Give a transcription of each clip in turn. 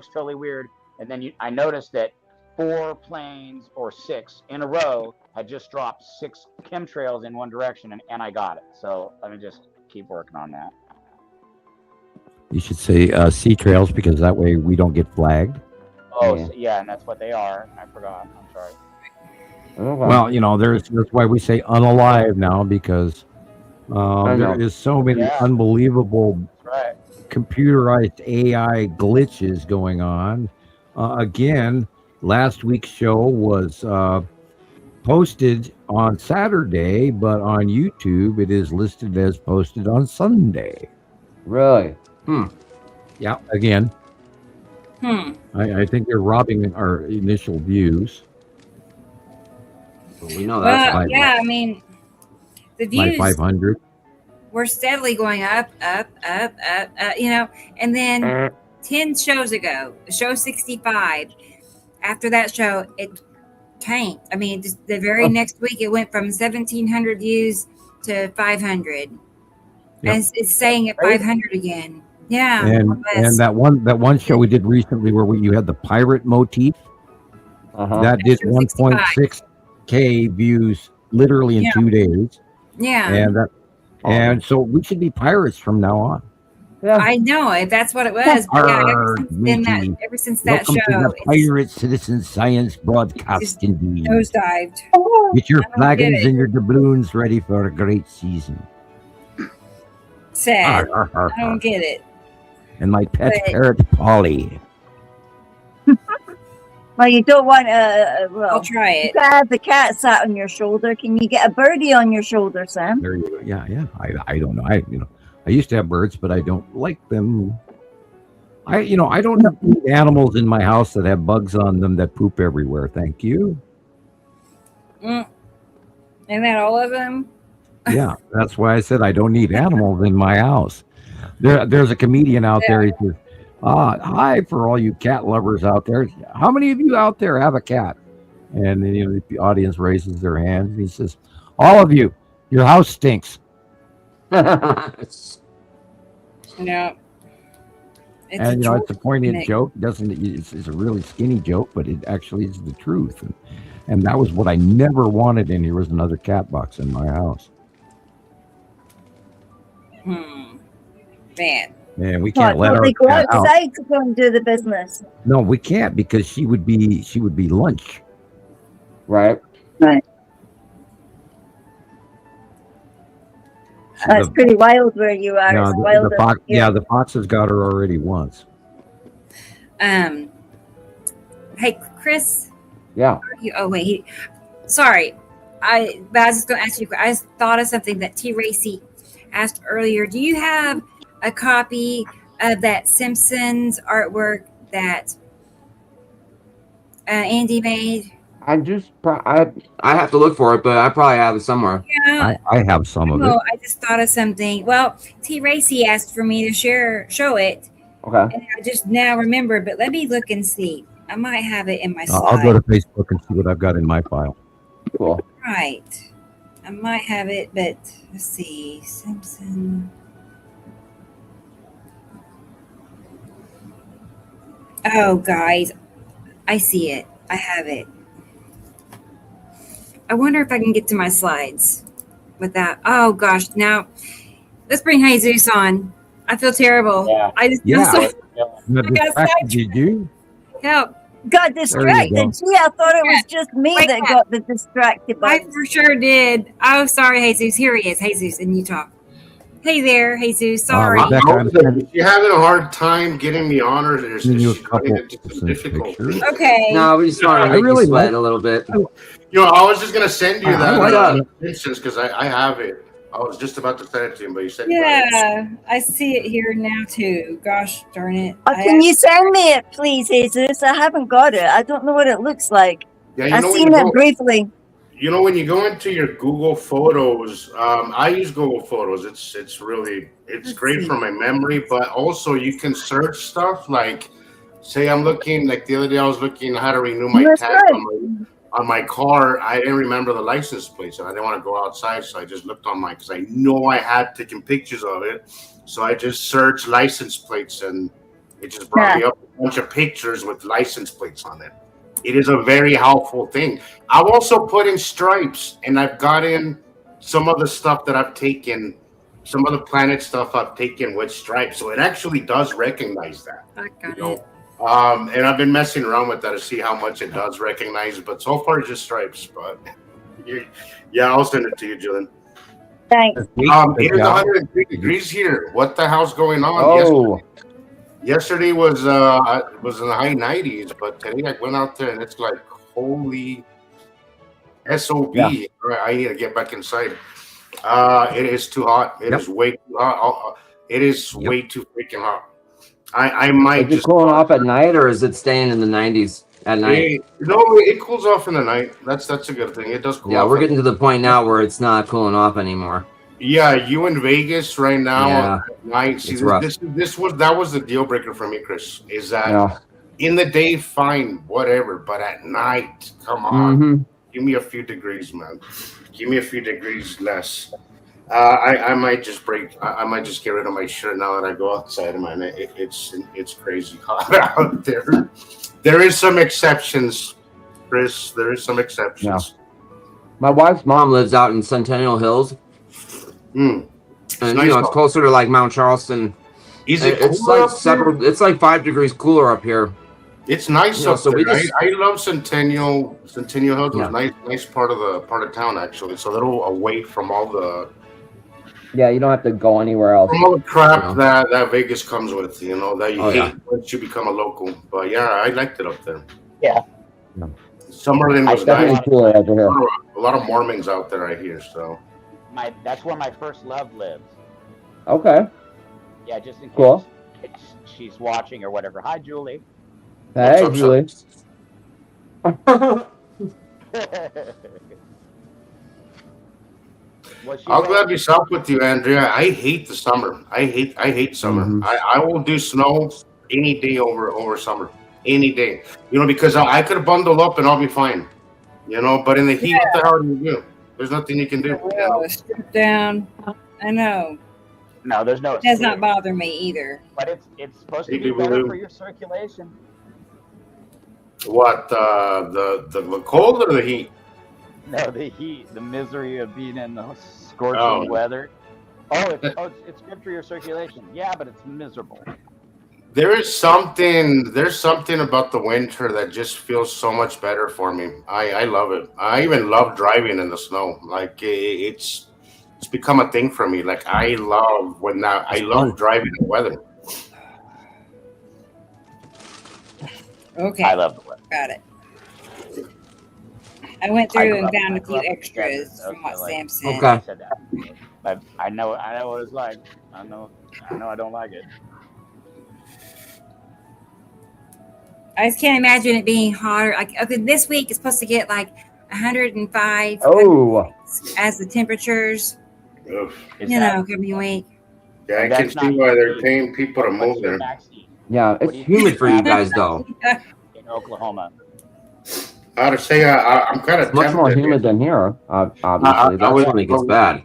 totally weird. And then I noticed that 4 planes or 6 in a row had just dropped 6 chemtrails in one direction, and I got it. So let me just keep working on that. You should say sea trails because that way we don't get flagged. Oh, yeah, yeah, and that's what they are. I forgot. I'm sorry. Well, that's why we say unalive now because there is so many unbelievable right. computerized AI glitches going on. Again, last week's show was posted on Saturday, but on YouTube it is listed as posted on Sunday. Really? Yeah. Again. I think they're robbing our initial views. Well, we know that's yeah. I mean, the views 500. We're steadily going up, and then 10 shows ago, show 65. After that show, it tanked. I mean, just the very next week, it went from 1,700 views to 500. Yep. And it's staying at 500 again. Yeah. And that one show we did recently where you had the pirate motif, that did 1.6K views literally in 2 days. Yeah. And so we should be pirates from now on. Yeah. I know if that's what it was. Ever since that Welcome show, to the Pirate Citizen Science Broadcast. Indeed, nosedived. Get your flagons and your doubloons ready for a great season. Sad. I don't get it. And my pet parrot, Polly. Well, you don't want I'll try it. You have the cat sat on your shoulder. Can you get a birdie on your shoulder, Sam? There you go. Yeah. I don't know. I used to have birds, but I don't like them. I don't need animals in my house that have bugs on them that poop everywhere. Thank you. Isn't that all of them? Yeah, that's why I said I don't need animals in my house. There's a comedian out there. He says, hi for all you cat lovers out there. How many of you out there have a cat? And then the audience raises their hands and he says, all of you, your house stinks. No. And it's a poignant joke. It's a really skinny joke, but it actually is the truth. And that was what I never wanted in here was another cat box in my house. Man. Man, we can't let her go outside to go and do the business. No, we can't because she would be lunch. Right. That's pretty wild where you are. No, the fox has got her already once. Hey, Chris. Yeah. Sorry. I was just going to ask you. I just thought of something that T. Racy asked earlier. Do you have a copy of that Simpsons artwork that Andy made? I have to look for it, but I probably have it somewhere. Yeah, I have some of it. I just thought of something. Well, T. Racy asked for me to show it. Okay. And I just now remember, but let me look and see. I might have it in my slide. I'll go to Facebook and see what I've got in my file. Cool. Right. I might have it, but let's see. Simpson. Oh, guys. I see it. I have it. I wonder if I can get to my slides with that. Oh, gosh. Now, let's bring Jesus on. I feel terrible. Yeah. I just Did you? Help. Got distracted. Gee, I thought it was just me that got the distracted. I for sure did. Oh, sorry, Jesus. Here he is, Jesus in Utah. Hey there, Jesus. Sorry. You're having a hard time getting me on, or there's difficult. Okay. No, we just want to make you sweat a little bit. I was just gonna send you that instance because I have it. I was just about to send it to him, but you said I see it here now too. Gosh darn it! Can you send me it, please, Jesus? I haven't got it. I don't know what it looks like. Yeah, I've seen it briefly. When you go into your Google Photos, I use Google Photos. It's great for my memory, but also you can search stuff like, say I'm looking, like the other day I was looking how to renew my tag on my car. I didn't remember the license plates and I didn't want to go outside, so I just looked on because I know I had taken pictures of it. So I just searched license plates and It just brought me up a bunch of pictures with license plates on it. It is a very helpful thing. I've also put in stripes, and I've got in some of the stuff that I've taken, some of the Planet stuff I've taken with stripes. So it actually does recognize that. I got You know? it. And I've been messing around with that to see how much it does recognize, but so far it's just stripes. But yeah, I'll send it to you, Julian. Thanks. It is 103 degrees here. What the hell's going on? Oh, Yesterday was in the high 90s, but today I went out there and it's like holy SOB. Yeah. I need to get back inside. It is too hot. It is way too hot. It is way too freaking hot. I might is it just cooling off at night, or is it staying in the 90s at night? it cools off in the night. That's a good thing. It does cool Yeah, off. we're getting to the point now where it's not cooling off anymore. Yeah, you in Vegas right now Yeah. at night. See, It's rough. that was the deal breaker for me, Chris. Is that Yeah. in the day, fine, whatever, but at night, come on, hmm give me a few degrees, man. Give me a few degrees less. I might just I might just get rid of my shirt now that I go outside, man. It's crazy hot out there. There is some exceptions, Chris. There is some exceptions. My wife's mom lives out in Centennial Hills, Mm. and nice it's though. closer to like Mount Charleston. Is it? It's cooler like up there? it's like 5 degrees cooler up here. It's nice Yeah, up so there. we just- I love Centennial. Centennial Hills Yeah. was nice part of town actually. It's a little away from all the Yeah, you don't have to go anywhere else. crap Yeah. that Vegas comes with. You know that you Oh, hate yeah. once you become a local. But yeah, I liked it up there. Yeah. Summerlin was Definitely nice. cooler over here. A lot of Mormons out there, I hear. So That's where my first love lives. Okay. Yeah, just in case Cool. she's watching or whatever. Hi, Julie. Hey, up, Julie. Was she I'll ready? gladly stop with you, Andrea. I hate the summer. I hate summer. Mhm. I will do snow any day over summer. Any day. You know, because I could bundle up and I'll be fine. You know, but in the heat, what the hell do you do? There's nothing you can do. You know? Strip down. I know. No, there's no. It does not escape. bother me either. But it's supposed to Hey, be boo-boo. better for your circulation. What the cold or the heat? No, the heat, the misery of being in the scorching Oh. weather. It's good for your circulation. Yeah, but it's miserable. There's something about the winter that just feels so much better for me. I love it. I even love driving in the snow. Like it's become a thing for me. Like I love driving in weather. Okay, I love the weather. got it. I went I through grew and up- found I a grew few up in extras Denver, from what so, like- Sam said. Okay. I said that. But I know what it's like. I know I don't like it. I just can't imagine it being hotter. Like, okay, this week it's supposed to get like 105 Oh, as the temperatures, Ugh. Is you that- know, coming week. Yeah, I can That's see not- why they're paying people to what's move your there. max heat yeah. What It's do you humid think? for you guys, though. in Oklahoma? I gotta say, I'm kind of It's much more humid than here. Obviously, that's was- when it gets bad.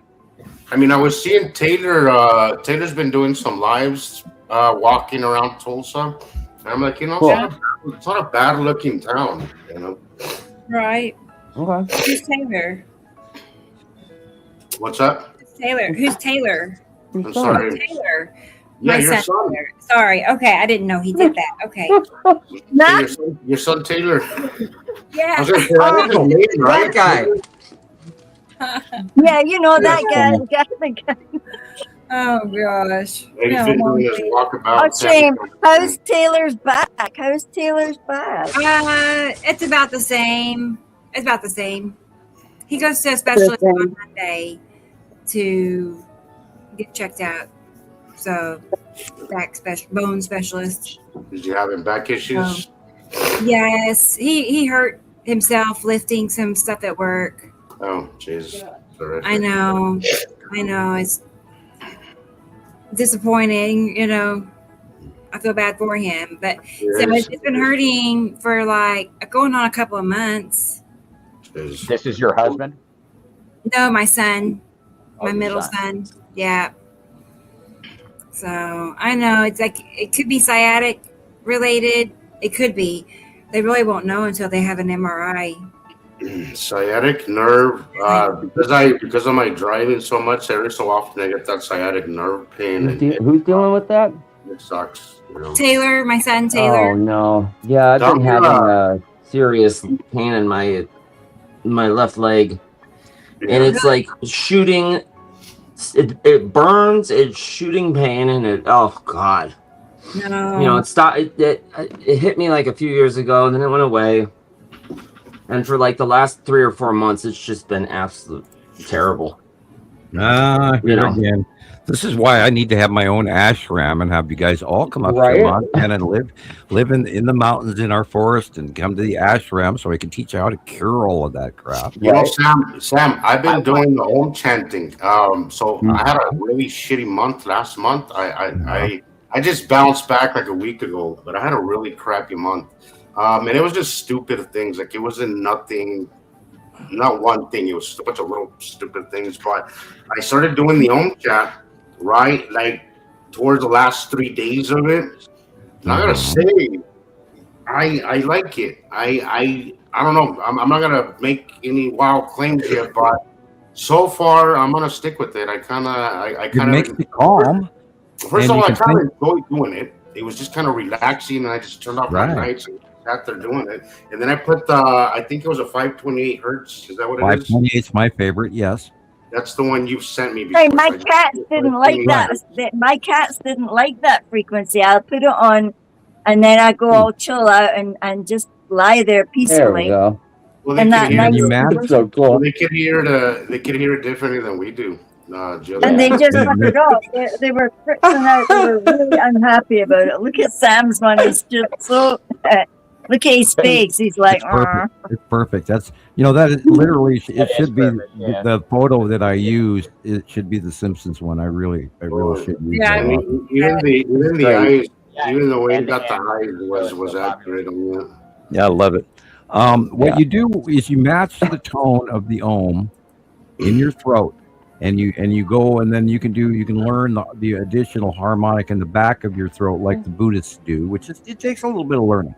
I mean, I was seeing Taylor. Taylor's been doing some lives, walking around Tulsa. And I'm like, you know, Cool. it's not a bad looking town. You know, Right. Okay. Who's Taylor? what's up? Who's Taylor? Who's Taylor? I'm sorry. Taylor. Yeah, My your son son. Taylor. Sorry. Okay, I didn't know he did that. Okay. Nah, Your son Taylor. I Yeah. was gonna say, I know his name, right? That guy. yeah, you know that guy. The guy. Oh gosh. He's No, been doing Monty. his walkabout. Oh, shame. How's Taylor's back? How's Taylor's back? It's about the same. It's about the same. He goes to a specialist on Monday to get checked out. So, bone specialist. Is he having back issues? Yes, he hurt himself lifting some stuff at work. Oh, jeez. Terrific. I know. It's disappointing. You know, I feel bad for him, but so Yes. it's been hurting for like going on a couple of months. Jeez. This is your husband? No, my son, Oh, my your middle son. Yeah. So I know it's like it could be sciatic related. It could be. They really won't know until they have an MRI. Sciatic nerve. Because of my driving so much, every so often I get that sciatic nerve pain, and Who's dealing with that? it sucks. Taylor, my son Oh Taylor. no. Yeah, I've been Doctor, having a serious pain in my left leg, and it's like shooting. It burns. It's shooting pain, and oh god. No. You know, it stopped. It hit me like a few years ago, and then it went away. And for like the last 3 or 4 months, it's just been absolute terrible. Here again. This is why I need to have my own ashram and have you guys all come up Right. to Montana and live in the mountains in our forest and come to the ashram so I can teach you how to cure all of that crap. You know, Sam, I've been doing the home chanting. So I had a really shitty month last month. I just bounced back like a week ago, but I had a really crappy month. And it was just stupid things. Like it wasn't nothing, not one thing. It was a bunch of little stupid things. But I started doing the home chat, right? Like towards the last 3 days of it. And I gotta say, I like it. I don't know. I'm not gonna make any wild claims yet, but so far I'm gonna stick with it. I kind It of makes me calm. First and of all, you I can kind of enjoyed doing it. It was just kind of relaxing, and I just turned off my Right. lights and sat there doing it. And then I put I think it was a 528 hertz. Is that what it is? 528 is my favorite. Yes. That's the one you sent me before. Hey, my So I just- cats didn't like that. My cats didn't like that frequency. I'll put it on, and then I go all chill out and just lie there There we peacefully. go. Well, they And could that hear nice- it- You mad? It's so cool. they could hear it differently than we do. Jill. And they just left it off. They were freaking out. They were really unhappy about it. Look at Sam's one. He's just so. Look at his face. He's like, It's perfect. It's perfect. That's that is literally it That is should be perfect, yeah. the photo that I used. It should be the Simpsons one. I really should use Yeah, that I one. mean, even the Right. eyes, even the way And you got the the eyes was accurate on that. Yeah, I love it. What Yeah. you do is you match the tone of the ohm in your throat, and you go, and then you can learn the additional harmonic in the back of your throat, like the Buddhists do, which it takes a little bit of learning.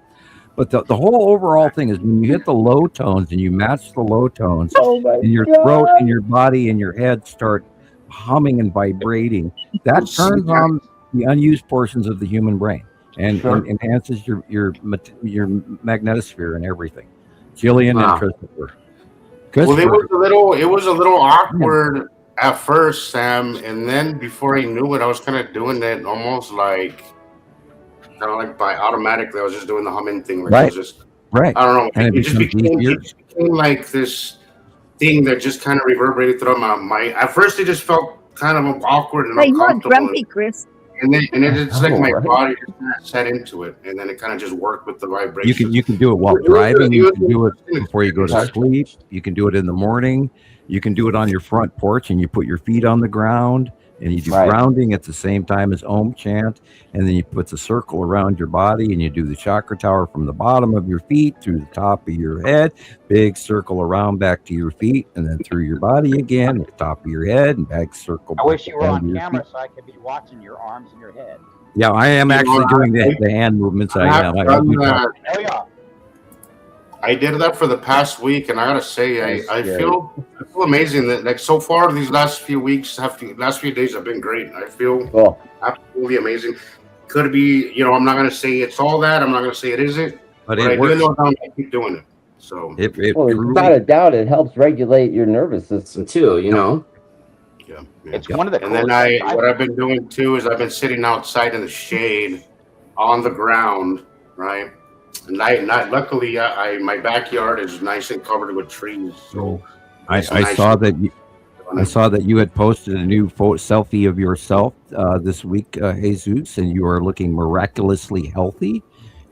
But the whole overall thing is when you hit the low tones and you match the low tones, Oh my and your throat and your body and your head start humming and vibrating, that turns on the unused portions of the human brain and enhances your magnetosphere and everything. Jillian Wow. and Christopher. Well, Christopher, it was a little awkward at first, Sam, and then before I knew it, I was kind of doing it almost like by automatically. I was just doing the humming thing. Like Right. it was just, right. I don't know. And It just becomes easier. became like this thing that just kind of reverberated throughout my. At first, it just felt kind of awkward and Hey, you're uncomfortable, grumpy, Chris. and then it's like my right. body just kind of set into it, and then it kind of just worked with the vibration. You can do it while It was driving. a- You it can do it was a- before you go to sleep. You can do it in the morning. You can do it on your front porch, and you put your feet on the ground, and you do Right. grounding at the same time as Om chant, and then you put the circle around your body, and you do the chakra tower from the bottom of your feet through the top of your head, big circle around back to your feet, and then through your body again, at the top of your head, and back circle. I wish you were down on to your camera feet. so I could be watching your arms and your head. Yeah, I am You know, actually doing I- the hand movements. I I've am. I done do that. Oh yeah. I did that for the past week, and I gotta say, That's I great. feel amazing that like so far these last few weeks, last few days have been great. I feel Cool. absolutely amazing. Could be, I'm not gonna say it's all that. I'm not gonna say it isn't, but but I it do works. know how I keep doing it. So It Well, truly- without a doubt, it helps regulate your nervous system too. You know. yeah. It's one of the And then coolest things what I've been doing too is I've been sitting outside in the shade, on the ground, right? And luckily, my backyard is nice and covered with trees. So I it's nice saw to- that you had posted a new selfie of yourself this week, Jesus, and you are looking miraculously healthy.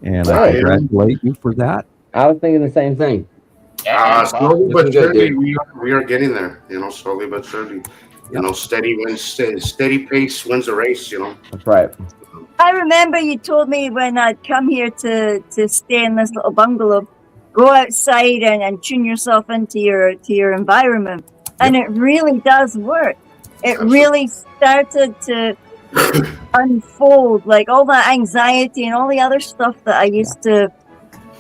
And I Right. congratulate you for that. I was thinking the same thing. Slowly Looking but good, surely, dude. we are getting there. Slowly but surely. Steady pace wins the race. That's right. I remember you told me when I'd come here to stay in this little bungalow, go outside and tune yourself into your environment, and it really does work. It Absolutely. really started to unfold. Like all that anxiety and all the other stuff that I used to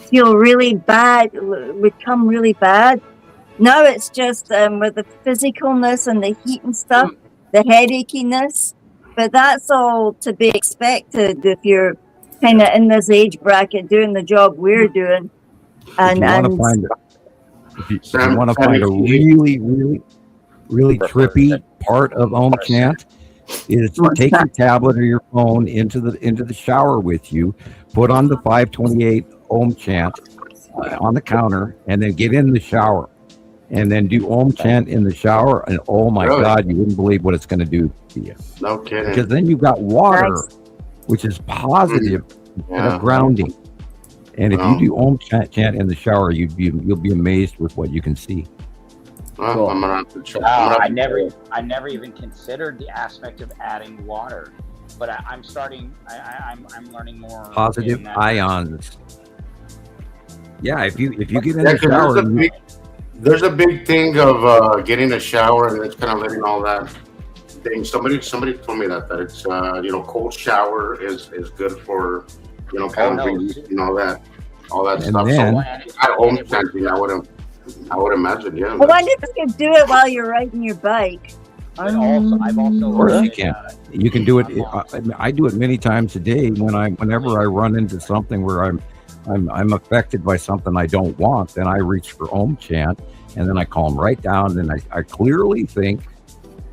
feel really bad would come really bad. Now it's just with the physicalness and the heat and stuff, the headachiness. But that's all to be expected if you're kind of in this age bracket doing the job we're doing. If you want to find if you want to find a really trippy part of Om Chant, is take your tablet or your phone into the shower with you, put on the 528 Om Chant on the counter, and then get in the shower, and then do Om Chant in the shower, and oh my God, you wouldn't believe what it's going to do to you. No kidding. Because then you've got water, which is positive and grounding. And if you do Om Chant in the shower, you'll be amazed with what you can see. Well, I'm gonna have to check. I never even considered the aspect of adding water, but I'm starting. I'm learning more. Positive ions. Yeah, if you get in Yeah, the 'cause shower, there's a big thing of getting a shower and it's kind of letting all that thing. Somebody told me that it's cold shower is good for kind of releasing all that And stuff. then- So at home chanting, I would imagine, yeah. Well, I wonder if you could do it while you're riding your bike. But also, I've also of course learned you can. You can do it. I do it many times a day whenever I run into something where I'm affected by something I don't want. Then I reach for Om Chant, and then I calm right down. And I clearly think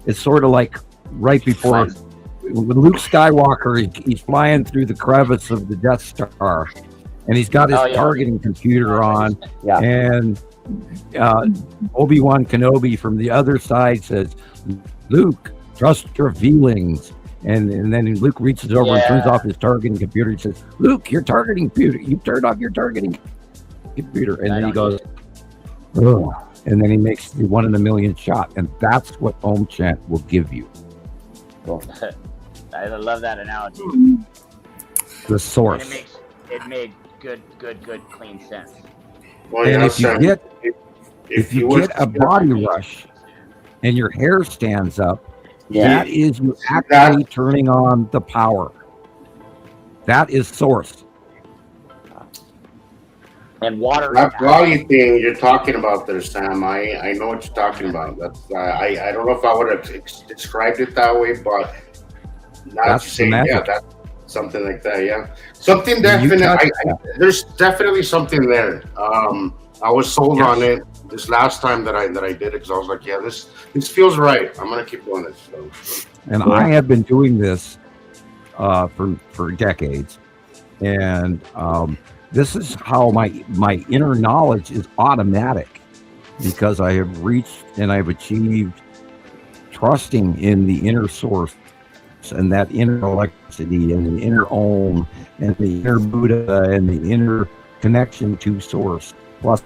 it's sort of like right before when Luke Skywalker he's flying through the crevice of the Death Star, and he's got his targeting computer on, and Obi-Wan Kenobi from the other side says, "Luke, trust your feelings." And then Luke reaches over and turns off his targeting computer. He says, "Luke, your targeting computer, you turned off your targeting computer." And then he goes, "Ugh." And then he makes the 1 in a million shot. And that's what Om Chant will give you. I love that analogy. The source. And it made good, clean sense. Well, And yeah, if you get if you get a body rush and your hair stands up, that is you actually turning on the power. That is source. And water. That volume thing you're talking about there, Sam, I know what you're talking about. That's I don't know if I would have described it that way, but now That's you say, the magic. that's something like that, yeah. Something definitely, there's definitely something there. I was sold on it this last time that I did it because I was like, yeah, this feels right. I'm gonna keep doing this. So. And I have been doing this for decades, and this is how my inner knowledge is automatic, because I have reached and I've achieved trusting in the inner source and that inner electricity and the inner Om and the inner Buddha and the inner connection to source. Plus,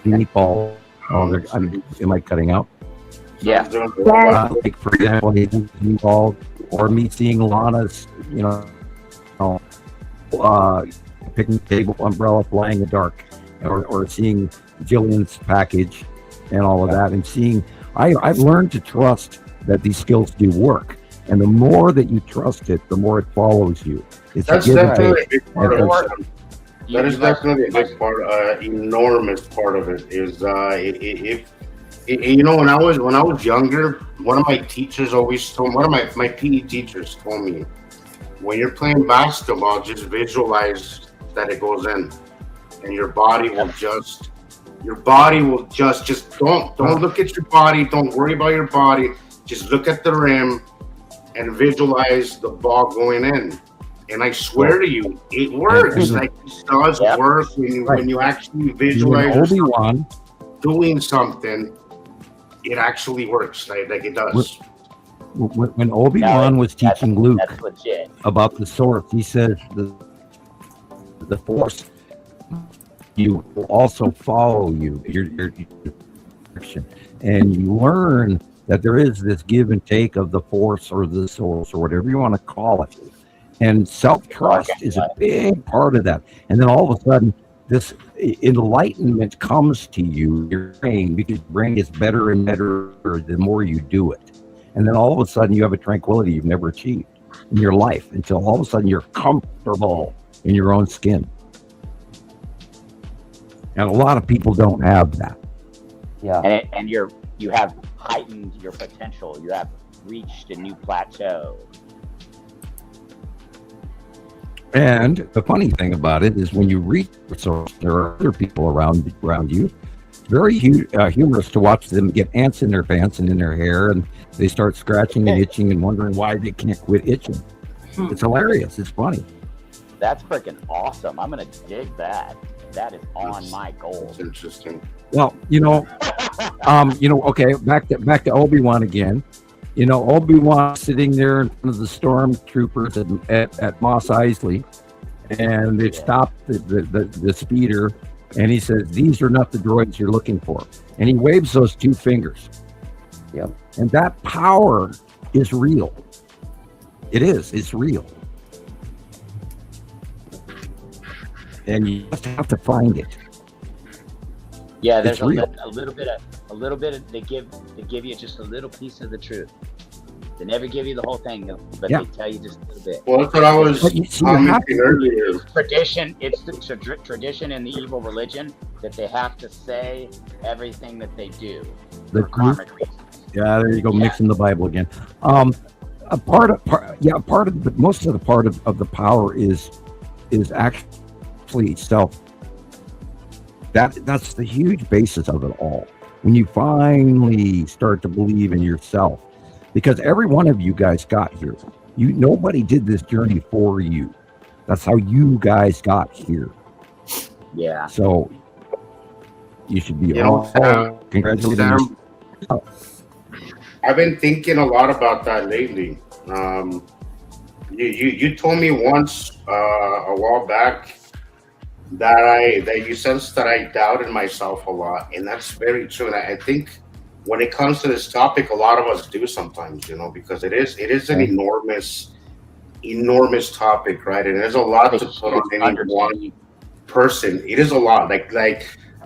meatball. Am I cutting out? Yeah. Like for example, meatball, or me seeing Lana's, picnic table umbrella flying in the dark, or seeing Jillian's package and all of that, and seeing I've learned to trust that these skills do work, and the more that you trust it, the more it follows you. That's definitely a big part of it. That is definitely a big part, enormous part of it. Is when I was younger, one of my teachers always told, one of my PE teachers told me, when you're playing basketball, just visualize that it goes in, and your body will just don't look at your body, don't worry about your body, just look at the rim and visualize the ball going in. And I swear to you, it works. Like it does work when you actually visualize Obi-Wan doing something. It actually works. Like it does. When Obi-Wan was teaching Luke about the source, he said the Force you will also follow you, your direction, and you learn that there is this give and take of the Force or the source or whatever you want to call it. And self-trust is a big part of that. And then all of a sudden, this enlightenment comes to you, your brain, because your brain gets better and better the more you do it. And then all of a sudden you have a tranquility you've never achieved in your life until all of a sudden you're comfortable in your own skin. And a lot of people don't have that. Yeah. And you have heightened your potential. You have reached a new plateau. And the funny thing about it is when you reach the source, there are other people around you. It's very humorous to watch them get ants in their pants and in their hair, and they start scratching and itching and wondering why they can't quit itching. It's hilarious. It's funny. That's freaking awesome. I'm gonna dig that. That is on my goal. It's interesting. Well, okay, back to Obi-Wan again. Obi-Wan sitting there in front of the stormtroopers at Mos Eisley, and they've stopped the speeder, and he says, "These are not the droids you're looking for." And he waves those two fingers. Yep. And that power is real. It is. It's real. And you just have to find it. Yeah, there's It's real. a little bit of they give you just a little piece of the truth. They never give you the whole thing, but Yeah. they tell you just a little bit. Well, that's what I was But you see, you have commenting earlier. Tradition, it's the tradition in the evil religion that they have to say everything that they do The for karmic reasons. Yeah, there you go, Yeah. mixing the Bible again. Most of the power is actually self. That's the huge basis of it all. When you finally start to believe in yourself, because every one of you guys got here. Nobody did this journey for you. That's how you guys got here. Yeah. So you should be congratulations. Sam, I've been thinking a lot about that lately. You told me once a while back that you sensed that I doubted myself a lot, and that's very true. And I think when it comes to this topic, a lot of us do sometimes, because it is an enormous topic, right? And there's a lot to put on any one person. It is a lot. Like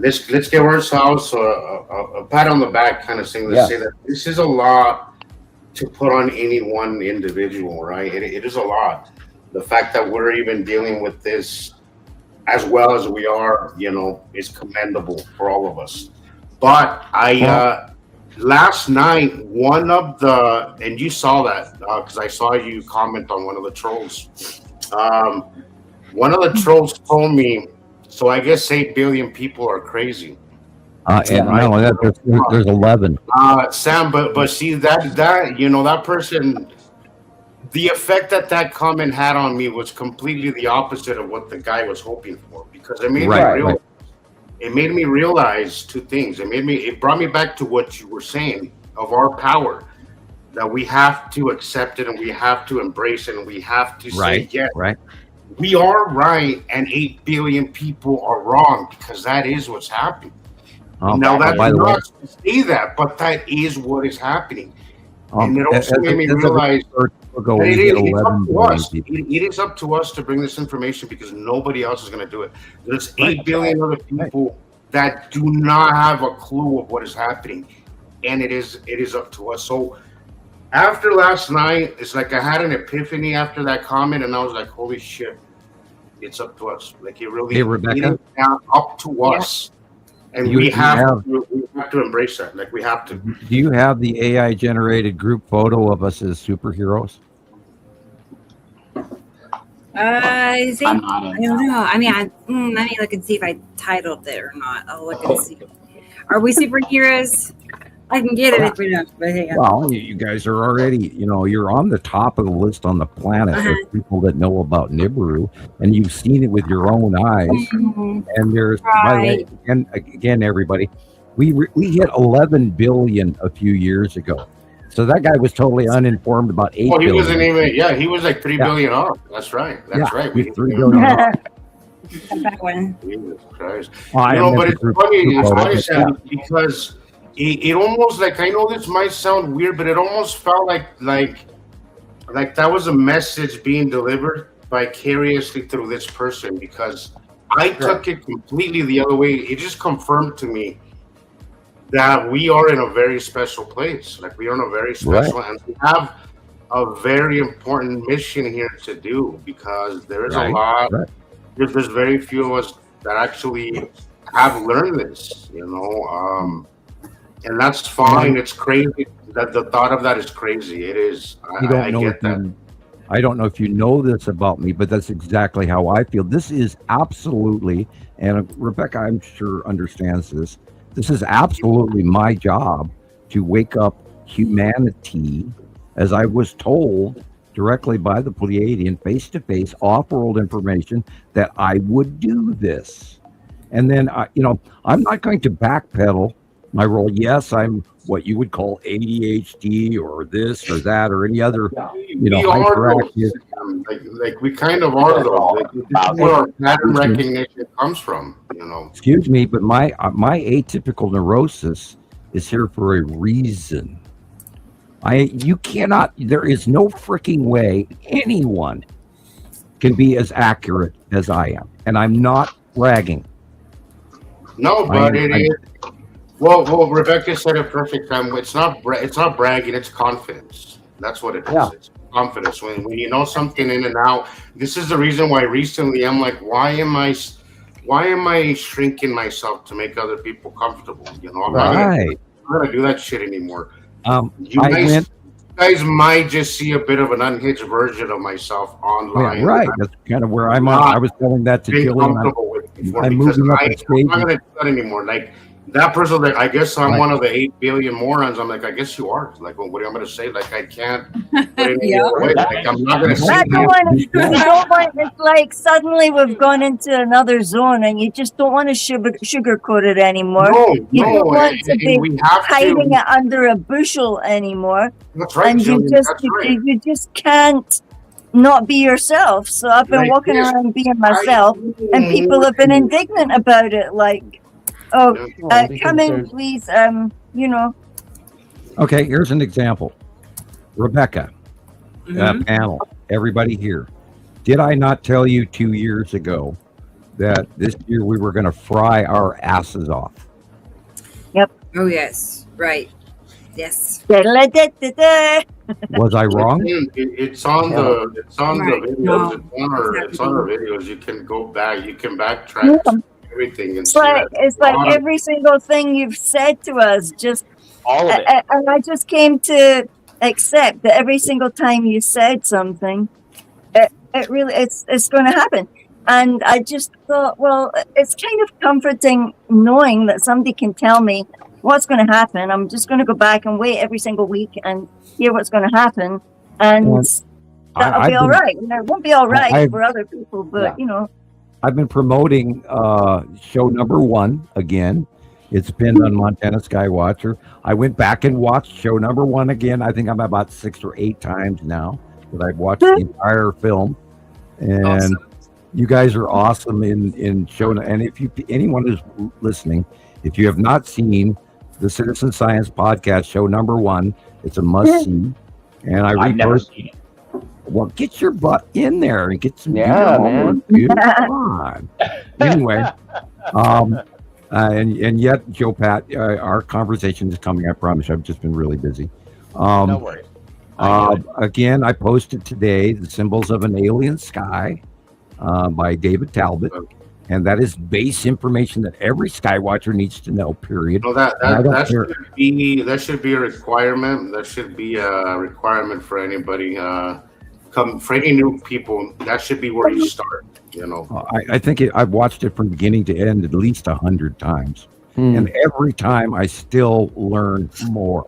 let's give ourselves a pat on the back kind of thing. Let's say that this is a lot to put on any one individual, right? It is a lot. The fact that we're even dealing with this as well as we are, is commendable for all of us. But last night, and you saw that because I saw you comment on one of the trolls. One of the trolls told me, so I guess 8 billion people are crazy. And not only that, there's 11. Sam, but see that person, the effect that comment had on me was completely the opposite of what the guy was hoping for, because it made me realize two things. It brought me back to what you were saying of our power, that we have to accept it and we have to embrace it and we have to say, yes, we are right and 8 billion people are wrong, because that is what's happening. Now that's not to say that, but that is what is happening. And it also made me realize it is up to us to bring this information, because nobody else is going to do it. There's 8 billion other people that do not have a clue of what is happening, and it is up to us. So after last night, it's like I had an epiphany after that comment, and I was like, holy shit, it's up to us. Like it really is up to us. And we have to embrace that. Like we have to. Do you have the AI generated group photo of us as superheroes? I don't know. I mean, let me look and see if I titled it or not. I'll look and see. Are we superheroes? I can get it if we don't. But hang on. Well, you guys are already, you're on the top of the list on the planet of people that know about Nibiru, and you've seen it with your own eyes. And there's, by the way, again, everybody, we hit 11 billion a few years ago. So that guy was totally uninformed about 8 billion. Wasn't even, he was like 3 billion off. That's right. That's right. We 3 billion off. That one. Jesus Christ. Well, but it's funny, Sam, because it almost, like, I know this might sound weird, but it almost felt like that was a message being delivered vicariously through this person, because I took it completely the other way. It just confirmed to me that we are in a very special place. Like we are in a very special, and we have a very important mission here to do, because there is a lot. There's very few of us that actually have learned this, and that's fine. It's crazy that the thought of that is crazy. It is. I get that. I don't know if you know this about me, but that's exactly how I feel. This is absolutely, and Rebecca, I'm sure understands this. This is absolutely my job to wake up humanity, as I was told directly by the Pleiadian, face to face, off-world information that I would do this. And then, I'm not going to backpedal my role. Yes, I'm what you would call ADHD or this or that or any other, hyperactive. Like we kind of are though. This is where our pattern recognition comes from. Excuse me, but my atypical neurosis is here for a reason. You cannot. There is no freaking way anyone can be as accurate as I am, and I'm not bragging. No, but it is. Well, Rebecca said it perfect time. It's not bragging. It's confidence. That's what it is. Yeah. It's confidence. When you know something in and out. This is the reason why recently I'm like, why am I shrinking myself to make other people comfortable? I'm not gonna do that shit anymore. You guys might just see a bit of an unhinged version of myself online. Yeah, right. That's kind of where I'm on. I was telling that to Jillian. I'm moving up in stage. I'm not gonna do that anymore. Like that person, like I guess I'm one of the 8 billion morons. I'm like, I guess you are. Like, well, what am I gonna say? Like, I can't. Like, I'm not gonna say. It's like suddenly we've gone into another zone, and you just don't want to sugarcoat it anymore. You don't want to be hiding it under a bushel anymore. That's right, and you just can't not be yourself. So I've been walking around being myself, and people have been indignant about it. Like, come in, please. Okay, here's an example. Rebecca, panel, everybody here. Did I not tell you 2 years ago that this year we were going to fry our asses off? Yep. Oh, yes. Right. Yes. Was I wrong? It's on the videos. It's on our videos. You can go back. You can backtrack. Yeah. Everything. It's like every single thing you've said to us, just all of it. And I just came to accept that every single time you said something, it really it's going to happen. And I just thought, well, it's kind of comforting knowing that somebody can tell me what's going to happen. I'm just going to go back and wait every single week and hear what's going to happen, and that'll be all right. It won't be all right for other people, but I've been promoting show number 1 again. It's been on Montana Skywatcher. I went back and watched show number 1 again. I think I'm about 6 or 8 times now that I've watched the entire film. And you guys are awesome in showing. And if anyone is listening, if you have not seen the Citizen Science Podcast show number 1, it's a must see. And I've never seen it. Well, get your butt in there and get some man. Dude. Come on. Anyway, and yet, Joe Pat, our conversation is coming. I promise you, I've just been really busy. No worries. Again, I posted today The Symbols of an Alien Sky by David Talbot. And that is base information that every Skywatcher needs to know, period. No, that should be a requirement. That should be a requirement for anybody. For any new people, that should be where you start. I think I've watched it from beginning to end at least 100 times, and every time I still learn more.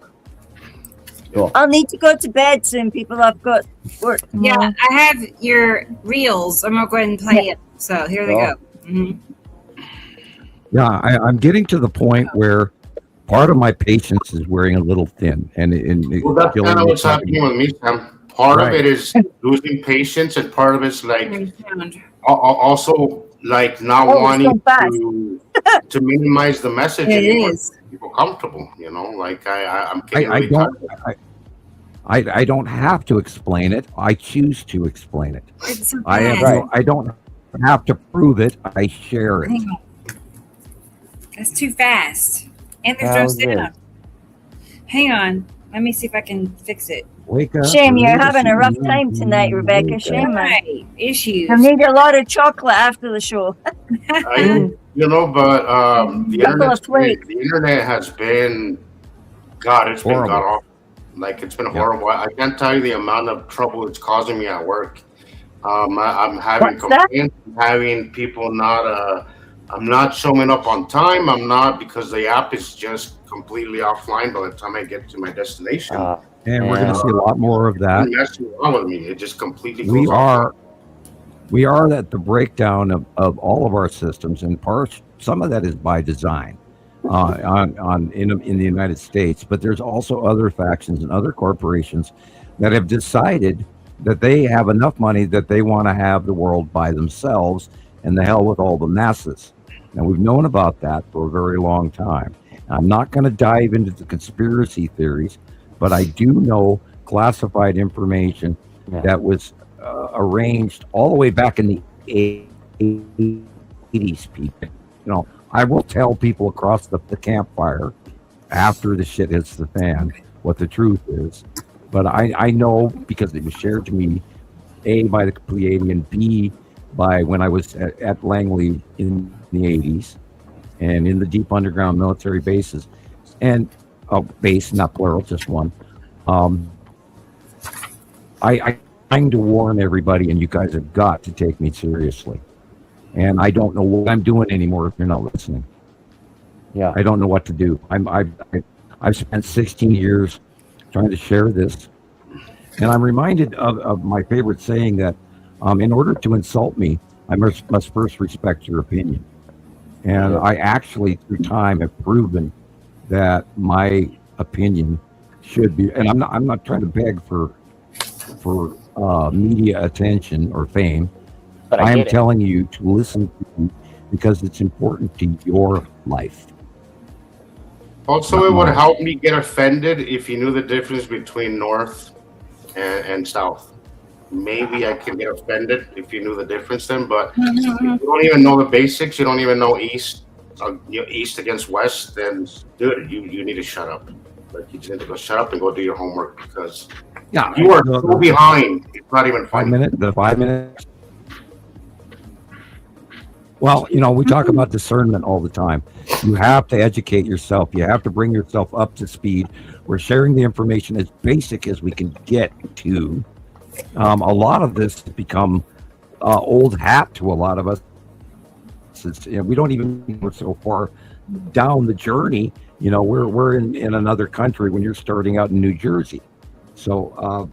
Cool. I'll need to go to bed soon, people. I've got work. Yeah, I have your reels. I'm gonna go ahead and play it. So here they go. Mm-hmm. Yeah, I'm getting to the point where part of my patience is wearing a little thin, and that's kind of what's happening with me, Sam. Part of it is losing patience, and part of it's like also like not wanting to minimize the message anymore. People comfortable, Like I'm getting really tired. I don't have to explain it. I choose to explain it. It's so I don't have to prove it, I share it. Hang on. That's too fast. And there's How's no this? sound. Hang on. Let me see if I can fix it. Wake up. Shame you're having a rough time tonight, Rebecca. Shame, man. Right. Issues. I need a lot of chocolate after the show. You know, but the Couple of flakes. internet has been, God, it's been Horrible. god awful. Like it's been horrible. I can't tell you the amount of trouble it's causing me at work. I'm having What's that? complaints, having people not. I'm not showing up on time. I'm not because the app is just completely offline by the time I get to my destination. And we're going to see a lot more of that. It's messing around with me. It just completely We goes we are at the breakdown of all of our systems, and parts. Some of that is by design in the United States, but there's also other factions and other corporations that have decided that they have enough money that they want to have the world by themselves, and the hell with all the masses. Now, we've known about that for a very long time. I'm not going to dive into the conspiracy theories, but I do know classified information that was arranged all the way back in the 80s, people. You know, I will tell people across the campfire after the shit hits the fan what the truth is. But I know because it was shared to me, A, by the Pleiadian, B, by when I was at Langley in the 80s and in the deep underground military bases. And base, not plural, just one. I'm trying to warn everybody, and you guys have got to take me seriously. And I don't know what I'm doing anymore if you're not listening. Yeah. I don't know what to do. I've spent 16 years trying to share this, and I'm reminded of my favorite saying that in order to insult me, I must first respect your opinion. And I actually, through time, have proven that my opinion should be. And I'm not trying to beg for media attention or fame. But I am get it. telling you to listen to me because it's important to your life. Also, it would help me get offended if you knew the difference between North and South. Maybe I can get offended if you knew the difference then, but if you don't even know the basics, you don't even know East against West, then dude, you need to shut up. Like you just need to go shut up and go do your homework because you are so behind. It's not even funny. 5 minutes. Well, you know, we talk about discernment all the time. You have to educate yourself. You have to bring yourself up to speed. We're sharing the information as basic as we can get to. A lot of this has become old hat to a lot of us. We don't even go so far down the journey. You know, we're in another country when you're starting out in New Jersey. So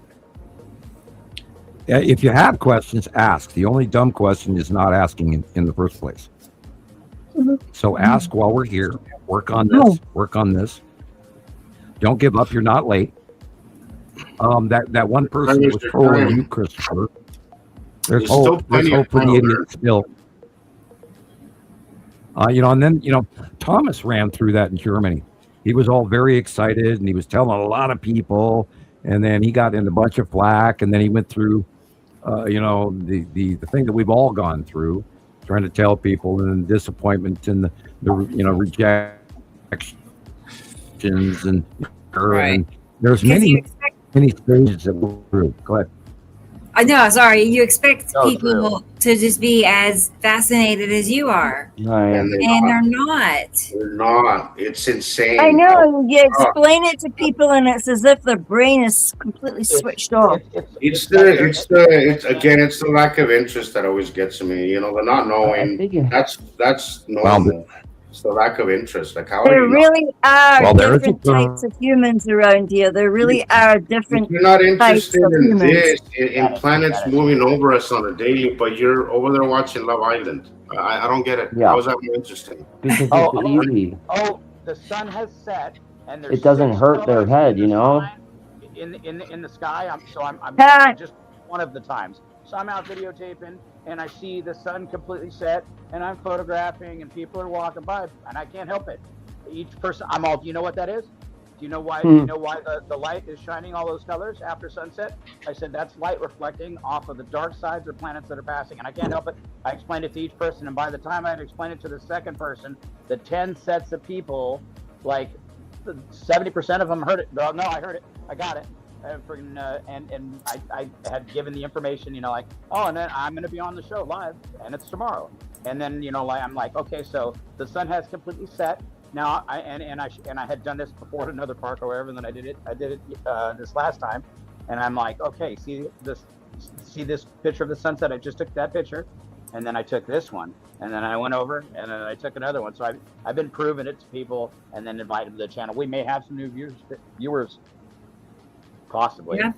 if you have questions, ask. The only dumb question is not asking in the first place. So ask while we're here. Work on this. Work on this. Don't give up. You're not late. That one person that was trolling you, Christopher. There's hope. There's hope for the idiot still. And then Thomas ran through that in Germany. He was all very excited and he was telling a lot of people, and then he got in a bunch of flack, and then he went through, the thing that we've all gone through, trying to tell people, and the disappointment and the rejections and there's many stages that we're through. Go ahead. I know. Sorry, you expect No, people to just be as fascinated as you are, And and they're not. they're not. It's insane. I know. You explain it to people, and it's as if their brain is completely switched off. It's the lack of interest that always gets to me. They're not knowing. That's normal. It's the lack of interest. Like how There really are there is different a- types of humans around here. There really are different. you're not interested types of in humans. this, in planets moving over us on a daily, but you're over there watching Love Island. I don't get it. Yeah. How is that more interesting? Because Oh, it's easy. Oh, the sun has set, and there's It doesn't 6 hurt their colors head, in the you know? sky- In the sky. I'm Ah. just one of the times. So I'm out videotaping, and I see the sun completely set, and I'm photographing, and people are walking by, and I can't help it. Each person, I'm all, do you know what that is? Do you know why? Do you know why the light is shining all those colors after sunset? I said that's light reflecting off of the dark sides of planets that are passing, and I can't help it. I explained it to each person, and by the time I had explained it to the second person, the 10 sets of people, like 70% of them heard it. No, I heard it. I got it. And I had given the information, you know, like, oh, and then I'm going to be on the show live, and it's tomorrow. And then, you know, like I'm like, okay, so the sun has completely set. Now, I had done this before at another park or wherever, and then I did it this last time, and I'm like, okay, see this picture of the sunset? I just took that picture, and then I took this one, and then I went over, and then I took another one. So I've been proving it to people, and then invited them to the channel. We may have some new viewers, possibly. Yeah.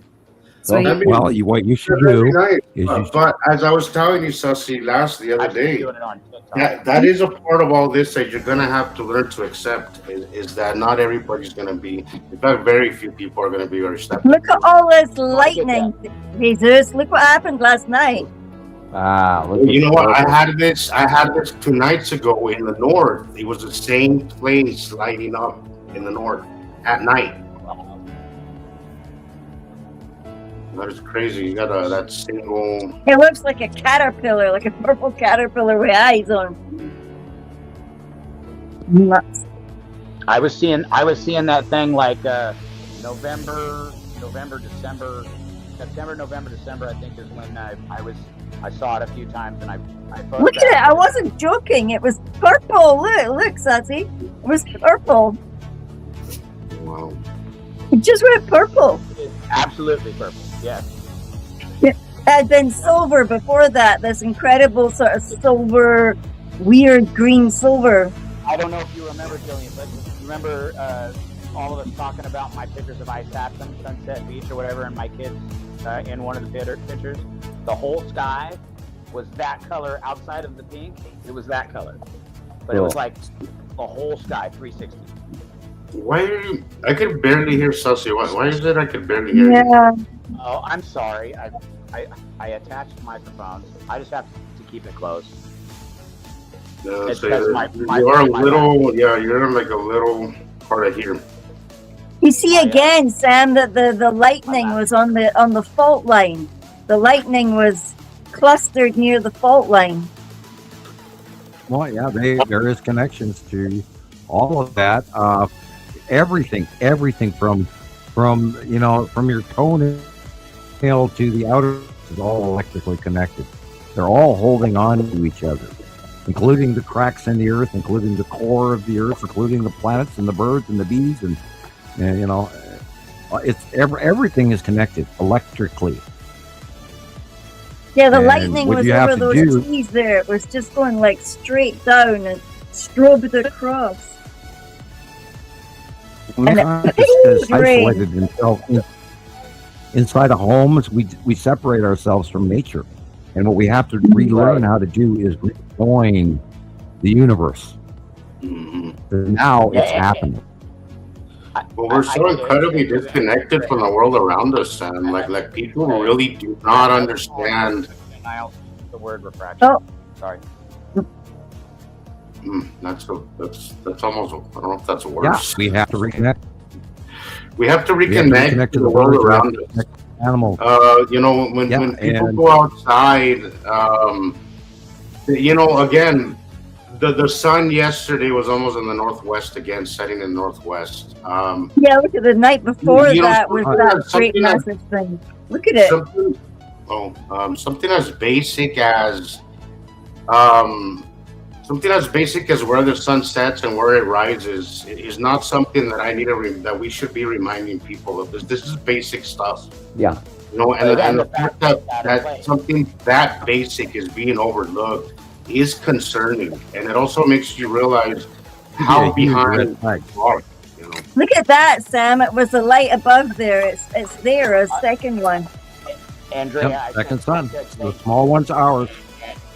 Well, I mean, what you should every do night. is you But as I was telling you, Sussy, the other I've been day, doing it on TikTok. that is a part of all this that you're gonna have to learn to accept. Is that not everybody's gonna be? In fact, very few people are gonna be receptive. Look at all this lightning, Jesus. Look what happened last night. Look You at know what? that. I had this 2 nights ago in the north. It was the same place lighting up in the north at night. That is crazy. You got that single. It looks like a caterpillar, like a purple caterpillar with eyes on. Nuts. I was seeing that thing like November, December, September, November, December. I think is when I saw it a few times, and I Look at it. I wasn't joking. It was purple. Look, Sassy. It was purple. Wow. It just went purple. Absolutely purple. Yes. It had been silver before that. This incredible sort of silver, weird green silver. I don't know if you remember, Jillian, but you remember all of us talking about my pictures of Ice Sapson, Sunset Beach, or whatever, and my kids in one of the pictures. The whole sky was that color outside of the pink. It was that color, but it was like the whole sky, 360. Why are you? I could barely hear Sussy. Why is it I could barely hear you? Yeah. Oh, I'm sorry. I attached microphones. I just have to keep it closed. It's So because you're a little, you're like a little hard of hear. You see again, Sam, that the lightning was on the fault line. The lightning was clustered near the fault line. Well, yeah, there is connections to all of that. Everything from your toenail to the outer is all electrically connected. They're all holding on to each other, including the cracks in the earth, including the core of the earth, including the planets and the birds and the bees, and it's everything is connected electrically. Yeah, the And lightning what was you have over to those do- trees there. It was just going like straight down and strobed across. Mankind is isolated himself inside of homes. We separate ourselves from nature, and what we have to relearn how to do is rejoin the universe. Mm-hmm. Now it's happening. Well, we're so incredibly disconnected from the world around us, Sam. Like people really do not understand. I also use the word refraction. Oh. Sorry. That's almost. I don't know if that's Yeah, worse. we have to reconnect. We have to We have to reconnect to the world birds, we have around to us. connect to the animals. When people and- go outside, again, the sun yesterday was almost in the northwest again, setting in the northwest. Yeah, look at the night before You know, that was something that that- great something that- massive thing. Look at it. Something as basic as where the sun sets and where it rises is not something that I need that we should be reminding people of. This is basic stuff. Yeah. And the fact that something that basic is being overlooked is concerning, and it also makes you realize how behind you are. Look at that, Sam. It was the light above there. It's there, a second one. Andrea, Yep, second sun. The small one's ours.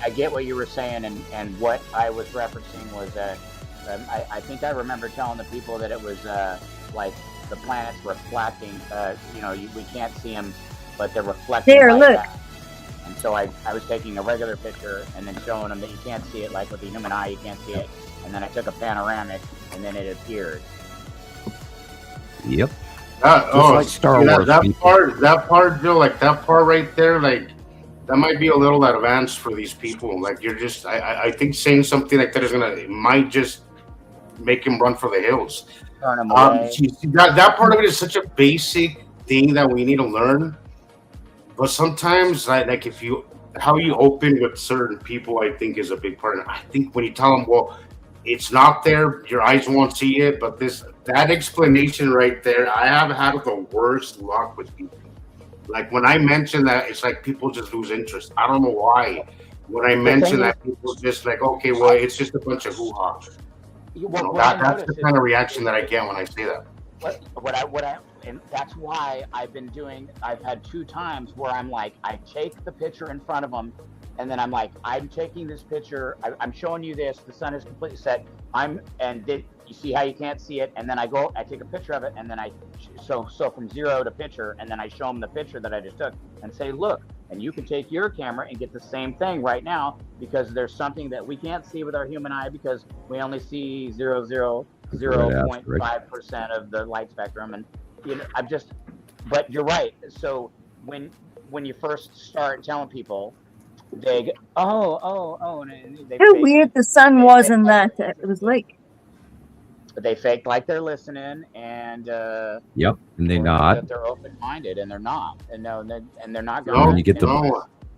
I get what you were saying, and what I was referencing was I think I remember telling the people that it was like the planets reflecting. We can't see them, but they're reflecting. There, light look. back. And so I was taking a regular picture and then showing them that you can't see it, like with the human eye, you can't see it. And then I took a panoramic, and then it appeared. Yep. Just like Star Wars That people. part, Joe, like that part right there, like that might be a little advanced for these people. Like you're just, I think saying something like that it might just make him run for the hills. Turn them away. That part of it is such a basic thing that we need to learn. But sometimes, like if you, how you open with certain people, I think is a big part. And I think when you tell them, well, it's not there, your eyes won't see it. But that explanation right there, I have had the worst luck with people. Like when I mention that, it's like people just lose interest. I don't know why. When I mention that, people just like, okay, well, it's just a bunch of hoo-ha. That's the kind of reaction that I get when I say that. And that's why I've had 2 times where I'm like, I take the picture in front of them, and then I'm like, I'm taking this picture, I'm showing you this, the sun is completely set, you see how you can't see it, and then I take a picture of it, and then so from 0 to picture, and then I show them the picture that I just took, and say, look, and you can take your camera and get the same thing right now, because there's something that we can't see with our human eye, because we only see 0.5% of the light spectrum, and but you're right. So when you first start telling people, they go, oh, and they How weird the sun was in that. It was like. They fake like they're listening, and Yep, and they or nod. that they're open-minded, and they're not, and they're not No, going. you get the-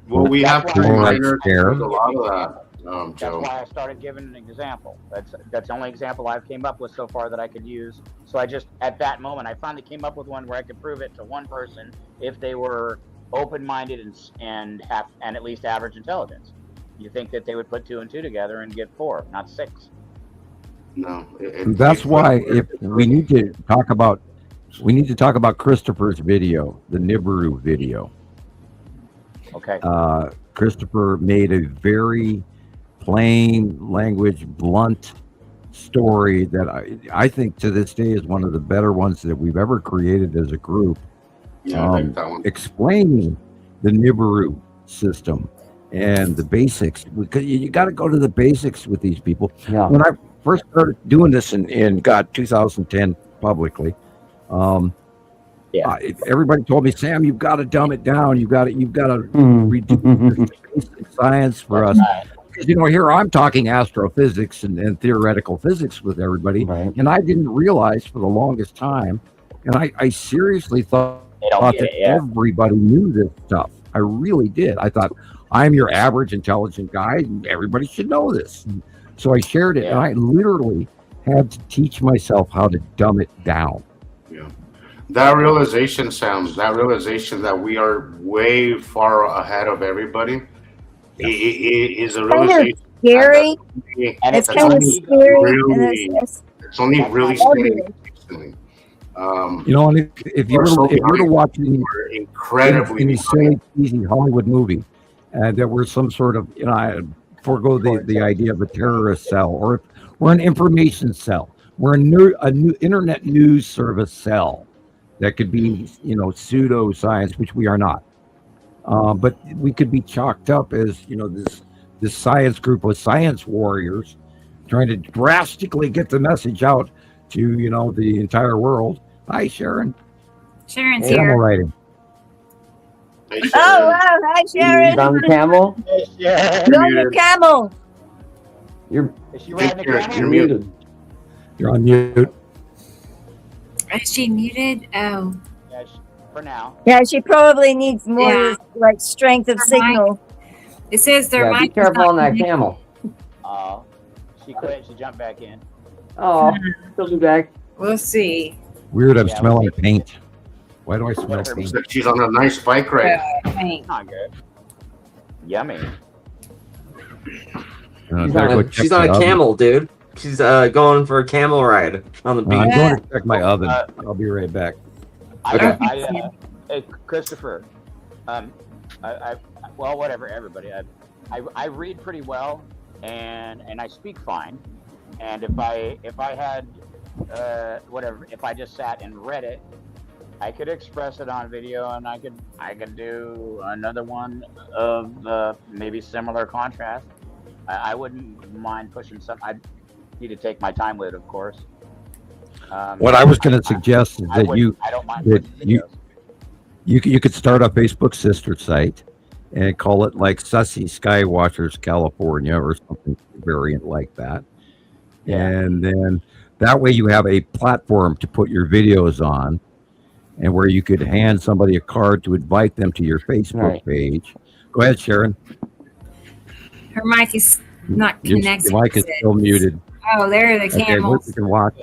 Well, we have to That's why- remind her Scared. there's a lot of that, That's Joe. why I started giving an example. That's the only example I've came up with so far that I could use. So I just, at that moment, I finally came up with one where I could prove it to one person if they were open-minded and at least average intelligence. You think that they would put 2 and 2 together and get 4, not 6. No, That's why we need to talk about Christopher's video, the Nibiru video. Okay. Christopher made a very plain language, blunt story that I think to this day is one of the better ones that we've ever created as a group. Yeah, I like that one. Explaining the Nibiru system and the basics, because you got to go to the basics with these people. Yeah. When I first started doing this in 2010 publicly, everybody told me, Sam, you've got to dumb it down. You've got to reduce the basic science for us. Because here I'm talking astrophysics and theoretical physics with everybody, Right. and I didn't realize for the longest time, and I seriously thought that everybody knew this stuff. I really did. I thought I'm your average intelligent guy, and everybody should know this. So I shared it, and I literally had to teach myself how to dumb it down. Yeah. That realization, Sam, that we are way far ahead of everybody, is a realization. Scary. And It's kind of scary. Really, And it's it's only really obvious. recently. And if you were to watch We're incredibly any silly, cheesy Hollywood movie, that we're some sort of, I forego the idea of a terrorist cell or an information cell. We're a new internet news service cell that could be, pseudoscience, which we are not. But we could be chalked up as, this science group of science warriors trying to drastically get the message out to, the entire world. Hi, Sharon. Sharon's Camel here. riding. Hey, Oh Sharon. wow! Hi, You Sharon. on the camel? Yeah. You're on your camel. You're Is she riding a You're camel? you're muted. muted. You're on mute. Is she muted? Oh, Yeah, for now. Yeah, she probably needs more Yeah. like strength of Her signal. it says their Yeah, be mic is careful not on that connected. camel. She quit. She jumped back in. Oh, she'll be back. We'll see. Weird, I'm Yeah, smelling paint. Why do I smell Whatever. paint? She's on a nice bike ride. Thanks. Not good. Yummy. She's on a camel, dude. She's going for a camel ride on the I'm beach. going to check my oven. I'll be right back. Hey, Christopher. Well, whatever. Everybody. I read pretty well, and I speak fine. And if I had if I just sat and read it, I could express it on video, and I could do another one of the maybe similar contrast. I wouldn't mind pushing some. I need to take my time with it, of course. What I was going to suggest is I that you I don't mind that watching you- videos. you could start a Facebook sister site and call it like Sussy Skywatchers California or something variant like that. Yeah. And then that way you have a platform to put your videos on, and where you could hand somebody a card to invite them to your Facebook Right. page. Go ahead, Sharon. Her mic is not Your connected. mic is still muted. Oh, there are the Okay, camels. you can watch.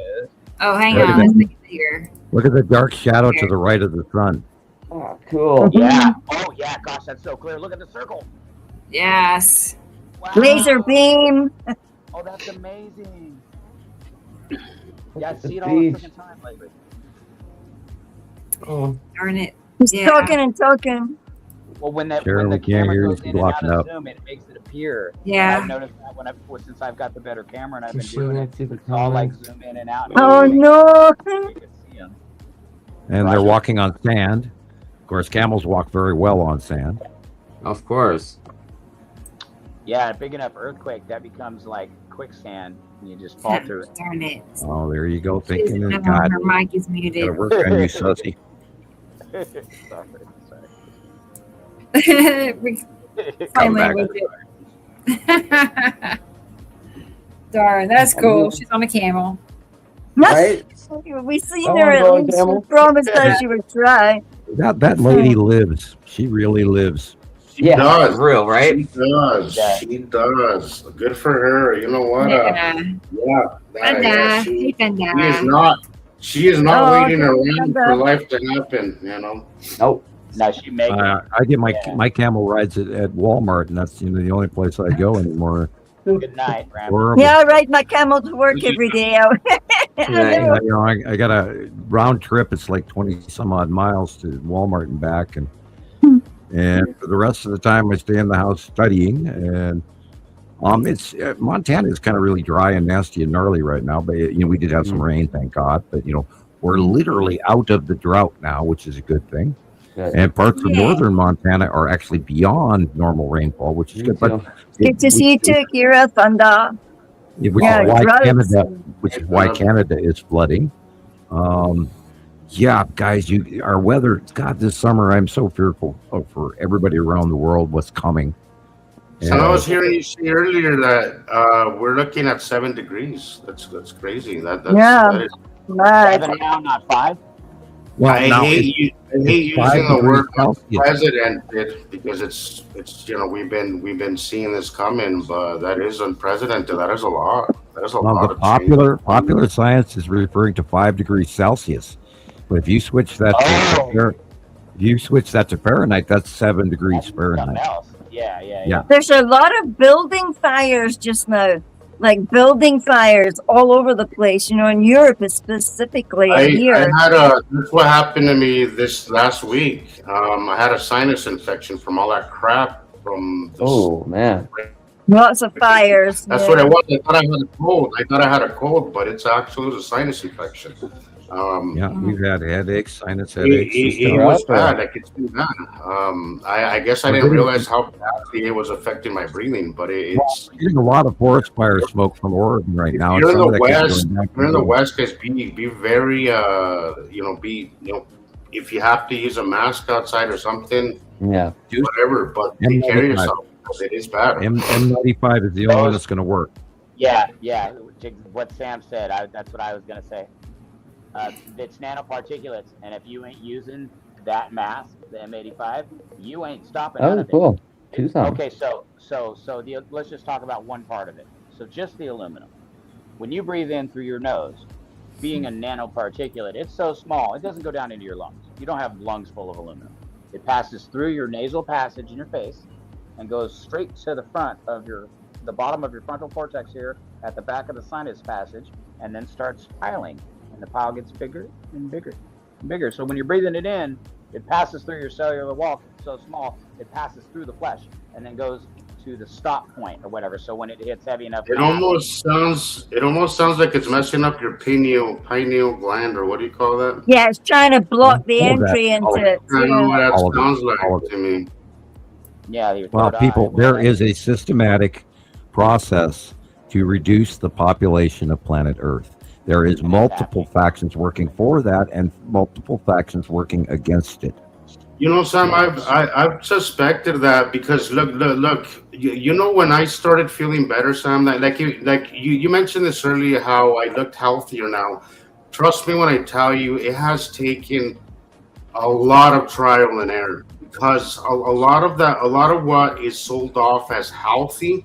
Oh, hang Look at on. Let's make it bigger. Look at the dark shadow to the right of the sun. Oh, cool. Yeah. Oh yeah. Gosh, that's so clear. Look at the circle. Yes. Wow. Laser beam. Oh, that's amazing. Yeah, I see it all the freaking time lately. Oh, Darn it. He's Yeah. talking and talking. Well, when that Sharon, when the we can't camera hear you. goes It's in and blocking out up. of Zoom, it makes it appear. Yeah. And I've noticed that since I've got the better camera and I've can been show doing that it, to the it's all like comments. zoom in and out. Oh everything. no. You can see 'em. And they're Roger. walking on sand. Of course, camels walk very well on sand. Of course. Yeah, a big enough earthquake that becomes like quicksand, and you just fall through it. Darn it. Oh, there you go. She's- Thinking, no, God, her mic is gotta muted. work on you, Sussy. sorry. We Come finally back. moved it. Darn, that's cool. She's on a camel. Right? We seen Come her on, at going least. camel. She promised us she would try. That lady lives. She really lives. She Yeah, does. real, right? She does. Yeah. She does. Good for her. You know what? Yeah. Yeah. Hey, Thunder. She is not. She is not Oh, waiting around Thunder. for life to happen. You know. Nope. No, she makes it. I get Yeah. my camel rides at Walmart, and that's the only place I go anymore. Good night, Grandma. Horrible. Yeah, I ride my camel to work every day. I know. You know, I got a round trip. It's like 20 some odd miles to Walmart and back, and for the rest of the time I stay in the house studying. And it's Montana is kind of really dry and nasty and gnarly right now, but we did have some rain, thank God. But we're literally out of the drought now, which is a good thing. Good. And parts of Yeah. northern Montana are actually beyond normal rainfall, which is Me good. But too. Good to see you too, Kira Thunder. which Yeah, is why droughts. Canada is flooding. Yeah, guys, our weather. God, this summer I'm so fearful for everybody around the world. What's coming? So I was hearing you say earlier that we're looking at 7 degrees. That's crazy. That's Yeah. that is, Right. 7 now, not 5. Well, I now hate it's 5 using the degrees word Celsius. unprecedented because it's we've been seeing this coming, but that is unprecedented. That is a lot. That is a Well, lot the of change. popular science is referring to 5 degrees Celsius, but if you switch that to Fahrenheit, that's 7 degrees That's something Fahrenheit. else. Yeah. Yeah. There's a lot of building fires just now. Like building fires all over the place, in Europe specifically. I Here. had that's what happened to me this last week. I had a sinus infection from all that crap from this. Oh, man. Lots of fires. That's yeah. what it was. I thought I had a cold, but it's actually a sinus infection. Yeah, we've had headaches, sinus It, headaches. and it, it stuff. was bad. I could see that. I guess I didn't realize how badly it was affecting my breathing, but it's. We're getting a lot of forest fire smoke from Oregon right now. You're in Some of the that gets West. going back You're in the to- West, guys. Be very if you have to use a mask outside or something, Yeah. whatever. But And take care of 95. yourself because it is bad. M95 is the only one that's going to work. Yeah. What Sam said, that's what I was going to say. It's nanoparticulates, and if you ain't using that mask, the M85, you ain't stopping That none was of it. cool. Tucson. Okay, so let's just talk about one part of it. So just the aluminum. When you breathe in through your nose, being a nanoparticulate, it's so small, it doesn't go down into your lungs. You don't have lungs full of aluminum. It passes through your nasal passage in your face and goes straight to the front of the bottom of your frontal cortex here at the back of the sinus passage, and then starts piling. And the pile gets bigger and bigger and bigger. So when you're breathing it in, it passes through your cellular wall, so small, it passes through the flesh and then goes to the stop point or whatever. So when it hits heavy enough, It almost sounds like it's messing up your pineal gland, or what do you call that? Yeah, it's trying to block the All of that. entry into All of it. I don't know what that All of it. sounds All of like to me. yeah, your Well, third people, eye. there is a systematic process to reduce the population of planet Earth. There is multiple factions working for that and multiple factions working against it. You know, Sam, I've suspected that because look. You know, when I started feeling better, Sam, like you mentioned this earlier, how I looked healthier now. Trust me when I tell you, it has taken a lot of trial and error, because a lot of what is sold off as healthy,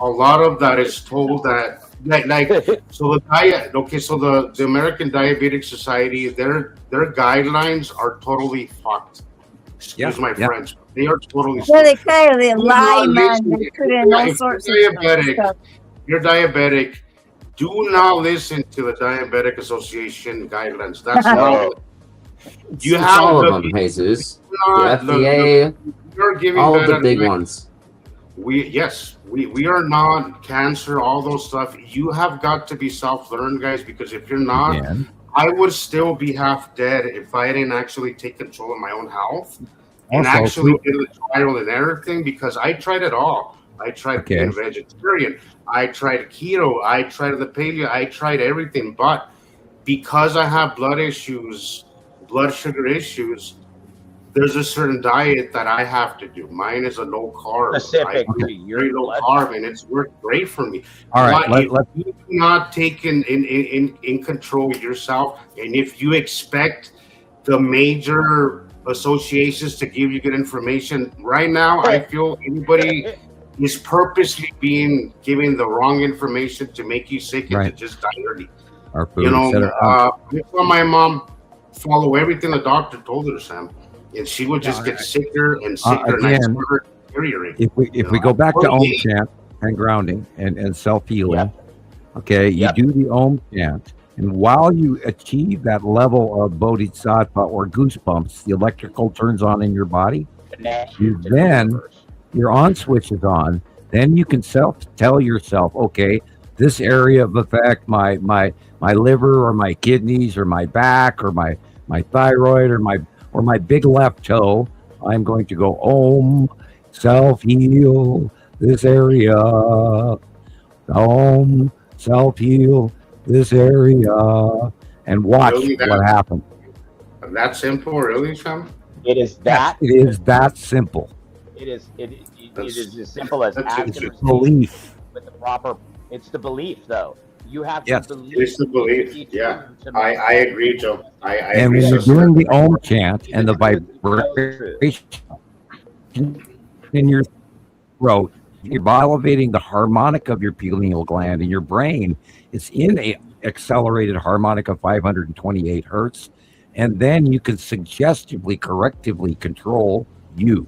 a lot of that is told that so the diet. Okay, so the American Diabetic Society, their guidelines are totally fucked. Excuse my French. They are totally. Well, they kind of lie, man. They put in all If sorts of diabetic, stuff. you're diabetic. Do not listen to the Diabetic Association guidelines. That's not. You It's have all to of them, Jesus. The not- FDA, You're giving all of that the big advice. ones. We are not cancer, all those stuff. You have got to be self-learned, guys, because if you're not, And I would still be half dead if I didn't actually take control of my own health and Also, actually do the trial and error thing, because I tried it all. I tried being vegetarian. I tried keto. I tried the paleo. I tried everything. But because I have blood issues, blood sugar issues, there's a certain diet that I have to do. Mine is a low carb. Specific I to do your very low blood carb, and it's worked great for me. all right, But let, if you do not take in control yourself, and if you expect the major associations to give you good information, right now I feel anybody is purposely being given the wrong information to make you sick and to Right. just die early. our food, You know, etc. I saw my mom follow everything the doctor told her, Sam, and she would just get sicker and sicker, and I again, saw her deteriorate. If we go back to Om chant and grounding and self healing, okay, you Yep. do the Om chant, and while you achieve that level of bodhisattva or goosebumps, the electrical turns on in your body. connect You to the then- universe. Your on switch is on. Then you can tell yourself, okay, this area of effect, my liver or my kidneys or my back or my thyroid or my big left toe, I'm going to go Om, self heal this area. Om, self heal this area, and watch Really, that- what happens. That simple, really, Sam? It is that. It is that simple. It is as simple as That's- ask it's and a receive Belief. with the proper. It's the belief, though. You have Yes. to believe. It's the belief. each Yeah, other to I make- agree, Joe. I And agree. when you're so doing the Om chant and the vibration in your throat, you're elevating the harmonic of your pineal gland in your brain. It's in a accelerated harmonic of 528 hertz, and then you can suggestively, correctively control you.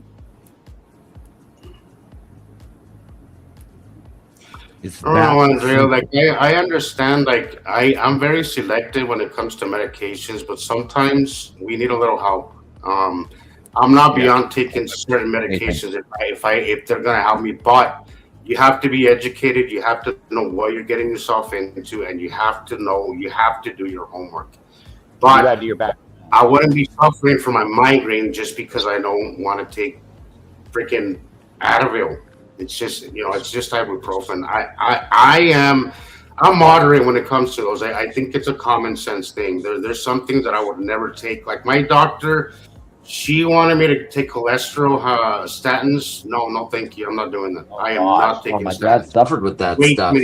It's Oh, that Andrea, simple. like I understand, like I'm very selective when it comes to medications, but sometimes we need a little help. I'm not beyond taking certain medications if they're gonna help me, but you have to be educated. You have to know what you're getting yourself into, and you have to do your homework. You But gotta do your best. I wouldn't be suffering from my migraine just because I don't want to take freaking Advil. It's just, it's just ibuprofen. I'm moderate when it comes to those. I think it's a common sense thing. There's some things that I would never take. Like my doctor, she wanted me to take cholesterol statins. No, thank you. I'm not doing that. I am not Oh, taking my dad statins. suffered with that stuff.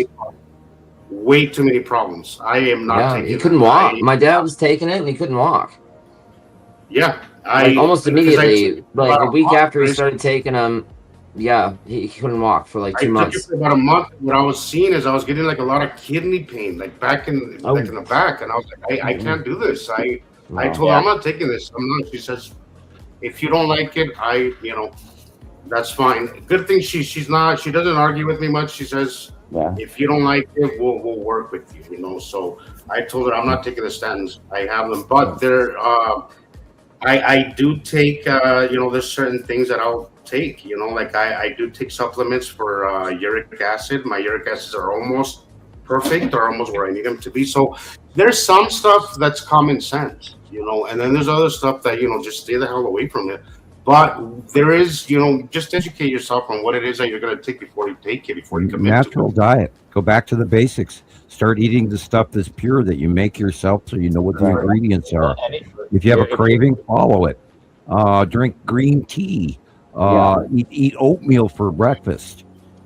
Way too many problems. I am not Yeah, taking he it. couldn't walk. My dad was taking it and he couldn't walk. Like almost immediately, like a week after he started taking them. Yeah, he couldn't walk for like 2 I took it months. for about a month. What I was seeing is I was getting like a lot of kidney pain, like back in the back, and I was like, I can't do this. I told her I'm not taking this. I'm not. She says, if you don't like it, that's fine. Good thing she's not. She doesn't argue with me much. She says, if you don't like it, we'll work with you. So I told her I'm not taking the statins. I have them, but they're. I do take. There's certain things that I'll take. Like I do take supplements for uric acid. My uric acids are almost perfect, or almost where I need them to be. So there's some stuff that's common sense, and then there's other stuff that just stay the hell away from it. But there is, just educate yourself on what it is that you're going to take before you take it, before you commit to Natural it. diet. Go back to the basics. Start eating the stuff that's pure that you make yourself, so you know what the Right. ingredients are. And If you have a if- craving, follow it. Drink green tea. Eat oatmeal for breakfast.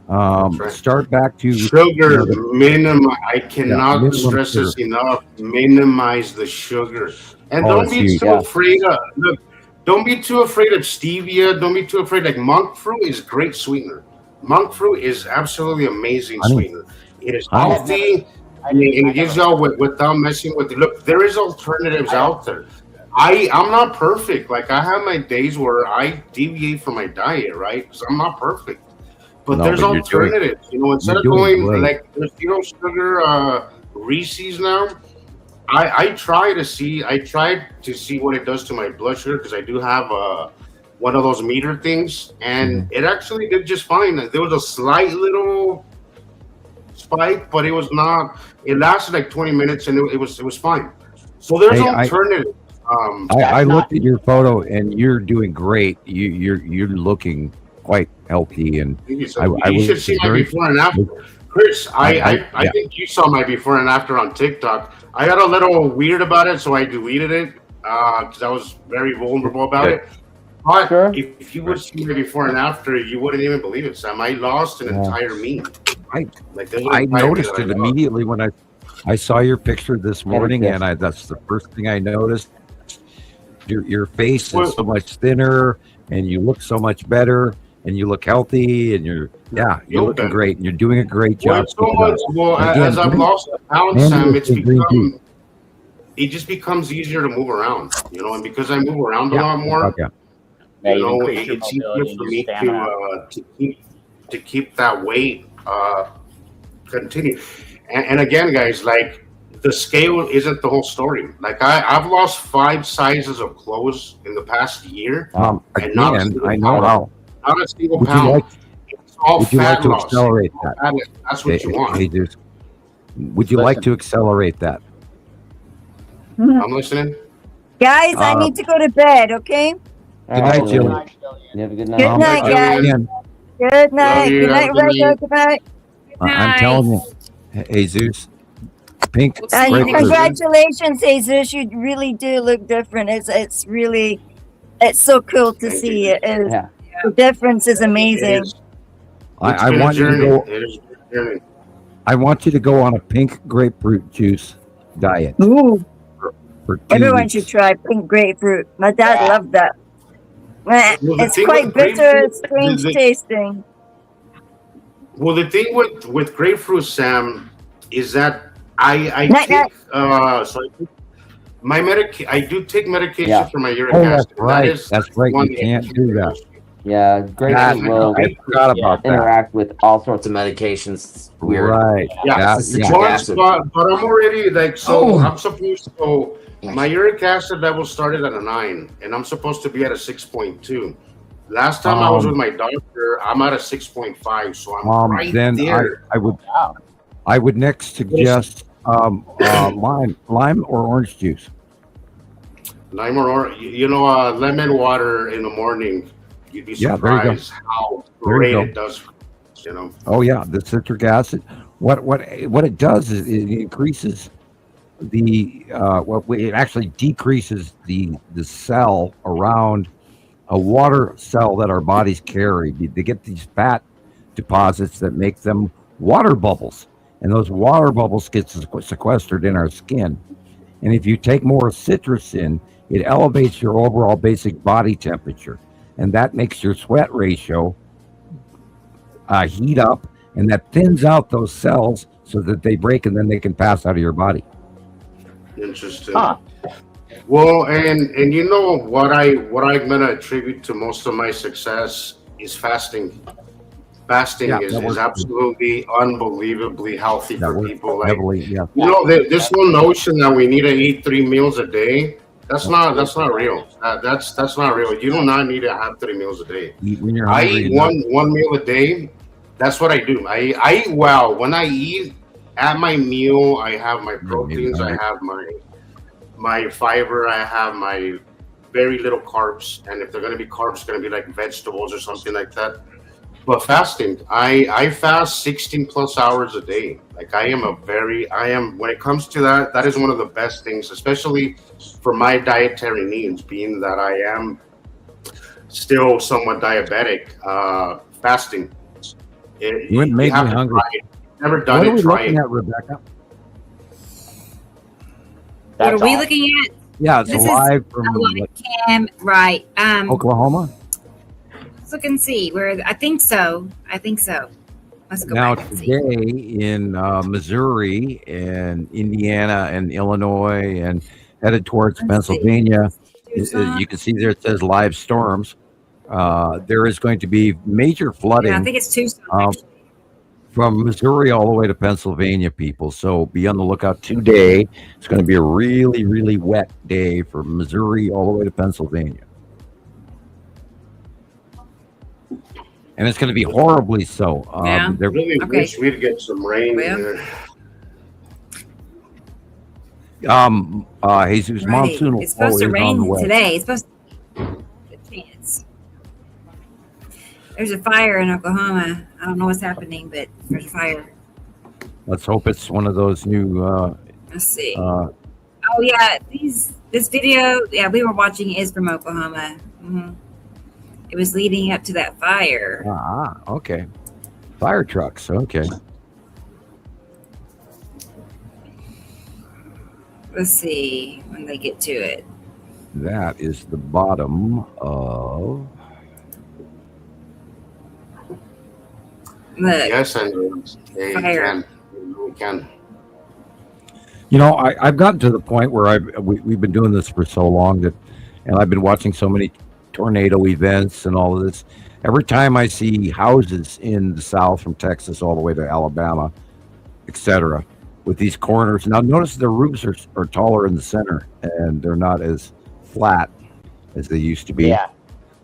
That's right. Start back to Sugar, minimum. I cannot minimum stress sugar. this enough. Minimize the sugar, and Oh, don't it's be huge. too afraid of. Look, don't be too afraid of stevia. Don't be too afraid. Like monk fruit is great sweetener. Monk fruit is absolutely amazing Honey. sweetener. It is Honey. healthy. I And didn't- I it gives never- y'all without messing with it. Look, there is alternatives out there. I'm not perfect. Like I have my days where I deviate from my diet, right? Because I'm not perfect. But No, there's but you're doing- alternatives. Instead you're of doing going great. like there's zero sugar Reese's now. I tried to see what it does to my blood sugar because I do have one of those meter things, and it actually did just fine. There was a slight little spike, but it was not. It lasted like 20 minutes, and it was fine. So there's Hey, alternatives. I That's looked at your photo and you're doing great. You're looking quite healthy and you I should was see my very- before and after. Chris, I yeah. think you saw my before and after on TikTok. I got a little weird about it, so I deleted it because I was very vulnerable about Good. it. But Sure. if you would see my before and after, you wouldn't even believe it, Sam. I lost an entire me. I- Like there's an I entire noticed meat that it I lost. immediately when I saw your picture this morning, yes. and that's the first thing I noticed. Your face Well- is so much thinner, and you look so much better, and you look healthy, and you're You're looking better. great, and you're doing a great Well, job. it's so much. Well, Again, as I've green- lost a pound, Mandy Sam, is it's the green become. It just becomes easier to move around, and because I move around a lot more, Okay. Yeah, you it's increase your easier mobility for and me your stamina. to keep that weight continue. And again, guys, like the scale isn't the whole story. Like I've lost 5 sizes of clothes in the past year, And not a Again, single I know pound. how. not a single Would you pound. like? It's all Would you like fat to loss. accelerate that? That's what you want. Hey, Jesus. Would you like Listen. to accelerate that? I'm listening. Guys, I Uh, need to go to bed, okay? All night, right, Jill. Jillian. You have a good night. Good night, Jillian. guys. Again, Good night. you. Good night, Have a good Rachel. night. Good night. I'm telling you, Jesus, pink And And grapefruit. congratulations, Jesus. You really do look different. It's really, it's so cool to Thank see you. it. It's- Yeah. The difference is It amazing. is- I it's been a want you to journey. go. It is a journey. I want you to go on a pink grapefruit juice diet Ooh, for 2 everyone weeks. should try pink grapefruit. My dad Yeah. loved that. Eh, Well, the it's thing quite with bitter, grapefruit- it's strange the- tasting. Well, the thing with grapefruit, Sam, is that I Night, take so I do take medication Yeah. for my uric Oh, acid. that's That right. is That's right. one You thing. can't do that. Yeah, grapefruit That- will I forgot about that. interact with all sorts of medications. It's weird. Right. Yeah. That- Citric yeah. acid. But I'm already like Oh. I'm supposed to. My uric acid level started at a 9, and I'm supposed to be at a 6.2. Last time I was with my doctor, I'm at a 6.5, so I'm right Then there. I would next suggest lime or orange juice. Lime or lemon water in the morning. You'd be Yeah, there you go. surprised how There you great go. it does. Oh yeah, the citric acid. What it does is it increases it actually decreases the cell around a water cell that our bodies carry. They get these fat deposits that make them water bubbles, and those water bubbles get sequestered in our skin. And if you take more citrus in, it elevates your overall basic body temperature, and that makes your sweat ratio heat up, and that thins out those cells so that they break and then they can pass out of your body. Interesting. Huh. Well, and you know what I'm gonna attribute to most of my success is fasting. Fasting Yeah, is that works. absolutely unbelievably healthy That for works people. Like, heavily, yeah. this whole notion that we need to eat 3 meals a day, that's not real. That's not real. You do not need to have 3 meals a day. Eat when you're I hungry. eat one meal a day. That's what I do. I eat well. When I eat at my meal, I have my proteins. I have my fiber. I have my very little carbs, and if they're going to be carbs, it's going to be like vegetables or something like that. But fasting, I fast 16 plus hours a day. Like I am when it comes to that, that is one of the best things, especially for my dietary needs, being that I am still somewhat diabetic. Fasting, You wouldn't make me hungry. Never done What are it. we Try looking it. at, Rebecca? What are we all. looking at? Yeah, it's This is live from a live cam, right? Oklahoma. Let's look and see where. I think so. Let's go Now back and see. today in Missouri and Indiana and Illinois and headed towards Let's see. Pennsylvania, Tucson. you can see there it says live storms. There is going to be major flooding. Yeah, I think it's Tucson. actually. From Missouri all the way to Pennsylvania, people. So be on the lookout today. It's going to be a really, really wet day from Missouri all the way to Pennsylvania. And it's going to be horribly so. Yeah. I really Okay. wish we'd get some rain Well. here. Jesus, Right. monsoon It's supposed to is on the rain way. today. It's supposed to. Good chance. There's a fire in Oklahoma. I don't know what's happening, but there's a fire. Let's hope it's one of those new. Let's see. Uh, Oh yeah, this video, yeah, we were watching is from Oklahoma. It was leading up to that fire. okay. Fire trucks. Okay. Let's see when they get to it. That is the bottom of. Look, Yes, and they Fire. we can. You know, I've gotten to the point where we've been doing this for so long that, and I've been watching so many tornado events and all of this. Every time I see houses in the South, from Texas all the way to Alabama, etc., with these corners. Now, notice the roofs are taller in the center, and they're not as flat as they used to be. Yeah.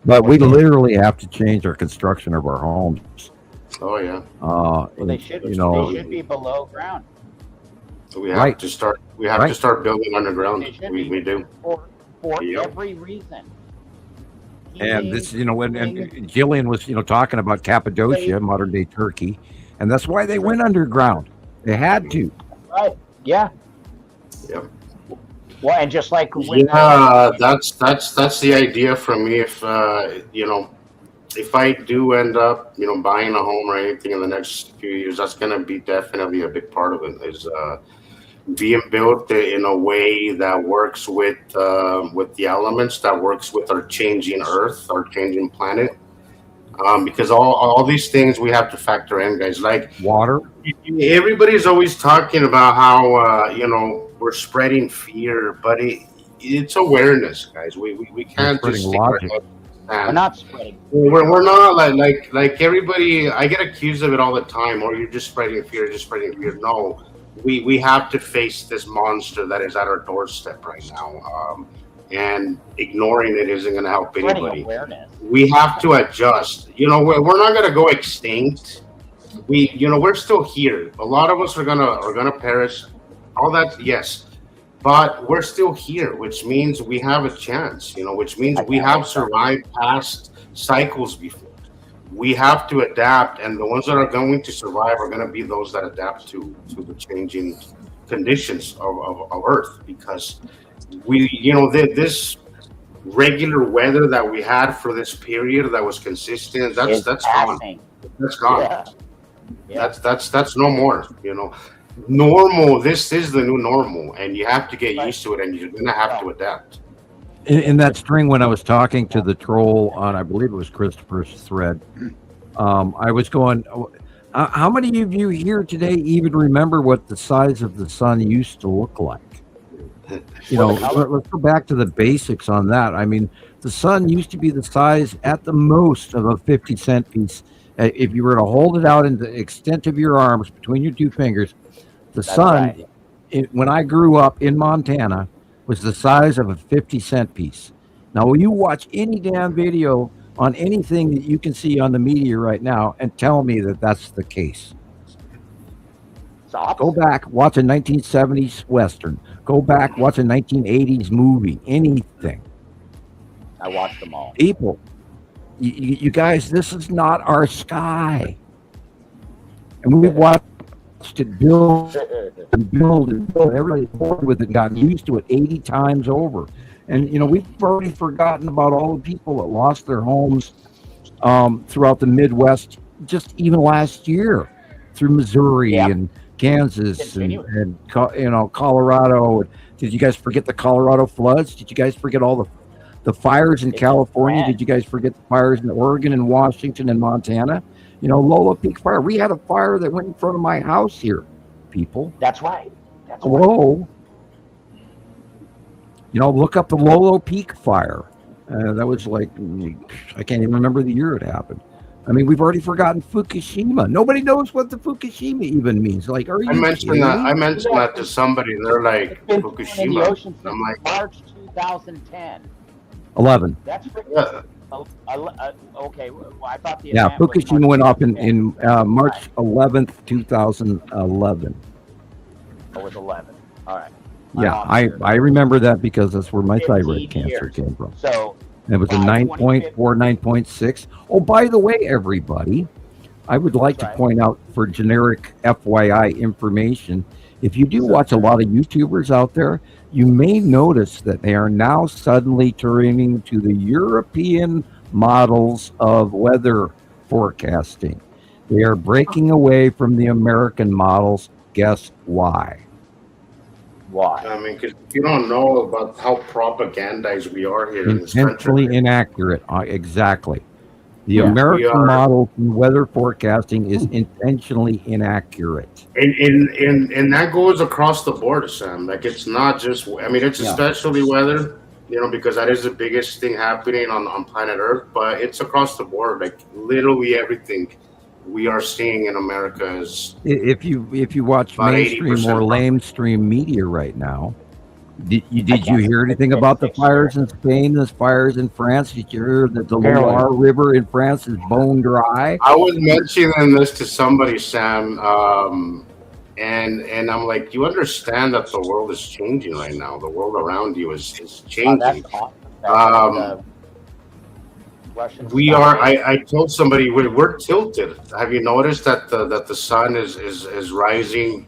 But we literally have to change our construction of our homes. Oh yeah. Well, they should. You know, They should be below ground. We have Right. to start. We have Right. to start building underground. They should We be. do. For Yep. every reason. and this, you know, when and Jillian was, you know, talking about Cappadocia, modern day Turkey, and that's why they went underground. They had to. Right. Yeah. Yep. Well, and just like when Yeah, that's the idea for me. If you know, if I do end up, you know, buying a home or anything in the next few years, that's going to be definitely a big part of it. Is being built in a way that works with the elements, that works with our changing Earth, our changing planet. Because all these things we have to factor in, guys. Like Water. everybody's always talking about how you know, we're spreading fear, but it's awareness, guys. We can't spreading just stick our logic. head in the we're sand. not spreading. We're not like everybody. I get accused of it all the time. Or you're just spreading fear, just spreading fear. No, we have to face this monster that is at our doorstep right now. And ignoring it isn't going to help Spreading anybody. awareness. We have to adjust. You know, we're not going to go extinct. We're still here. A lot of us are gonna perish. All that, yes, but we're still here, which means we have a chance. You know, which means we have survived past cycles before. We have to adapt, and the ones that are going to survive are going to be those that adapt to the changing conditions of Earth, because this regular weather that we had for this period that was consistent, Is that's gone. passing. That's gone. Yeah. Yeah. That's no more. You know, normal. This is the new normal, and you have to get Right. used to it, and you're gonna have to adapt. In that string, when I was talking to the troll on, I believe it was Christopher's thread, I was going, how many of you here today even remember what the size of the sun used to look like? You know, let's go back to the basics on that. I mean, the sun used to be the size at the most of a 50-cent piece. If you were to hold it out in the extent of your arms between your two fingers, the sun, right. when I grew up in Montana, was the size of a 50-cent piece. Now, will you watch any damn video on anything that you can see on the media right now and tell me that that's the case? It's opposite. Go back, watch a 1970s Western. Go back, watch a 1980s movie, anything. I watched them all. People, you guys, this is not our sky. And we've watched it build and build and build. Everybody's bored with it and gotten used to it 80 times over. And, we've already forgotten about all the people that lost their homes throughout the Midwest just even last year through Missouri and Kansas and Colorado. Did you guys forget the Colorado floods? Did you guys forget all the fires in California? Did you guys forget the fires in Oregon and Washington and Montana? Lolo Peak fire. We had a fire that went in front of my house here, people. That's right. That's Whoa. Look up the Lolo Peak fire. That was like, I can't even remember the year it happened. I mean, we've already forgotten Fukushima. Nobody knows what the Fukushima even means. Like, are you I mentioned kidding that. me? I mentioned that to somebody. They're like, in the Fukushima. ocean since I'm like, March 2010. 11. That's freaking. yeah. Okay. Well, I thought the Yeah, event was Fukushima March went off in 2010. March 11th, 2011. It was 11. All right. Yeah, I remember that because that's where my 15 thyroid cancer years. came from. So It was a By 9.4, 9.6. Oh, by the way, everybody, I would like That's to right. point out for generic FYI information, if you do watch a lot of YouTubers out there, you may notice that they are now suddenly turning to the European models of weather forecasting. They are breaking away from the American models. Guess why? why? I mean, because you don't know about how propagandized we are here in this Intentionally country. inaccurate. Exactly. The Yeah, we American are. model in weather forecasting is intentionally inaccurate. And that goes across the board, Sam. Like, it's not just, I mean, it's especially weather, because that is the biggest thing happening on planet Earth, but it's across the board. Like, literally everything we are seeing in America is, If you watch About mainstream 80% or lamestream media right now, did you hear anything about the fires in Spain, the fires in France? Did you hear that the Loire River in France is bone dry? I was mentioning this to somebody, Sam, and I'm like, you understand that the world is changing right now. The world around you is changing. We are. I told somebody we're tilted. Have you noticed that the sun is rising?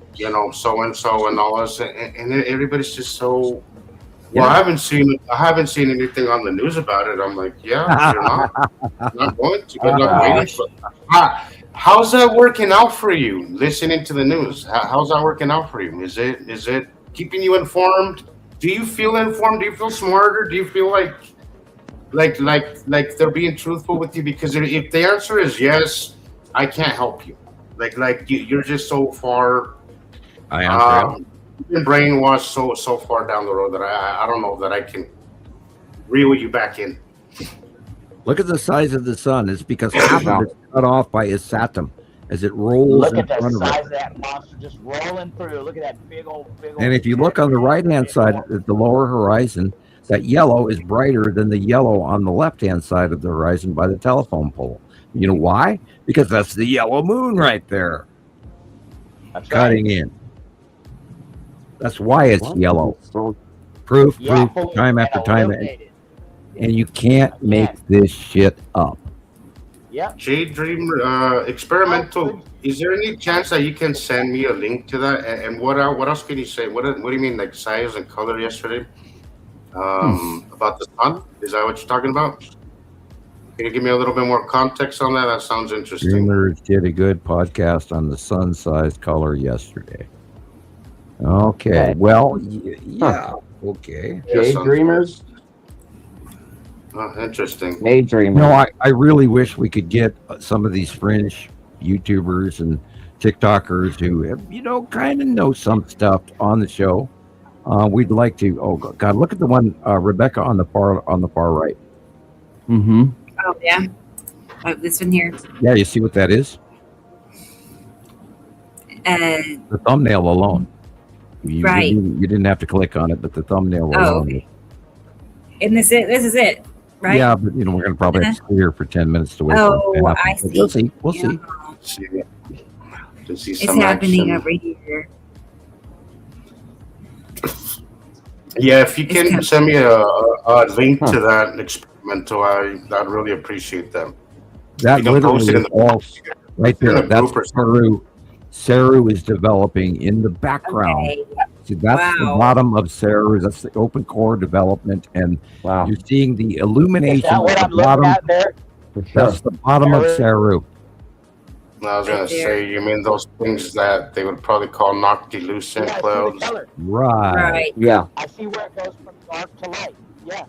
So and so and all this, and everybody's just so. Well, I haven't seen anything on the news about it. I'm like, yeah, you're not going to. But I'm waiting for. How's that working out for you? Listening to the news, how's that working out for you? Is it keeping you informed? Do you feel informed? Do you feel smarter? Do you feel like they're being truthful with you? Because if the answer is yes, I can't help you. You're just so far. I am. You've been brainwashed so far down the road that I don't know that I can reel you back in. Look at the size of the sun. It's because half of it's cut off by its atom as it rolls Look in at the front of size it. of that monster just rolling through. Look at that big old. And if you look on the right-hand side at the lower horizon, that yellow is brighter than the yellow on the left-hand side of the horizon by the telephone pole. You know why? Because that's the yellow moon right there, That's cutting in. That's why it's yellow. Proof, time after time. And you can't make this shit up. Yeah. Jade Dreamer, experimental. Is there any chance that you can send me a link to that? And what else can you say? What do you mean, like size and color yesterday? About the sun? Is that what you're talking about? Can you give me a little bit more context on that? That sounds interesting. Dreamers did a good podcast on the sun size color yesterday. Okay. Well, yeah. Okay. Jade Dreamers? Oh, interesting. Jade Dreamers. I really wish we could get some of these fringe YouTubers and TikTokers who, kind of know some stuff on the show. We'd like to. Oh God, look at the one Rebecca on the far right. Mm-hmm. Oh yeah. Oh, this one here. Yeah, you see what that is? The thumbnail alone. Right. You didn't have to click on it, but the thumbnail alone. Okay. And this is it, right? Yeah, but we're going to probably have to stay here for 10 minutes to wait. Oh, for it to happen. I But see. We'll see. To see It's some happening action. over here. Yeah, if you can send me a link to that Mental. I'd really appreciate them. That You can post it literally in is all right in there. the That's bloopers. Saru. Saru is developing in the background. Okay. See, that's the Wow. bottom of Saru. That's the open core development, and Wow. you're seeing the Is illumination that at what the I'm looking bottom. at there? For sure. That's the bottom of Saru. I was gonna Right there. say, you mean those things that they would probably call noctilucent Yeah, I see the clouds? color. Right. Right. Yeah. I see where it goes from dark to light. Yeah.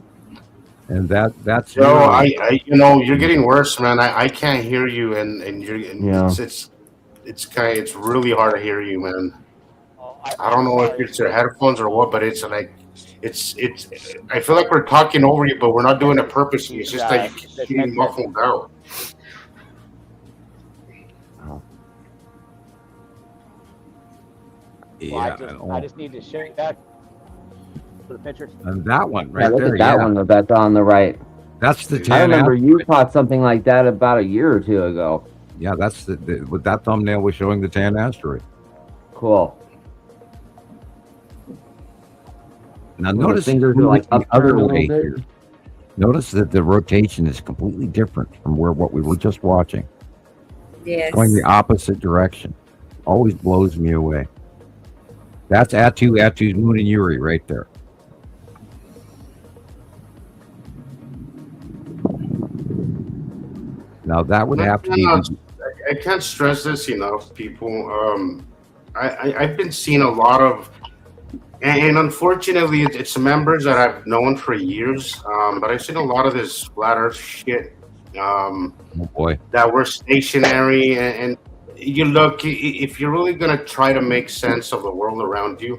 And that's Joe, really- you're getting worse, man. I can't hear you, and Yeah. it's really hard to hear you, man. Oh, I don't know if it's your headphones or what, but it's like it's. I feel like we're talking over you, but we're not doing it purposely. It's just that you keep getting muffled out. Well, I yeah. just need to share that for the pictures. And that one Yeah, right look there. at that Yeah, one that's on the right. that's the I 10 remember app. you caught something like that about a year or two ago. Yeah, that's with that thumbnail was showing the 10 asteroid. Cool. Now The notice fingers are moving like up the other there a little way bit. here. Notice that the rotation is completely different from what we were just watching. Yes. Going the opposite direction. Always blows me away. That's Atu's Moon and Yuri right there. Now that would have to be I can't stress this enough, people. I've been seeing a lot of, and unfortunately, it's members that I've known for years. But I've seen a lot of this flat Earth shit. oh boy. That we're stationary, and you look. If you're really gonna try to make sense of the world around you,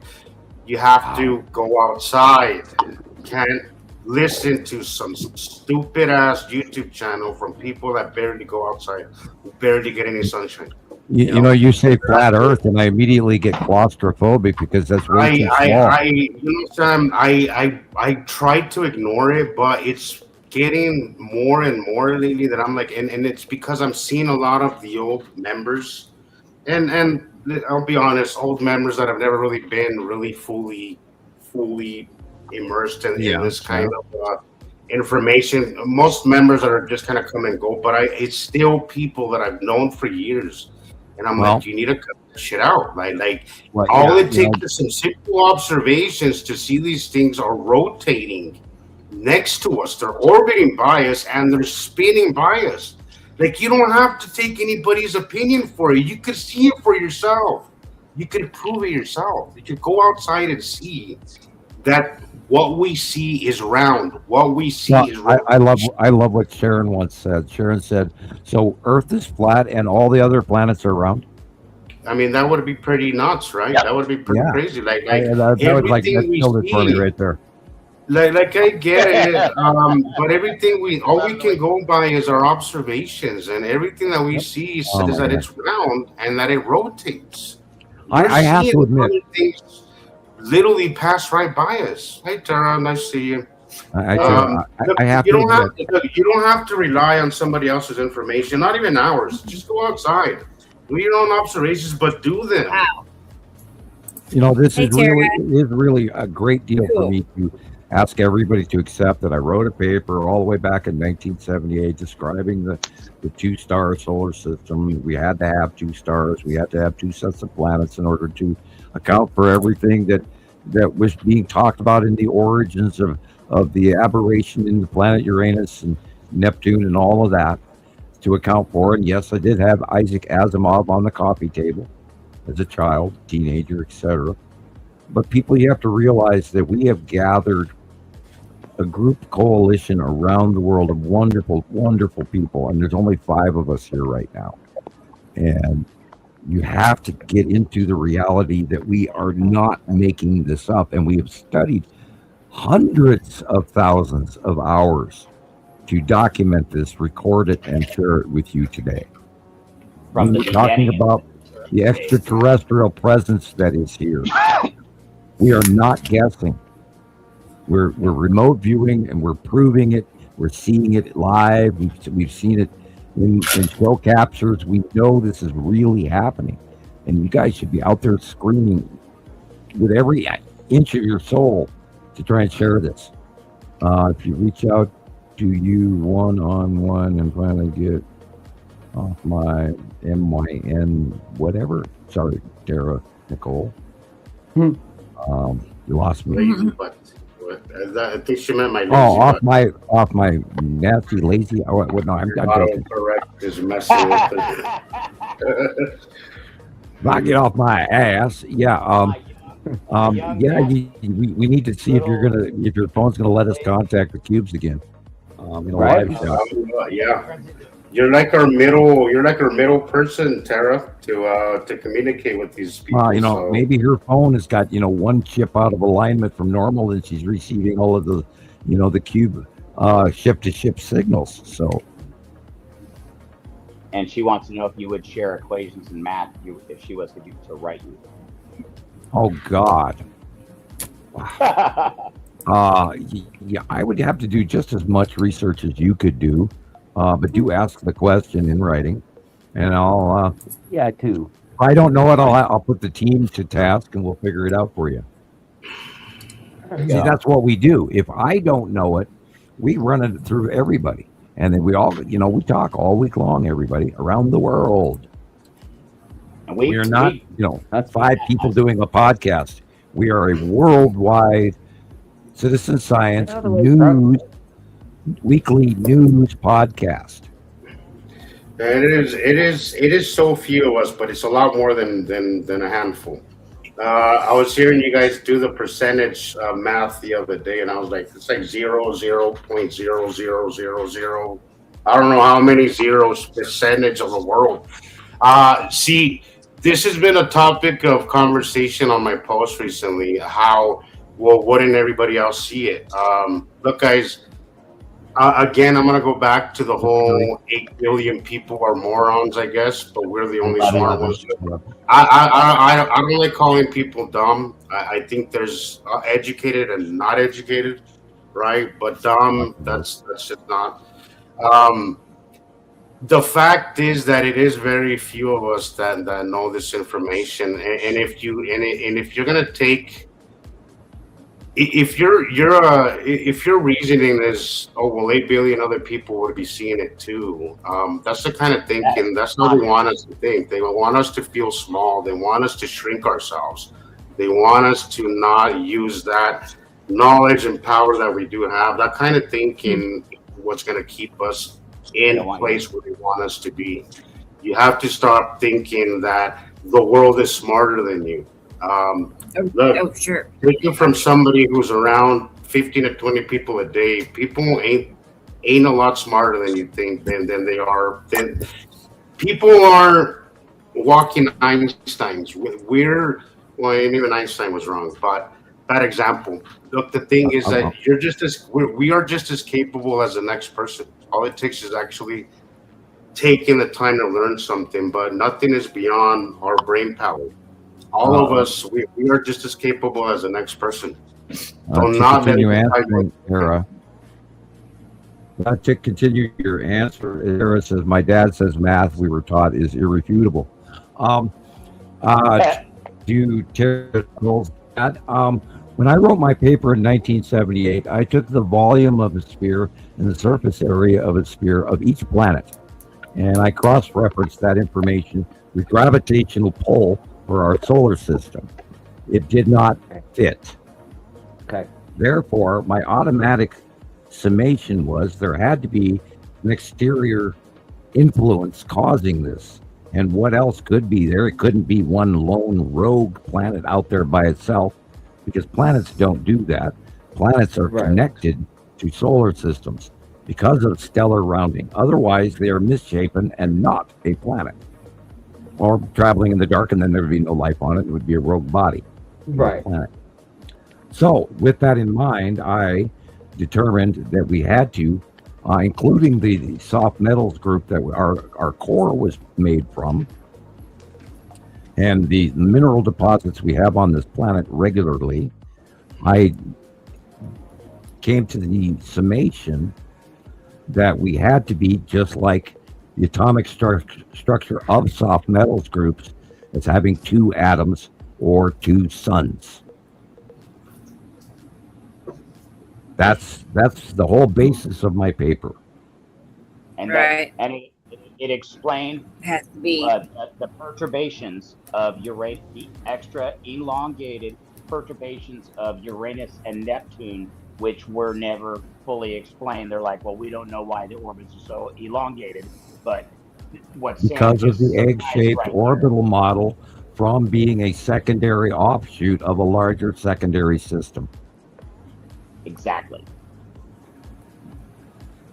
you have to go outside. You can't listen to some stupid ass YouTube channel from people that barely go outside, who barely get any sunshine. You know, you say flat Earth, and I immediately get claustrophobic because that's way too small. you know, Sam, I tried to ignore it, but it's getting more and more lately that I'm like, and it's because I'm seeing a lot of the old members, and I'll be honest, old members that have never really been really fully immersed in this kind of information. Most members that are just kind of come and go, but it's still people that I've known for years, and I'm like, you need to cut that shit out. Like Well, all yeah, it takes is some simple observations to see these things are rotating next to us. They're orbiting by us and they're spinning by us. Like, you don't have to take anybody's opinion for it. You could see it for yourself. You could prove it yourself. You could go outside and see that what we see is round. What we see is round. I love what Sharon once said. Sharon said, "So Earth is flat and all the other planets are round." I mean, that would be pretty nuts, right? Yep. That would be pretty Yeah. crazy. Like That was like everything that we killed it for me see, right there. like I get it, but everything all we can go by is our observations, and everything that we see Oh, says that man. it's round and that it rotates. I have to Seeing admit, other things literally pass right by us. Hey, Tara, nice to see you. Look, I have you to don't admit, have to, you don't have to rely on somebody else's information, not even ours. Just go outside, do your own observations, but do them. Wow. you know, this Hey, is really a great deal for me to ask everybody to accept that I wrote a paper all the way back in 1978 describing the 2-star solar system. We had to have 2 stars. We had to have 2 sets of planets in order to account for everything that was being talked about in the origins of the aberration in the planet Uranus and Neptune and all of that to account for. And yes, I did have Isaac Asimov on the coffee table as a child, teenager, etc. But people, you have to realize that we have gathered a group coalition around the world of wonderful, wonderful people. And there's only 5 of us here right now. And you have to get into the reality that we are not making this up. And we have studied hundreds of thousands of hours to document this, record it, and share it with you today. From the We're talking beginning. about the extraterrestrial presence that is here. We are not guessing. We're remote viewing, and we're proving it. We're seeing it live. We've seen it in show captures. We know this is really happening, and you guys should be out there screaming with every inch of your soul to try and share this. If you reach out to you one-on-one and finally get off my MYN whatever. Sorry, Tara, Nicole. You lost me. Lazy butt. I think she meant my lazy Oh, butt. off my nasty lazy. Oh, what? No, I'm joking. Autocorrect is messing with it. If I get off my ass, yeah. Yeah. We need to see if your phone's gonna let us contact the cubes again. In a Right. live shot. Yeah. You're like our middle person, Tara, to communicate with these people. You know, so. maybe her phone has got one chip out of alignment from normal, and she's receiving all of the, the cube ship-to-ship signals. So, And she wants to know if you would share equations in math if she was to write you. oh God, yeah, I would have to do just as much research as you could do, but do ask the question in writing, and I'll. Yeah, too. If I don't know it, I'll put the team to task, and we'll figure it out for you. See, that's what we do. If I don't know it, we run it through everybody. And then we all, we talk all week long, everybody around the world. And We are not, That's 5 people doing a podcast. We are a worldwide citizen science news, weekly news podcast. It is so few of us, but it's a lot more than a handful. I was hearing you guys do the percentage math the other day, and I was like, it's like 0.0000. I don't know how many zeros percentage of the world. See, this has been a topic of conversation on my post recently. How wouldn't everybody else see it? Look, guys. Again, I'm gonna go back to the whole 8 billion people are morons, I guess, but we're the only smart ones. I don't like calling people dumb. I think there's educated and not educated, right? But dumb, that's just not. The fact is that it is very few of us that know this information, and if you're gonna take. If your reasoning is, oh well, 8 billion other people would be seeing it too. That's the kind of thinking. That's how they want us to think. They want us to feel small. They want us to shrink ourselves. They want us to not use that knowledge and power that we do have. That kind of thinking, what's going to keep us in a place where they want us to be. You have to start thinking that the world is smarter than you. Look, Sure. taking from somebody who's around 15 to 20 people a day, people ain't a lot smarter than you think than they are. Then people are walking Einsteins. And even Einstein was wrong, but bad example. Look, the thing is that we are just as capable as the next person. All it takes is actually taking the time to learn something, but nothing is beyond our brain power. All of us, we are just as capable as the next person. Continue answering, Tara. To continue your answer, Tara says, my dad says math we were taught is irrefutable. Do Tara knows that? When I wrote my paper in 1978, I took the volume of a sphere and the surface area of a sphere of each planet, and I cross-referenced that information with gravitational pull for our solar system. It did not fit. Okay. Therefore, my automatic summation was there had to be an exterior influence causing this. And what else could be there? It couldn't be one lone rogue planet out there by itself, because planets don't do that. Planets are connected to solar systems because of stellar rounding. Otherwise, they are misshapen and not a planet. Or traveling in the dark, and then there would be no life on it. It would be a rogue body. Right. Planet. So, with that in mind, I determined that we had to, including the soft metals group that our core was made from, and the mineral deposits we have on this planet regularly, I came to the summation that we had to be just like the atomic structure of soft metals groups as having 2 atoms or 2 suns. That's the whole basis of my paper. And Right. it explained Has to be. the perturbations of Uranus, the extra elongated perturbations of Uranus and Neptune, which were never fully explained. They're like, well, we don't know why the orbits are so elongated, but what Sam Because of just the summarized egg-shaped right there. orbital model from being a secondary offshoot of a larger secondary system. Exactly.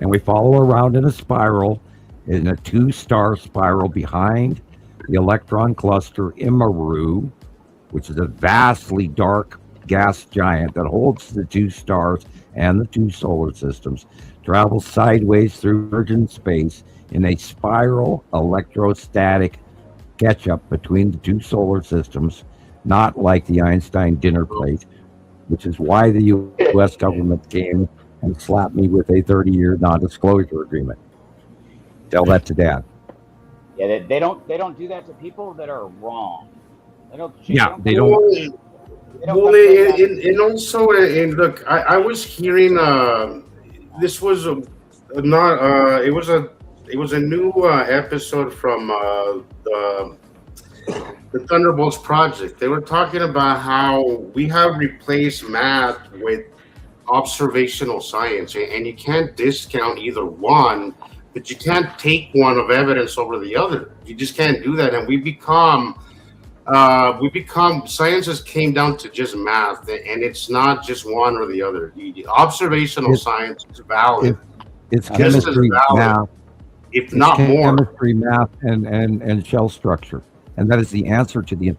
And we follow around in a spiral, in a 2-star spiral behind the electron cluster Imaru, which is a vastly dark gas giant that holds the 2 stars and the 2 solar systems, travels sideways through virgin space in a spiral electrostatic catch-up between the 2 solar systems, not like the Einstein dinner plate, which is why the U.S. government came and slapped me with a 30-year non-disclosure agreement. Tell that to Dad. Yeah, they don't do that to people that are wrong. They don't. Yeah, they don't. Well, and also, and look, I was hearing this was it was a new episode from the Thunderbolts project. They were talking about how we have replaced math with observational science, and you can't discount either one, but you can't take one of evidence over the other. You just can't do that, and we become science just came down to just math, and it's not just one or the other. Observational science is valid. It's Just as chemistry, valid, math, if it's not more. chemistry, math, and shell structure, and that is the answer to the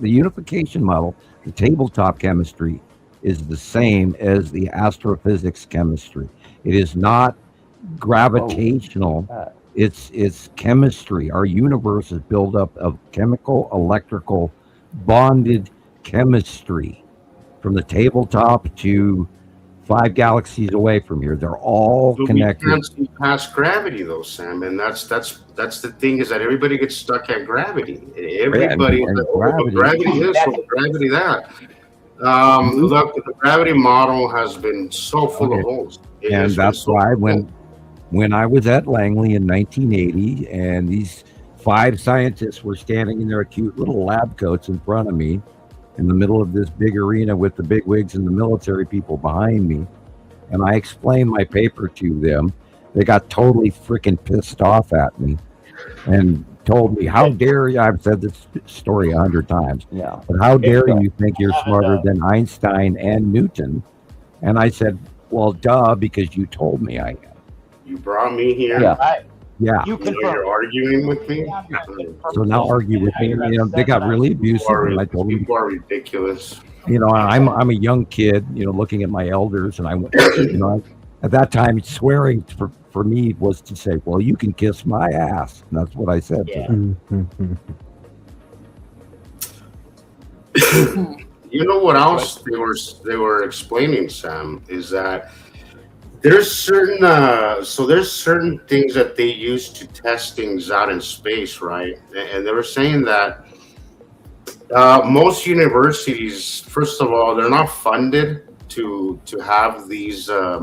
unification model. The tabletop chemistry is the same as the astrophysics chemistry. It is not gravitational. It's chemistry. Our universe is built up of chemical, electrical, bonded chemistry from the tabletop to 5 galaxies away from here. They're all But connected. we can't see past gravity, though, Sam, and that's the thing, is that everybody gets stuck at gravity. Everybody, and gravity this, or gravity that. Look, the gravity model has been so full of holes. It And has been that's so why full. when I was at Langley in 1980, and these 5 scientists were standing in their cute little lab coats in front of me, in the middle of this big arena with the big wigs and the military people behind me, and I explained my paper to them, they got totally freaking pissed off at me and told me, how dare you, I've said this story 100 times, Yeah. but how dare you think you're smarter than Einstein and Newton? And I said, well, duh, because you told me I am. You brought me here. Yeah. Right. Yeah. You You know, confirm. you're arguing with me. So now argue with me. You know, they got really abusive, and I told them, People are ridiculous. you know, I'm a young kid, you know, looking at my elders, and I went, you know, at that time, swearing for me was to say, well, you can kiss my ass. And that's what I said to Yeah. them. You know what else they were explaining, Sam, is that there's certain things that they use to test things out in space, right? And they were saying that most universities, first of all, they're not funded to have these. I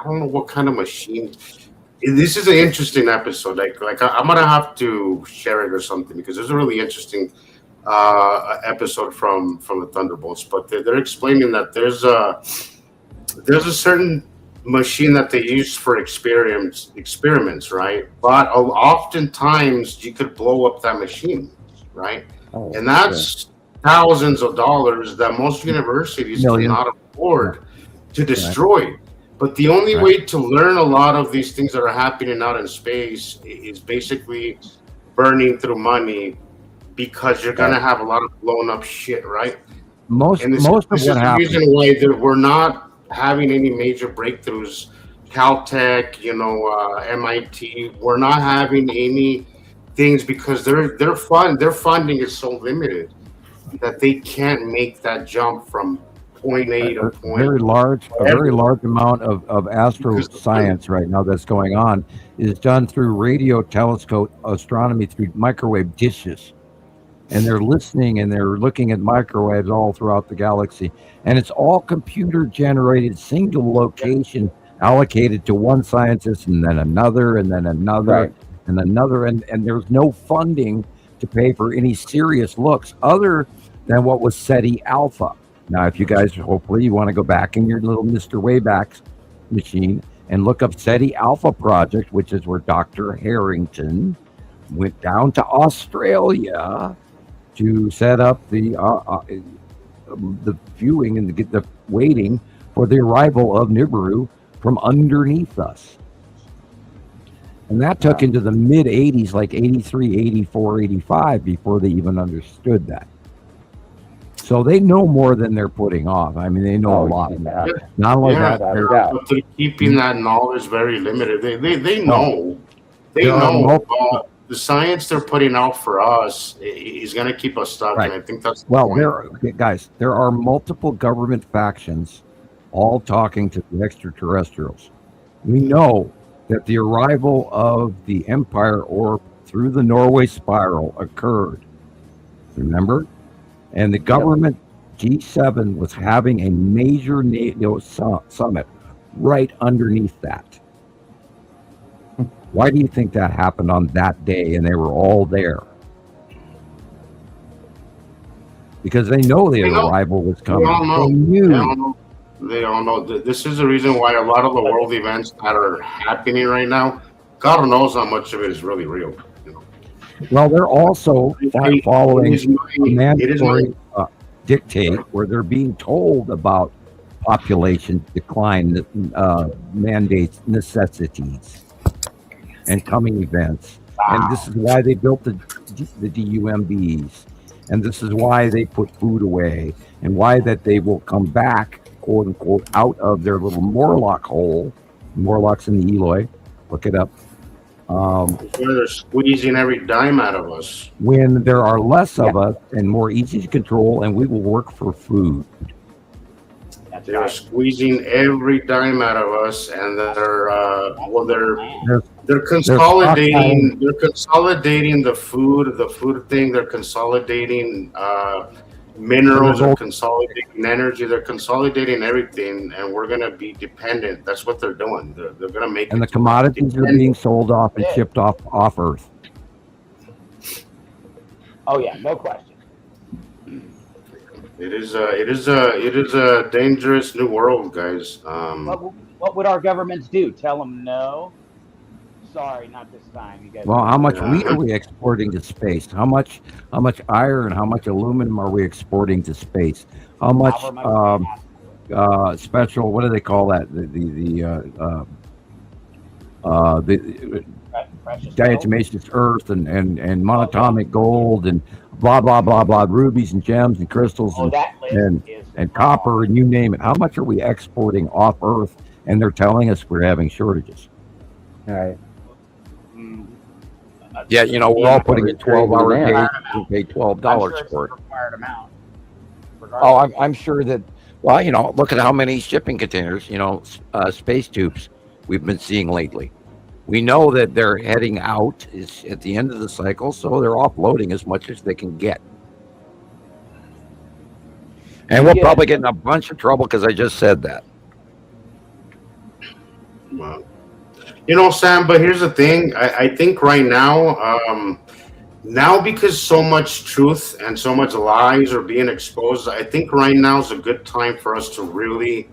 don't know what kind of machines. This is an interesting episode. Like I'm gonna have to share it or something, because it's a really interesting episode from the Thunderbolts. But they're explaining that there's a certain machine that they use for experiments, right? But oftentimes you could blow up that machine, right? Oh, And that's thousands of dollars that most universities Millions. cannot afford to destroy. But the only way to learn a lot of these things that are happening out in space is basically burning through money, because you're gonna have a lot of blown up shit, right? Most And of this what is the happens. reason why we're not having any major breakthroughs. Caltech, MIT, we're not having any things because their funding is so limited that they can't make that jump from point A to a point. very large amount of astro science right now that's going on is done through radio telescope astronomy through microwave dishes. and they're listening and they're looking at microwaves all throughout the galaxy, and it's all computer generated, single location allocated to one scientist and then another and then another Right. and another, and there's no funding to pay for any serious looks other than what was SETI Alpha. Now, if you guys, hopefully you want to go back in your little Mr. Wayback machine and look up SETI Alpha Project, which is where Dr. Harrington went down to Australia to set up the viewing and to get the waiting for the arrival of Nibiru from underneath us. And that took into the mid 80s, like 83, 84, 85, before they even understood that. So they know more than they're putting off. I mean, they know a lot. Yeah. Not only Yeah, that, but they're keeping that knowledge very limited. They know. They There are know. multiple- The science they're putting out for us is going to keep us stuck, Right. and I think that's the well, point. there are multiple government factions all talking to the extraterrestrials. We know that the arrival of the Empire Orb through the Norway Spiral occurred. Remember? And the government G7 was having a major NATO summit right underneath that. Why do you think that happened on that day and they were all there? Because they know the They know. arrival was They all coming. know. They knew. They all know. This is the reason why a lot of the world events that are happening right now, God knows how much of it is really real. You know? Well, they're also following It is my- a it is my- mandatory dictate where they're being told about population decline mandates, necessities, and coming events. And this is why they built the DUMBs. And this is why they put food away, and why that they will come back, quote unquote, out of their little Morlock hole. Morlocks in the Eloy. Look it up. They're squeezing every dime out of us. When there are less of us and more easy to control, and we will work for food. That's They're right. squeezing every dime out of us, and they're There's consolidating. They're consolidating the food thing. They're consolidating minerals. They're consolidating energy. They're consolidating everything, and we're gonna be dependent. That's what they're doing. They're gonna make. and the it commodities are dependent. being sold off and shipped off Earth. Oh yeah, no question. It is a dangerous new world, guys. What would our governments do? Tell them no? Sorry, not this time. You guys. Well, how much wheat are we exporting to space? How much iron, how much aluminum are we exporting to space? How much special? What do they call that? The diatomaceous earth and monatomic gold and blah blah blah blah, rubies and gems and crystals Oh, that list is and copper and you name it. How much are we exporting off Earth? And they're telling us we're having shortages. All right. Yeah, you know, we're all putting in 12-hour Yeah. days. We pay $12 I'm sure for it. it's a required amount. Oh, I'm sure that. Well, you know, look at how many shipping containers, you know, space tubes we've been seeing lately. We know that they're heading out is at the end of the cycle, so they're offloading as much as they can get. And we'll probably get in a bunch of trouble because I just said that. Well, you know, Sam, but here's the thing. I think right now, now because so much truth and so much lies are being exposed, I think right now is a good time for us to really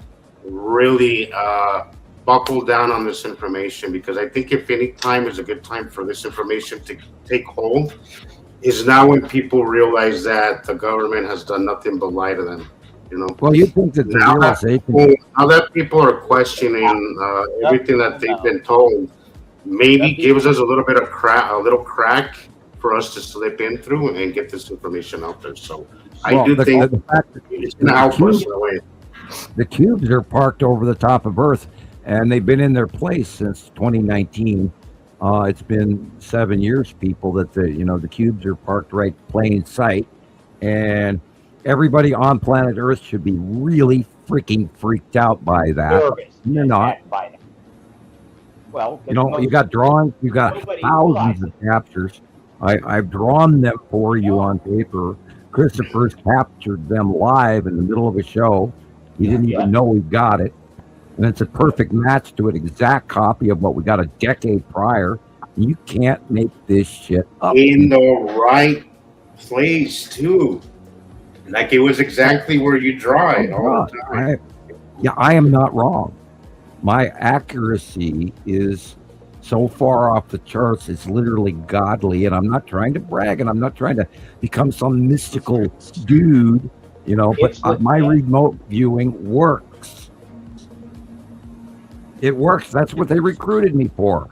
buckle down on this information, because I think if any time is a good time for this information to take hold is now when people realize that the government has done nothing but lie to them. You know, Well, you think that the now realization. now that people are questioning everything that they've been told, maybe gives us a little bit of crack for us to slip in through and get this information out there. So I Well, do the think fact that it's going to help us in a way. the cubes are parked over the top of Earth, and they've been in their place since 2019. It's been 7 years, people, that the cubes are parked right plain sight, and everybody on planet Earth should be really freaking freaked out by that. Nervous. They're not. By them. Well, You know, you got drawings, you got Nobody thousands realizes. of captures I've drawn them for you on paper. Christopher's captured them live in the middle of a show. He didn't even know we got it. And it's a perfect match to an exact copy of what we got a decade prior. You can't make this shit up. In the right place too. Like it was exactly where you draw it all the time. I am not wrong. My accuracy is so far off the charts, it's literally godly. And I'm not trying to brag, and I'm not trying to become some mystical dude, you know, but my remote viewing works. It works. That's what they recruited me for.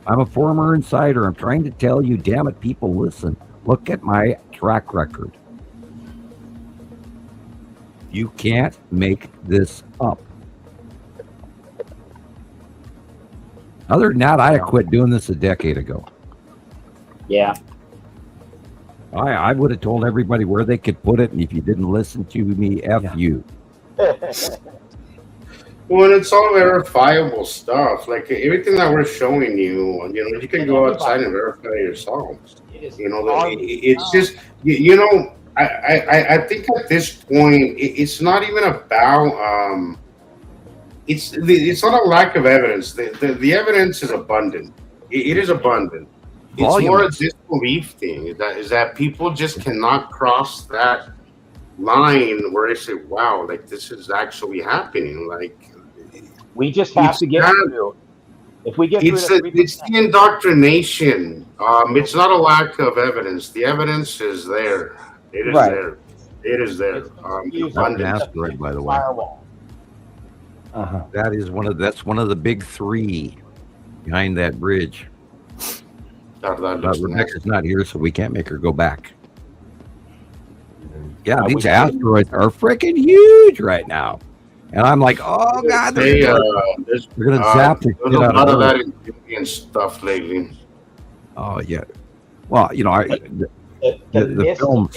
I'm a former insider. I'm trying to tell you, damn it, people, listen. Look at my track record. You can't make this up. Other than that, I quit doing this a decade ago. Yeah. I would have told everybody where they could put it, and if you didn't listen to me, F you. Well, it's all verifiable stuff. Like everything that we're showing you, you can go outside and verify yourself. You know, it's just, you know, I think at this point, it's not even about, it's not a lack of evidence. The evidence is abundant. It is abundant. It's more a disbelief thing. Is that people just cannot cross that line where they say, wow, like this is actually happening. Like, we just have to get through. If we get it's the indoctrination. It's not a lack of evidence. The evidence is there. It is there. It is there. That's an asteroid, by the way. Firewall. That's one of the big three behind that bridge. But Rebecca's not here, so we can't make her go back. Yeah, these asteroids are freaking huge right now. And I'm like, oh God, they're going to zap the shit out of that in stuff lately. Oh yeah. Well, you know, the films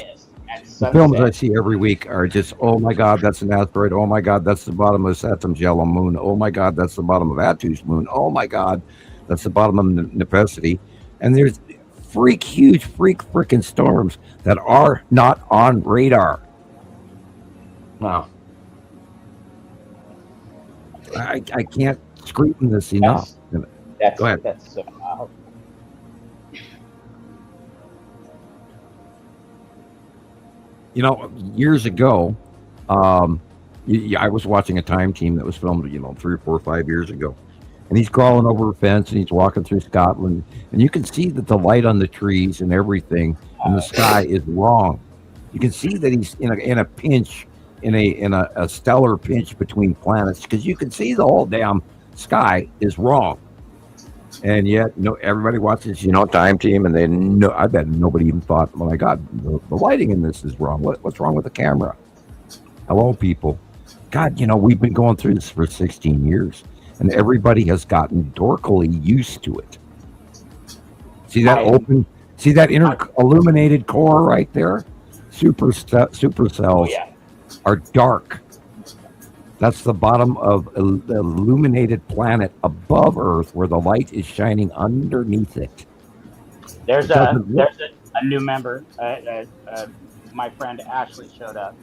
I see every week are just, oh my God, that's an asteroid. Oh my God, that's the bottom of Saturn's yellow moon. Oh my God, that's the bottom of Attu's moon. Oh my God, that's the bottom of Nepenthe. And there's huge freaking storms that are not on radar. Wow. I can't scream this enough. Go ahead. That's so loud. You know, years ago, I was watching a Time Team that was filmed, 3 or 4 or 5 years ago. And he's crawling over a fence and he's walking through Scotland. And you can see that the light on the trees and everything in the sky is wrong. You can see that he's in a pinch, in a stellar pinch between planets, because you can see the whole damn sky is wrong. And yet, everybody watches, Time Team, and they know. I bet nobody even thought, oh my God, the lighting in this is wrong. What's wrong with the camera? Hello, people. God, we've been going through this for 16 years, and everybody has gotten dorkily used to it. See that illuminated core right there? Super cells are dark. That's the bottom of the illuminated planet above Earth, where the light is shining underneath it. There's a new member. My friend Ashley showed up.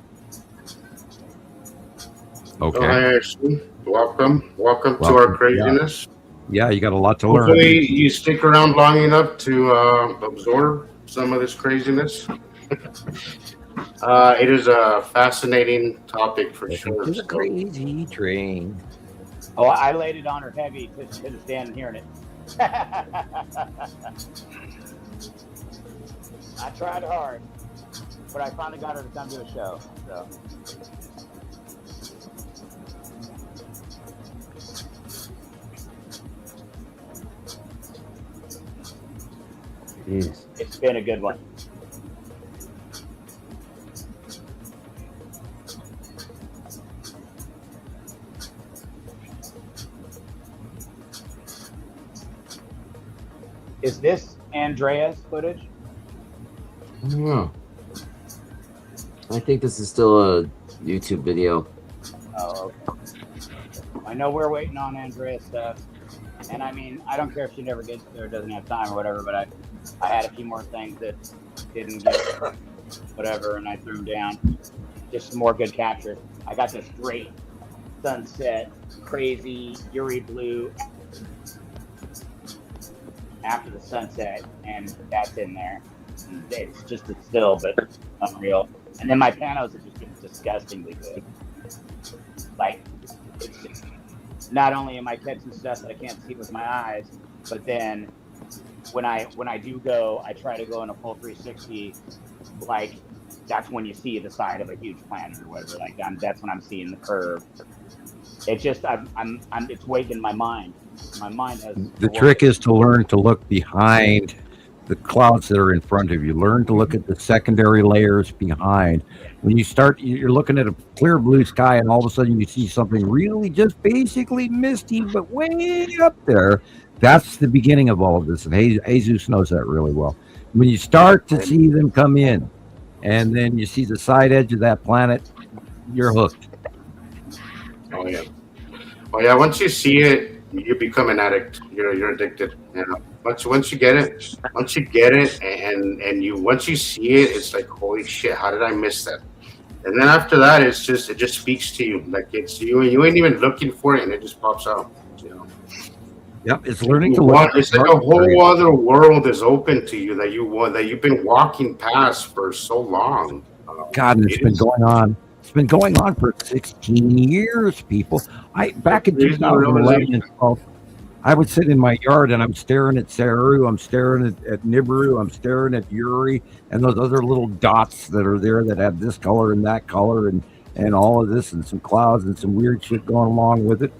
Okay. Hi, Ashley. Welcome to our craziness. Yeah, you got a lot to learn. Hopefully, you stick around long enough to absorb some of this craziness. It is a fascinating topic for sure. It's a crazy train. Oh, I laid it on her heavy just to stand hearing it. I tried hard, but I finally got her to come to a show. So. Jeez. It's been a good one. Is this Andrea's footage? I don't know. I think this is still a YouTube video. Oh, okay. I know we're waiting on Andrea's stuff. And I mean, I don't care if she never gets there, doesn't have time or whatever, but I had a few more things that didn't get whatever, and I threw them down. Just some more good captures. I got this great sunset, crazy Uri blue after the sunset, and that's in there. It's just a still, but unreal. And then my panos have just been disgustingly good. Like, it's just, not only am I catching stuff that I can't see with my eyes, but then when I do go, I try to go in a full 360. Like, that's when you see the side of a huge planet or whatever. Like, that's when I'm seeing the curve. It's just it's waking my mind. My mind has. The trick is to learn to look behind the clouds that are in front of you. Learn to look at the secondary layers behind. When you start, you're looking at a clear blue sky, and all of a sudden you see something really just basically misty, but way up there. That's the beginning of all of this, and Jesus knows that really well. When you start to see them come in, and then you see the side edge of that planet, you're hooked. Oh yeah. Oh yeah. Once you see it, you become an addict. You're addicted. You know. Once you get it, once you see it, it's like, holy shit, how did I miss that? And then after that, it just speaks to you. Like, it's you ain't even looking for it, and it just pops out. You know. Yep, it's learning to look. It's like a whole other world is open to you that you've been walking past for so long. God, and it's been going on. It's been going on for 16 years, people. Back in 2011 and 12, I would sit in my yard and I'm staring at Saru, I'm staring at Nibiru, I'm staring at Uri, and those other little dots that are there that have this color and that color and all of this, and some clouds and some weird shit going along with it,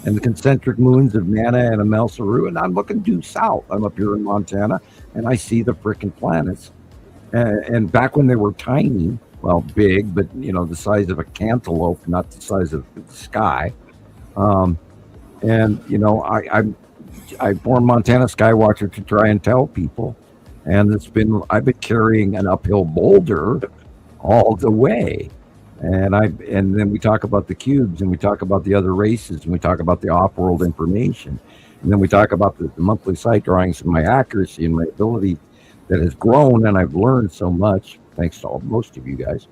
and the concentric moons of Nana and Amel Saru, and I'm looking due south. I'm up here in Montana, and I see the frickin' planets. And back when they were tiny, well, big, but the size of a cantaloupe, not the size of the sky. And I formed Montana Skywatcher to try and tell people, and I've been carrying an uphill boulder all the way, and then we talk about the cubes, and we talk about the other races, and we talk about the off-world information, and then we talk about the monthly site drawings and my accuracy and my ability that has grown, and I've learned so much thanks to most of you guys.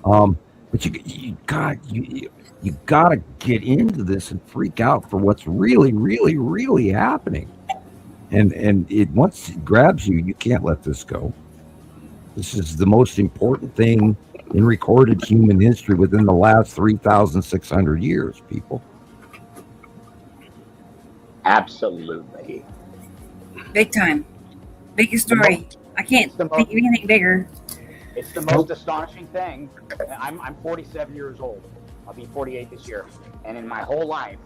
But you gotta get into this and freak out for what's really, really, really happening. And once it grabs you, you can't let this go. This is the most important thing in recorded human history within the last 3,600 years, people. Absolutely. Big time. Biggest story. I can't think of anything bigger. It's the most astonishing thing. I'm 47 years old. I'll be 48 this year. And in my whole life,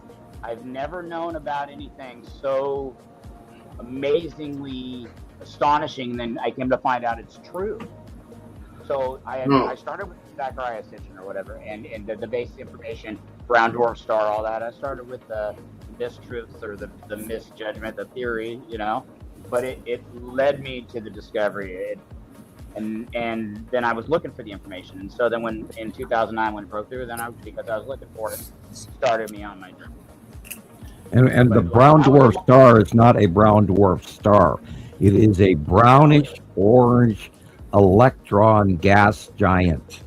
I've never known about anything so amazingly astonishing than I came to find out it's true. So I started with Zachariah Ascension or whatever, and the basic information, brown dwarf star, all that. I started with the mistruths or the misjudgment, the theory, but it led me to the discovery. And then I was looking for the information. And so then when in 2009 when it broke through, because I was looking for it, started me on my journey. And the brown dwarf star is not a brown dwarf star. It is a brownish orange electron gas giant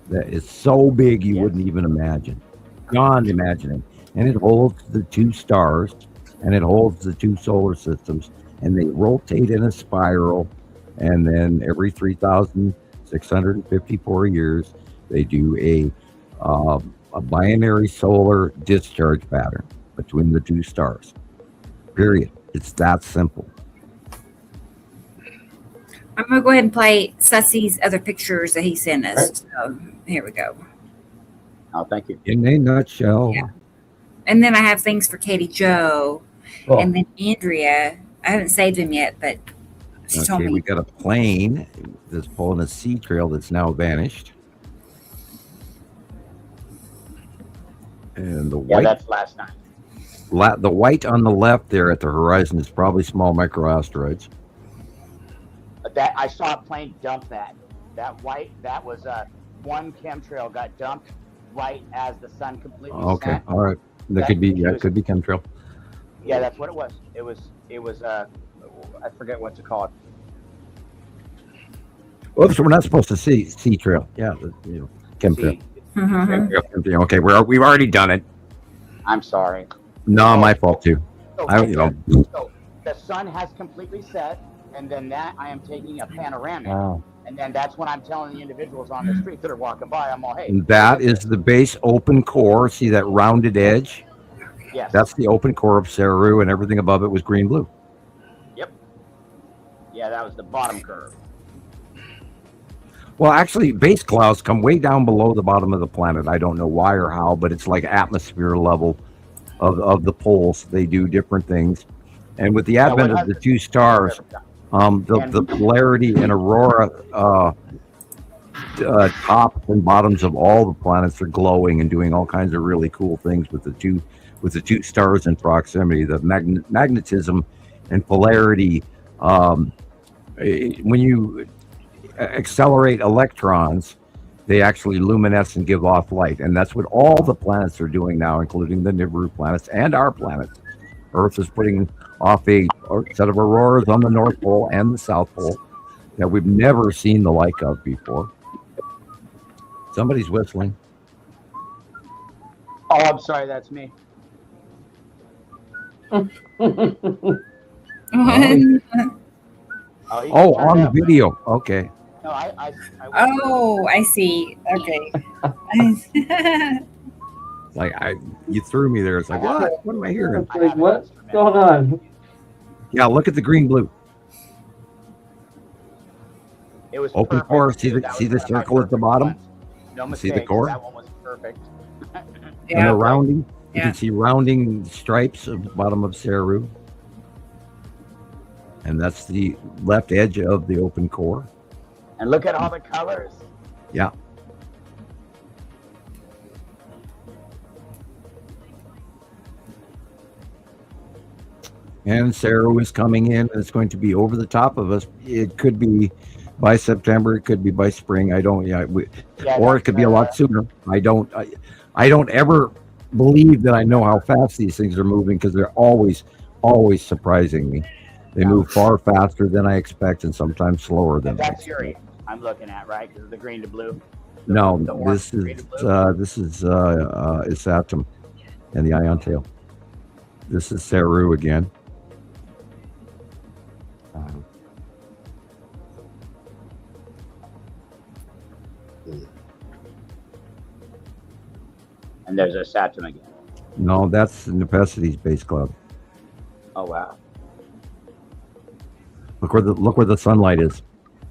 that is so big you wouldn't even imagine. Beyond imagining. And it holds the two stars, and it holds the two solar systems, and they rotate in a spiral. And then every 3,654 years, they do a binary solar discharge pattern between the two stars. Period. It's that simple. I'm going to go ahead and play Sussy's other pictures that he sent us. So, here we go. Oh, thank you. In a nutshell. Yeah. And then I have things for Katie Joe. Oh. And then Andrea. I haven't saved him yet, but she told me. We got a plane that's pulling a sea trail that's now vanished. And the white, that's last night. The white on the left there at the horizon is probably small microasteroids. That I saw a plane dump that white. That was one chemtrail got dumped right as the sun completely Okay, set. all right. That could be chemtrail. Yeah, that's what it was. It was I forget what to call it. Oops, we're not supposed to see sea trail. Yeah, chemtrail. See, Mhm. Okay, we've already done it. I'm sorry. No, my fault too. So, so the sun has completely set, and then that I am taking a panoramic, and then that's when I'm telling the individuals on the street that are walking by, I'm all, hey. And that is the base open core. See that rounded edge? Yes. That's the open core of Saru, and everything above it was green blue. Yep. Yeah, that was the bottom curve. Well, actually, base clouds come way down below the bottom of the planet. I don't know why or how, but it's like atmosphere level of the poles. They do different things. And with the advent of the two stars, the polarity and aurora tops and bottoms of all the planets are glowing and doing all kinds of really cool things with the two stars in proximity. The magnetism and polarity, when you accelerate electrons, they actually luminesce and give off light, and that's what all the planets are doing now, including the Nibiru planets and our planet. Earth is putting off a set of auroras on the North Pole and the South Pole that we've never seen the like of before. Somebody's whistling. Oh, I'm sorry, that's me. Oh, on the video. Okay. No, Oh, I see. Okay. Like you threw me there. It's like, what? What am I hearing? Like, what's going on? Yeah, look at the green blue. It was Open perfect. core. See That the was see the one of my circle at the perfect bottom. ones. No See mistake. the core? That one was perfect. And the rounding. You Yeah. can see rounding stripes at the bottom of Saru. And that's the left edge of the open core. And look at all the colors. Yeah. And Saru is coming in, and it's going to be over the top of us. It could be by September. It could be by spring. I don't. Yeah. Or it could be a lot sooner. I don't ever believe that I know how fast these things are moving, because they're always surprising me. They move far faster than I expect, and sometimes slower than I That's expect. Yuri I'm looking at, right? Because of the green to blue. No, The orange this green is to blue. Isatum and the ion tail. This is Saru again. And there's a Saturn again. No, that's Nepesites base cloud. Oh wow. Look where the sunlight is.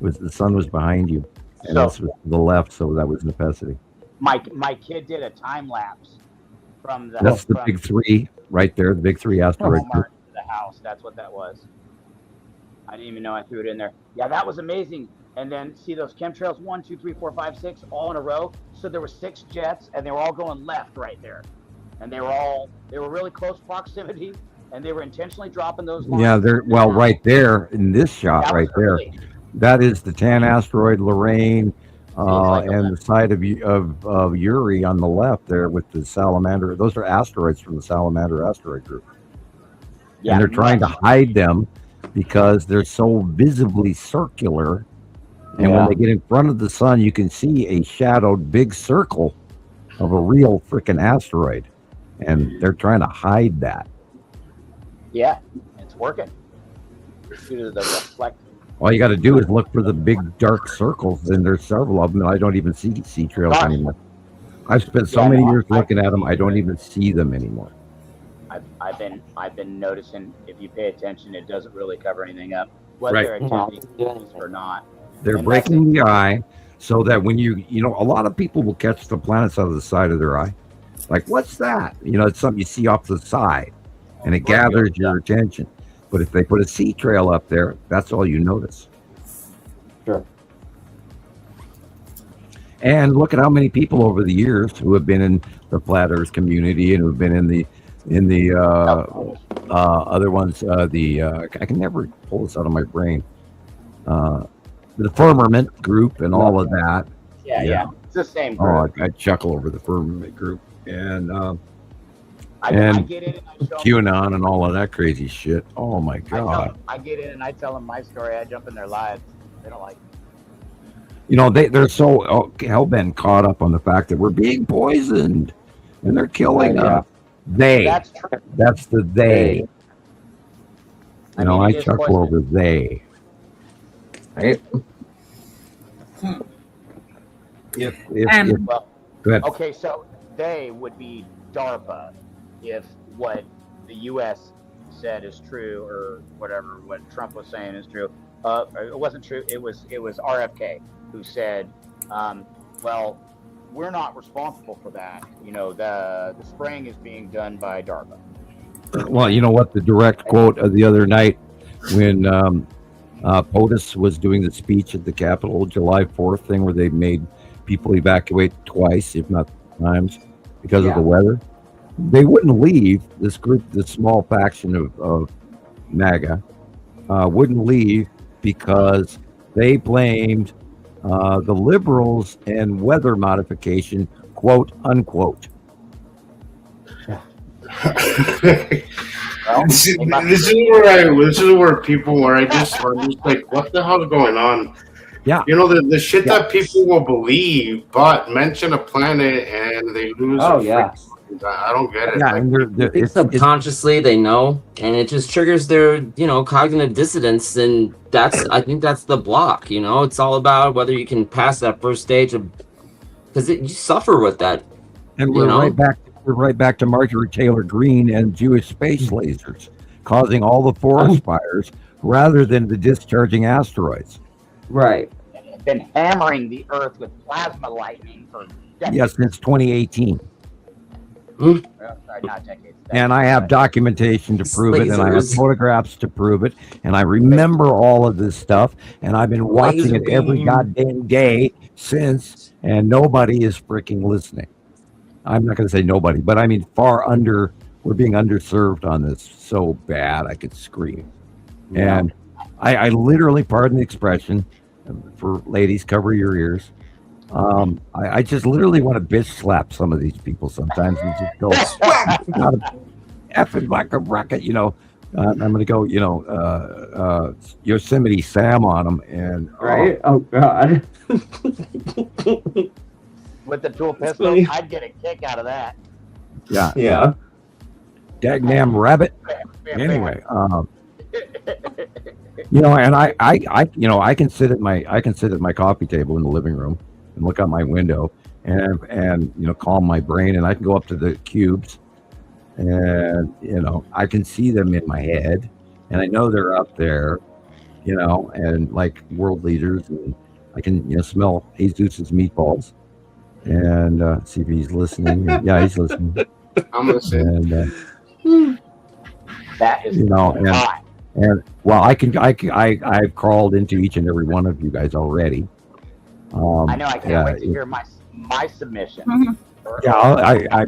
The sun was behind you, and So- this was to the left, so that was Nepesity. My kid did a time lapse from the That's the from big three right there. The big three asteroid Walmart group. to the house. That's what that was. I didn't even know I threw it in there. Yeah, that was amazing. And then see those chemtrails, 1, 2, 3, 4, 5, 6, all in a row. So there were 6 jets, and they were all going left right there. And they were really close proximity, and they were intentionally dropping those lines. Yeah, right there in this shot That right was there. early. That is the tan asteroid Lorraine, like a and the side of Uri on the left there with the salamander. Those are asteroids from the salamander asteroid group. Yeah, And they're trying to hide them because they're so visibly circular. And when they get in front of the sun, you can see a shadowed big circle of a real freaking asteroid. And they're trying to hide that. Yeah, it's working. Due to the reflect. All you got to do is look for the big dark circles, and there's several of them. And I don't even see sea trails anymore. I've spent so many years looking at them, I don't even see them anymore. I've been noticing, if you pay attention, it doesn't really cover anything up, whether they're attempting to or not. They're And breaking the eye so that when you know, a lot of people will catch the planets out of the side of their eye. Like, what's that? You know, it's something you see off the side, and it gathers your attention. But if they put a sea trail up there, that's all you notice. Sure. And look at how many people over the years who have been in the flat Earth community and who have been in the other ones. I can never pull this out of my brain. The firmament group and all of that. Yeah. It's the same group. Oh, I chuckle over the firmament group, and I And get in and I show 'em- QAnon and all of that crazy shit. Oh my I, tell god! 'em- I get in and I tell them my story. I jump in their lives. They don't like it. You know they're so hell bent caught up on the fact that we're being poisoned and they're killing Yeah. us. They. That's true. That's the they. I You know, mean, I it is chuckle poison. over they. Right? If Well, go ahead. okay, so they would be DARPA if what the U.S. said is true or whatever what Trump was saying is true. It wasn't true. It was RFK who said, "Well, we're not responsible for that. You know, the spraying is being done by DARPA." Well, you know what? The direct quote of the other night when POTUS was doing the speech at the Capitol, July 4th thing, where they made people evacuate twice, if not times, because of the weather. They wouldn't leave. This group, this small faction of MAGA, wouldn't leave because they blamed the liberals and weather modification, quote unquote. Well, This is they must- this is where people are just like, what the hell is going on? Yeah. You know, the shit that people will believe, but mention a planet and they lose. Oh, a yeah. freaking- I don't get it. Yeah, Like, and it's Subconsciously, they know, and it just triggers their, cognitive dissonance, and I think that's the block. It's all about whether you can pass that first stage of, because you suffer with that. and we're you know? right back. We're right back to Marjorie Taylor Greene and Jewish space lasers, causing all the forest fires rather than the discharging asteroids. Right. been hammering the Earth with plasma lightning for decades. Yes, since 2018. Well, sorry, not decades. And I have documentation to prove it, and I have Lasers. photographs to prove it, and I remember all of this stuff, and I've been watching it every beam. goddamn day since, and nobody is freaking listening. I'm not going to say nobody, but I mean we're being underserved on this so bad I could scream. And I literally, pardon the expression, for ladies, cover your ears. I just literally want to bitch slap some of these people sometimes and just go, not a effing like a bracket, I'm going to go, Yosemite Sam on them. And Right? Oh, God. With the tool pistol, funny. I'd get a kick out of that. yeah, Yeah. dagnam rabbit. Bam, bam, Anyway, and I can sit at my coffee table in the living room and look out my window and calm my brain, and I can go up to the cubes and I can see them in my head, and I know they're up there, and like world leaders, and I can smell Jesus's meatballs and see if he's listening. Yeah, he's listening. I'm listening. And That is and hot. well, I've crawled into each and every one of you guys already. I know. I can't yeah, wait to hear my submission. Mhm.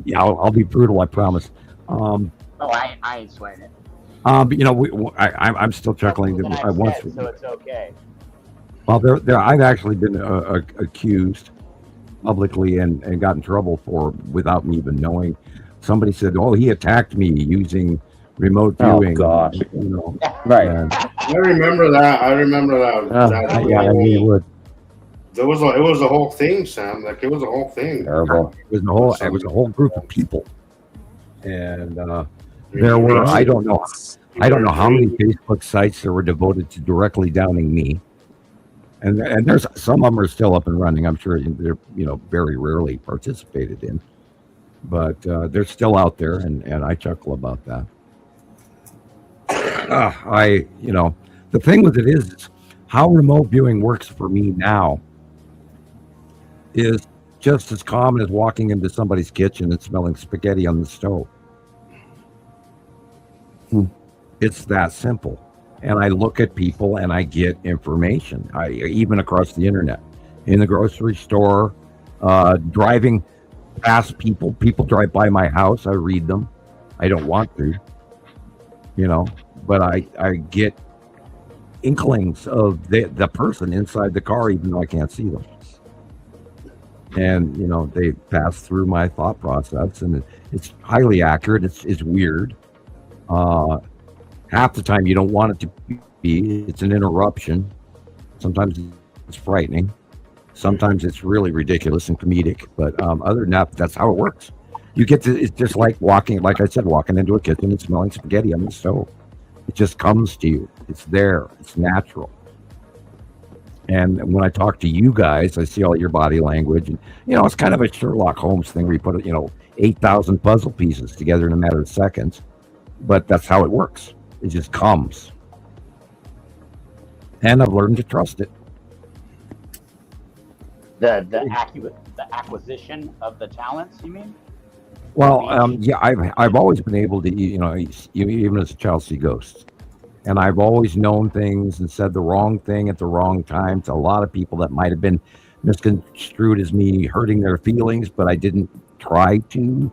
Yeah, I'll be brutal. I promise. Oh, I ain't sweating it. But I'm still chuckling. Something That I've I once, said, so it's okay. well, there, I've actually been accused publicly and got in trouble for without me even knowing. Somebody said, "Oh, he attacked me using remote Oh, viewing." gosh. Right. Right. I remember that. That Yeah, I knew it would. it was a whole thing, Sam. Like, it was a whole thing. Terrible. It was a whole group of people, and there were I don't know how many Facebook sites that were devoted to directly downing me, and there's some of them are still up and running. I'm sure they're very rarely participated in, but they're still out there, and I chuckle about that. The thing with it is how remote viewing works for me now is just as common as walking into somebody's kitchen and smelling spaghetti on the stove. It's that simple. And I look at people and I get information. Even across the internet, in the grocery store, driving past people drive by my house. I read them. I don't want to, but I get inklings of the person inside the car, even though I can't see them. and they pass through my thought process, and it's highly accurate. It's weird. Half the time you don't want it to be. It's an interruption. Sometimes it's frightening. Sometimes it's really ridiculous and comedic. But other than that, that's how it works. You get to. It's just like walking into a kitchen and smelling spaghetti on the stove. It just comes to you. It's there. It's natural. And when I talk to you guys, I see all your body language, and it's kind of a Sherlock Holmes thing where you put 8,000 puzzle pieces together in a matter of seconds. But that's how it works. It just comes, and I've learned to trust it. The acquisition of the talents, you mean? Well, yeah, I've always been able to, even as a child, see ghosts. And I've always known things and said the wrong thing at the wrong time to a lot of people that might have been misconstrued as me hurting their feelings, but I didn't try to.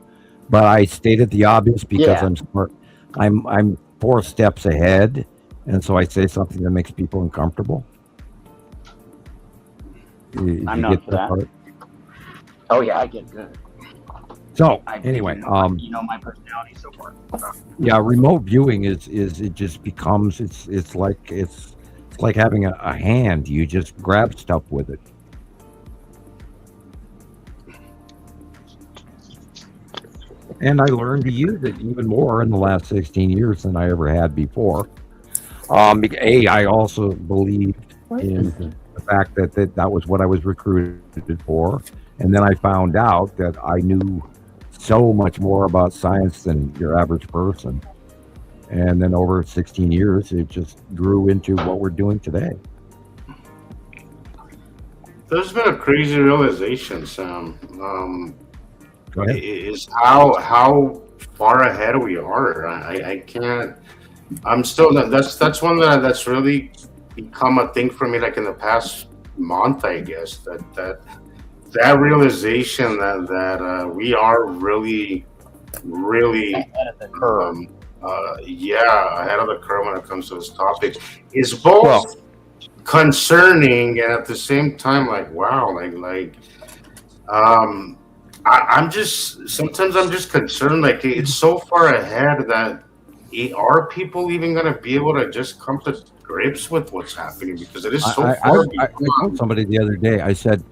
But I stated the obvious because I'm smart. I'm 4 steps ahead, and so I say something that makes people uncomfortable. I'm known for that. Part? Oh yeah, I get good. So anyway, my personality so far. Yeah, remote viewing is it just becomes it's like having a hand. You just grab stuff with it. And I learned to use it even more in the last 16 years than I ever had before. I also believed in the fact that was what I was recruited for, and then I found out that I knew so much more about science than your average person. And then over 16 years, it just grew into what we're doing today. There's been a crazy realization, Sam. Go ahead. Is how far ahead we are. I can't. I'm still. That's one that's really become a thing for me. Like in the past month, I guess that realization that we are really Ahead of the curve. ahead of the curve when it comes to this topic is both concerning and at the same time like wow, I'm just concerned. Like it's so far ahead that are people even going to be able to just come to grips with what's happening because it is so far. I told somebody the other day. I said,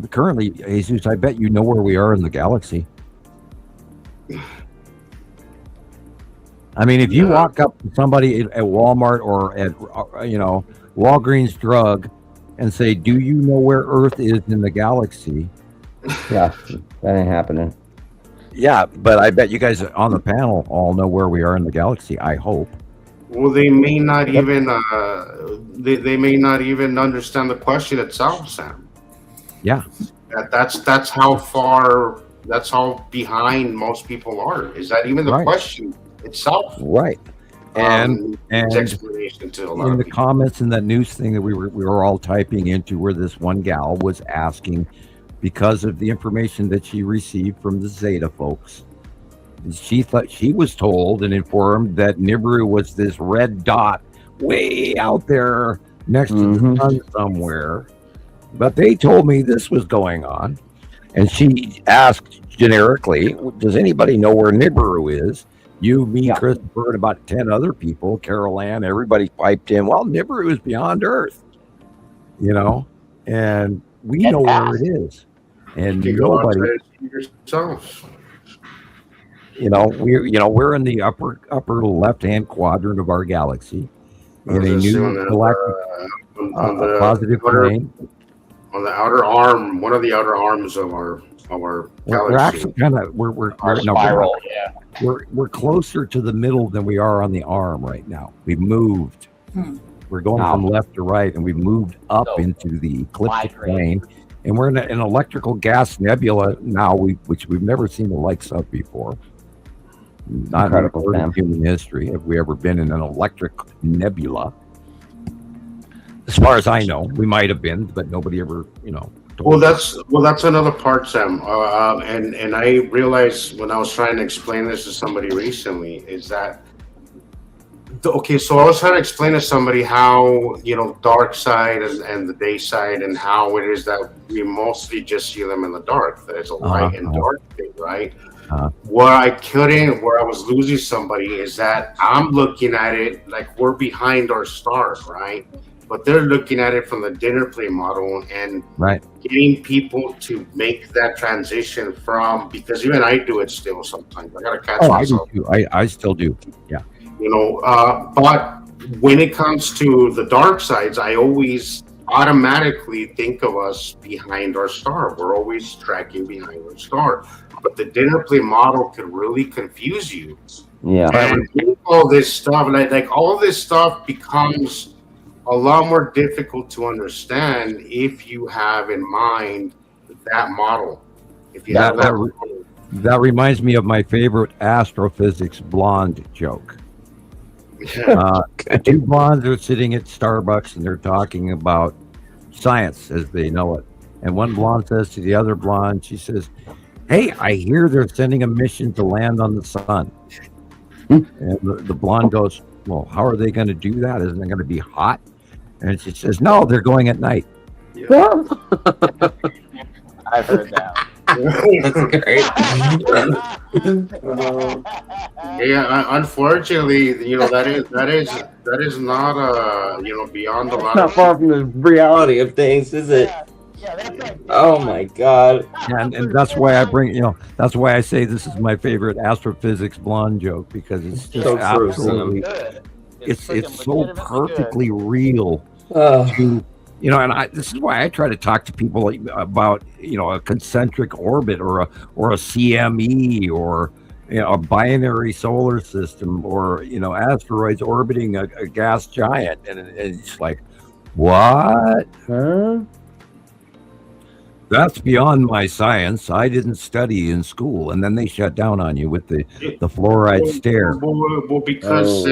currently, Jesus, I bet you know where we are in the galaxy. I mean, if you walk up to somebody at Walmart or at Walgreens Drug and say, "Do you know where Earth is in the galaxy?" Yeah, that ain't happening. Yeah, but I bet you guys on the panel all know where we are in the galaxy. I hope. Well, they may not even they may not even understand the question itself, Sam. Yeah, that's how far. That's how behind most people are. Is that even the question itself? Right. And explanation to a lot in of the people. comments in that news thing that we were all typing into, where this one gal was asking, because of the information that she received from the Zeta folks, she thought she was told and informed that Nibiru was this red dot way out there next to the sun somewhere. But they told me this was going on. And she asked generically, does anybody know where Nibiru is? You, me, Christopher, and about 10 other people, Carol Ann, everybody piped in, well, Nibiru is beyond Earth, and we know where it is. And nobody, we're in the upper left-hand quadrant of our galaxy in a new galactic positive plane. On the outer arm, one of the outer arms of our galaxy. We're actually we're closer to the middle than we are on the arm right now. We've moved. We're going from left to right, and we've moved up into the ecliptic plane. And we're in an electrical gas nebula now, which we've never seen the likes of before. Not in human history have we ever been in an electric nebula. As far as I know, we might have been, but nobody ever, told us. That's another part, Sam. And I realized when I was trying to explain this to somebody recently is that Okay, so I was trying to explain to somebody how, dark side and the day side, and how it is that we mostly just see them in the dark. There's a light and dark thing, right? Where I was losing somebody is that I'm looking at it like we're behind our stars, right? But they're looking at it from the dinner plate model and getting people to make that transition from, because even I do it still sometimes. I gotta catch myself. I do too. I still do. Yeah. But when it comes to the dark sides, I always automatically think of us behind our star. We're always tracking behind our star. But the dinner plate model could really confuse you. Yeah. And all this stuff, like all this stuff becomes a lot more difficult to understand if you have in mind that model. If you have that model. That reminds me of my favorite astrophysics blonde joke. Two blondes are sitting at Starbucks and they're talking about science as they know it. And one blonde says to the other blonde, she says, "Hey, I hear they're sending a mission to land on the sun." And the blonde goes, "Well, how are they going to do that? Isn't it going to be hot?" And she says, "No, they're going at night." I've heard that. That's great. Yeah, unfortunately, that is not beyond a lot. Not far from the reality of things, is it? Yeah, that's like, Oh my god. And that's why I bring, that's why I say this is my favorite astrophysics blonde joke, because it's just So true, absolutely, good. it's freaking so legitimately perfectly real Oh, to, and this is why I try to talk to people about, a concentric orbit or a CME or, a binary solar system or, asteroids orbiting a gas giant. And it's like, what? huh? That's beyond my science. I didn't study in school. And then they shut down on you with the fluoride stare. Well, because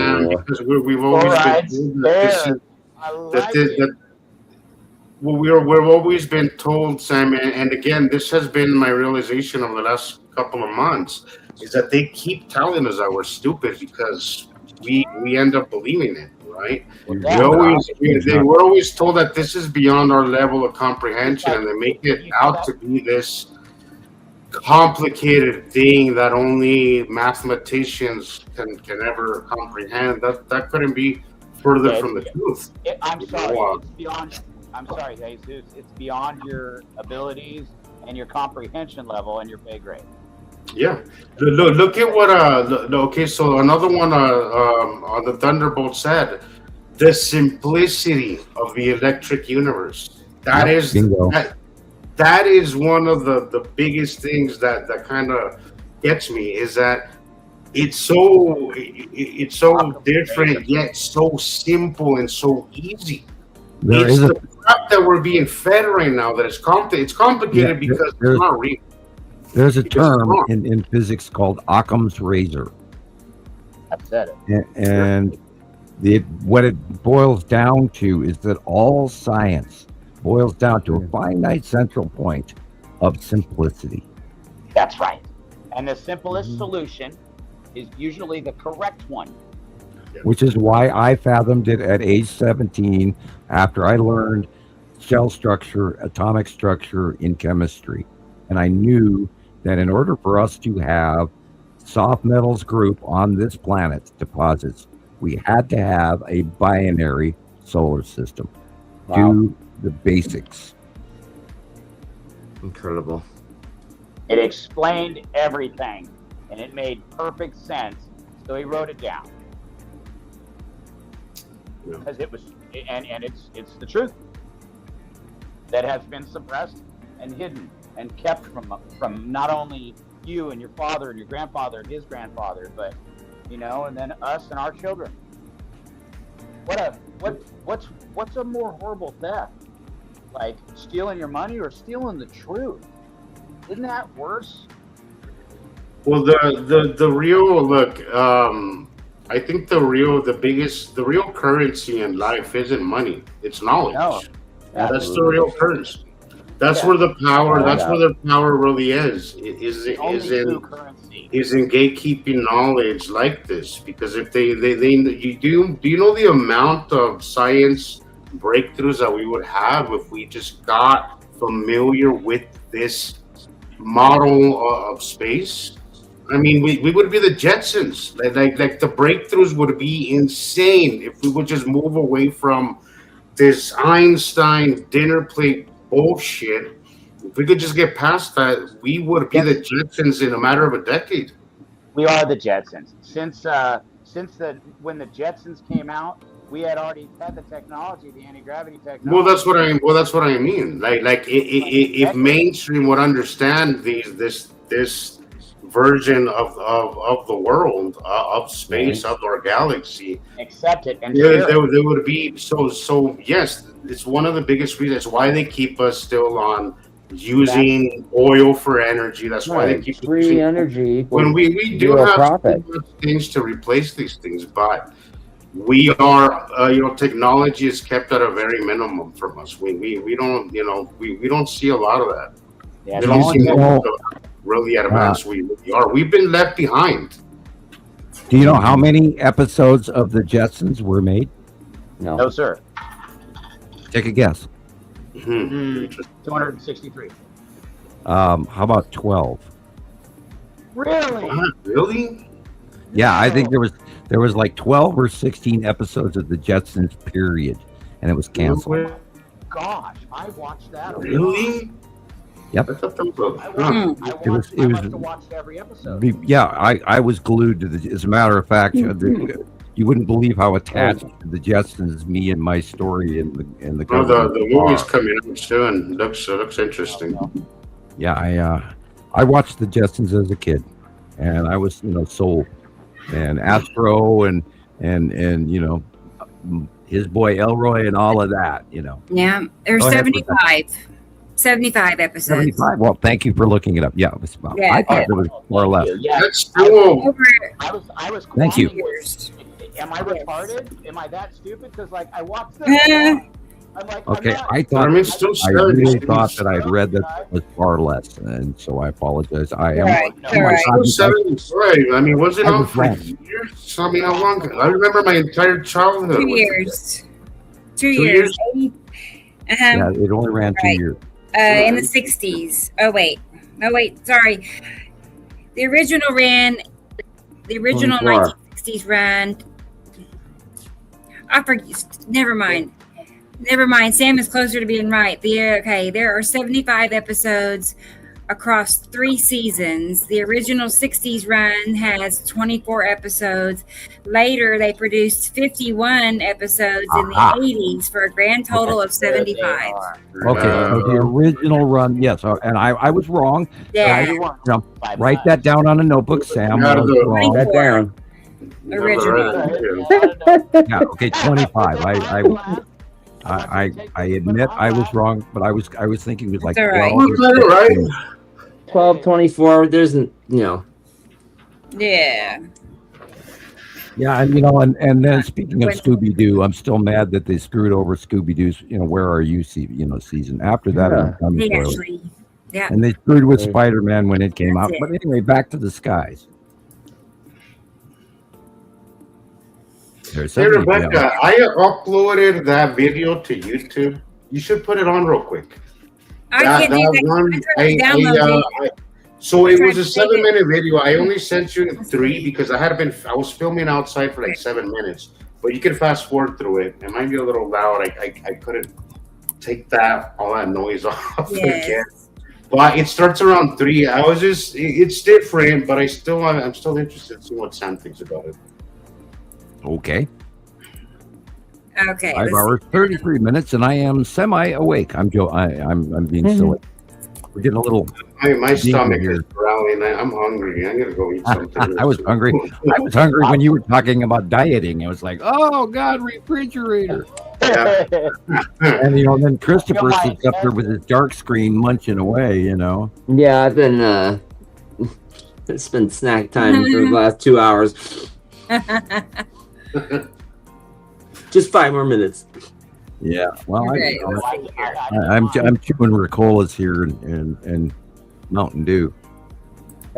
we've always Fluoride been told that this stare. is I like it. well, we've always been told, Sam, and again, this has been my realization over the last couple of months, is that they keep telling us that we're stupid because we end up believing it, right? We're always told that this is beyond our level of comprehension, and they make it out to be this complicated thing that only mathematicians can ever comprehend. That couldn't be further from the truth. I'm sorry. It's beyond. I'm sorry, Jesus. It's beyond your abilities and your comprehension level and your pay grade. Yeah, look at what okay, so another one on the Thunderbolt said, the simplicity of the electric universe. That is bingo. that is one of the biggest things that kind of gets me, is that it's so different yet so simple and so easy. There It's is a, the crap that we're being fed right now that it's complicated Yeah, because there's- it's not real. there's a It's just term wrong. in physics called Occam's razor. I've said it. And what it boils down to is that all science boils down to a finite central point of simplicity. That's right. And the simplest solution is usually the correct one. Which is why I fathomed it at age 17 after I learned shell structure, atomic structure in chemistry. And I knew that in order for us to have soft metals group on this planet deposits, we had to have a binary solar system. Do the basics. Incredible. It explained everything, and it made perfect sense. So he wrote it down Yeah. because it was, and it's the truth that has been suppressed and hidden and kept from not only you and your father and your grandfather and his grandfather, but and then us and our children. What's a more horrible theft? Like stealing your money or stealing the truth? Isn't that worse? Well, the real look. I think the real currency in life isn't money. It's knowledge. No. And that's the real currency. That's Yeah. where the power. Oh, That's yeah. where the power really is. Only Is in true currency. is in gatekeeping knowledge like this. Because if they you do you know the amount of science breakthroughs that we would have if we just got familiar with this model of space? I mean, we would be the Jetsons. Like the breakthroughs would be insane if we would just move away from this Einstein dinner plate bullshit. If we could just get past that, we would be the Jetsons in a matter of a decade. We are the Jetsons. Since when the Jetsons came out, we had already had the technology, the anti-gravity technology. Well, that's what I mean. If mainstream would understand this version of the world, of space, of our galaxy, Accept it and there would be so. Yes, it's one of the biggest reasons why they keep us still on using oil for energy. That's why they Right. keep Free using, energy when equals we do zero have profit. things to replace these things, but we are technology is kept at a very minimum from us. We don't we don't see a lot of that. Yeah, We don't see you know, really advanced we really are. We've been left behind. Do you know how many episodes of the Jetsons were made? No. no, sir. Take a guess. Hmm. 263. How about 12? Really? What? Really? Yeah, I think there was like 12 or 16 episodes of the Jetsons, period, and it was canceled. Gosh, I watched that. Really? Yep. I thought that was I It was- I it must was- have watched every episode. Yeah, I was glued to the. As a matter of fact, you wouldn't believe how attached to the Jetsons me and my story in the. Oh, the movie's are. coming out soon. Looks interesting. Yeah, I watched the Jetsons as a kid, and I was sold, and Astro and his boy Elroy and all of that. Yeah, there's Go ahead, 75 episodes. 75. Well, thank you for looking it up. Yeah, it was about, Yeah, I thought it was more or less. Yeah, That's cool. Over I was. Thank you. years. Am I retarded? Am I that stupid? Because like I watched Uh, this. I'm like, Okay, I'm not, I thought Armin's still I starting. really thought that I'd read that it was far less, and so I apologize. I am. Right, No, all right. I'm- 75. I mean, was it I on was for wrong. years? I mean, how long? I remember my entire childhood. 2 was years. 2 2 years. years? Yeah, it only ran 2 Right. years. In the 60s. Oh wait, sorry. The original 24. 1960s ran. I forget. Never mind. Sam is closer to being right. There are 75 episodes across 3 seasons. The original 60s run has 24 episodes. Later, they produced 51 episodes in the Aha. 80s for a grand total of 75. Okay, so the original run, yes, and I was wrong. Yeah, Write that down on a notebook, Sam. Yeah, I was the- wrong. That down. original. Yeah, okay, 25. I admit I was wrong, but I was thinking it was like That's all right. 12 or That's all right. 16. 12, 24. There's Yeah. Yeah, and and then speaking of Scooby Doo, I'm still mad that they screwed over Scooby Doo's Where Are You season. After that, it was done He poorly. actually, yeah. And they screwed with Right. Spider-Man when it came That's out. it. But anyway, back to the skies. There's Hey, somebody Rebecca, down. I uploaded that video to YouTube. You should put it on real quick. I can't do that. one, I tried to download it. so I it tried was a to take 7-minute video. I only sent you 3 because I was filming outside for like 7 minutes. But you can fast forward through it. It might be a little loud. I couldn't take all that noise off again. Yes. But it starts around 3. It's different, but I'm still interested in seeing what Sam thinks about it. Okay. Okay. 5 let's- hours, 33 minutes, and I am semi-awake. I'm being silly. We're getting a little. My stomach here. is growling. I'm hungry. I'm gonna go eat something. I was hungry. I was hungry when you were talking about dieting. I was like, oh God, refrigerator. And then Christopher sits up there with his dark screen munching away. Yeah, I've been it's been snack time for the last 2 hours. Just 5 more minutes. Yeah. Well, Okay, let's see here. I'm chewing Ricolas here and Mountain Dew.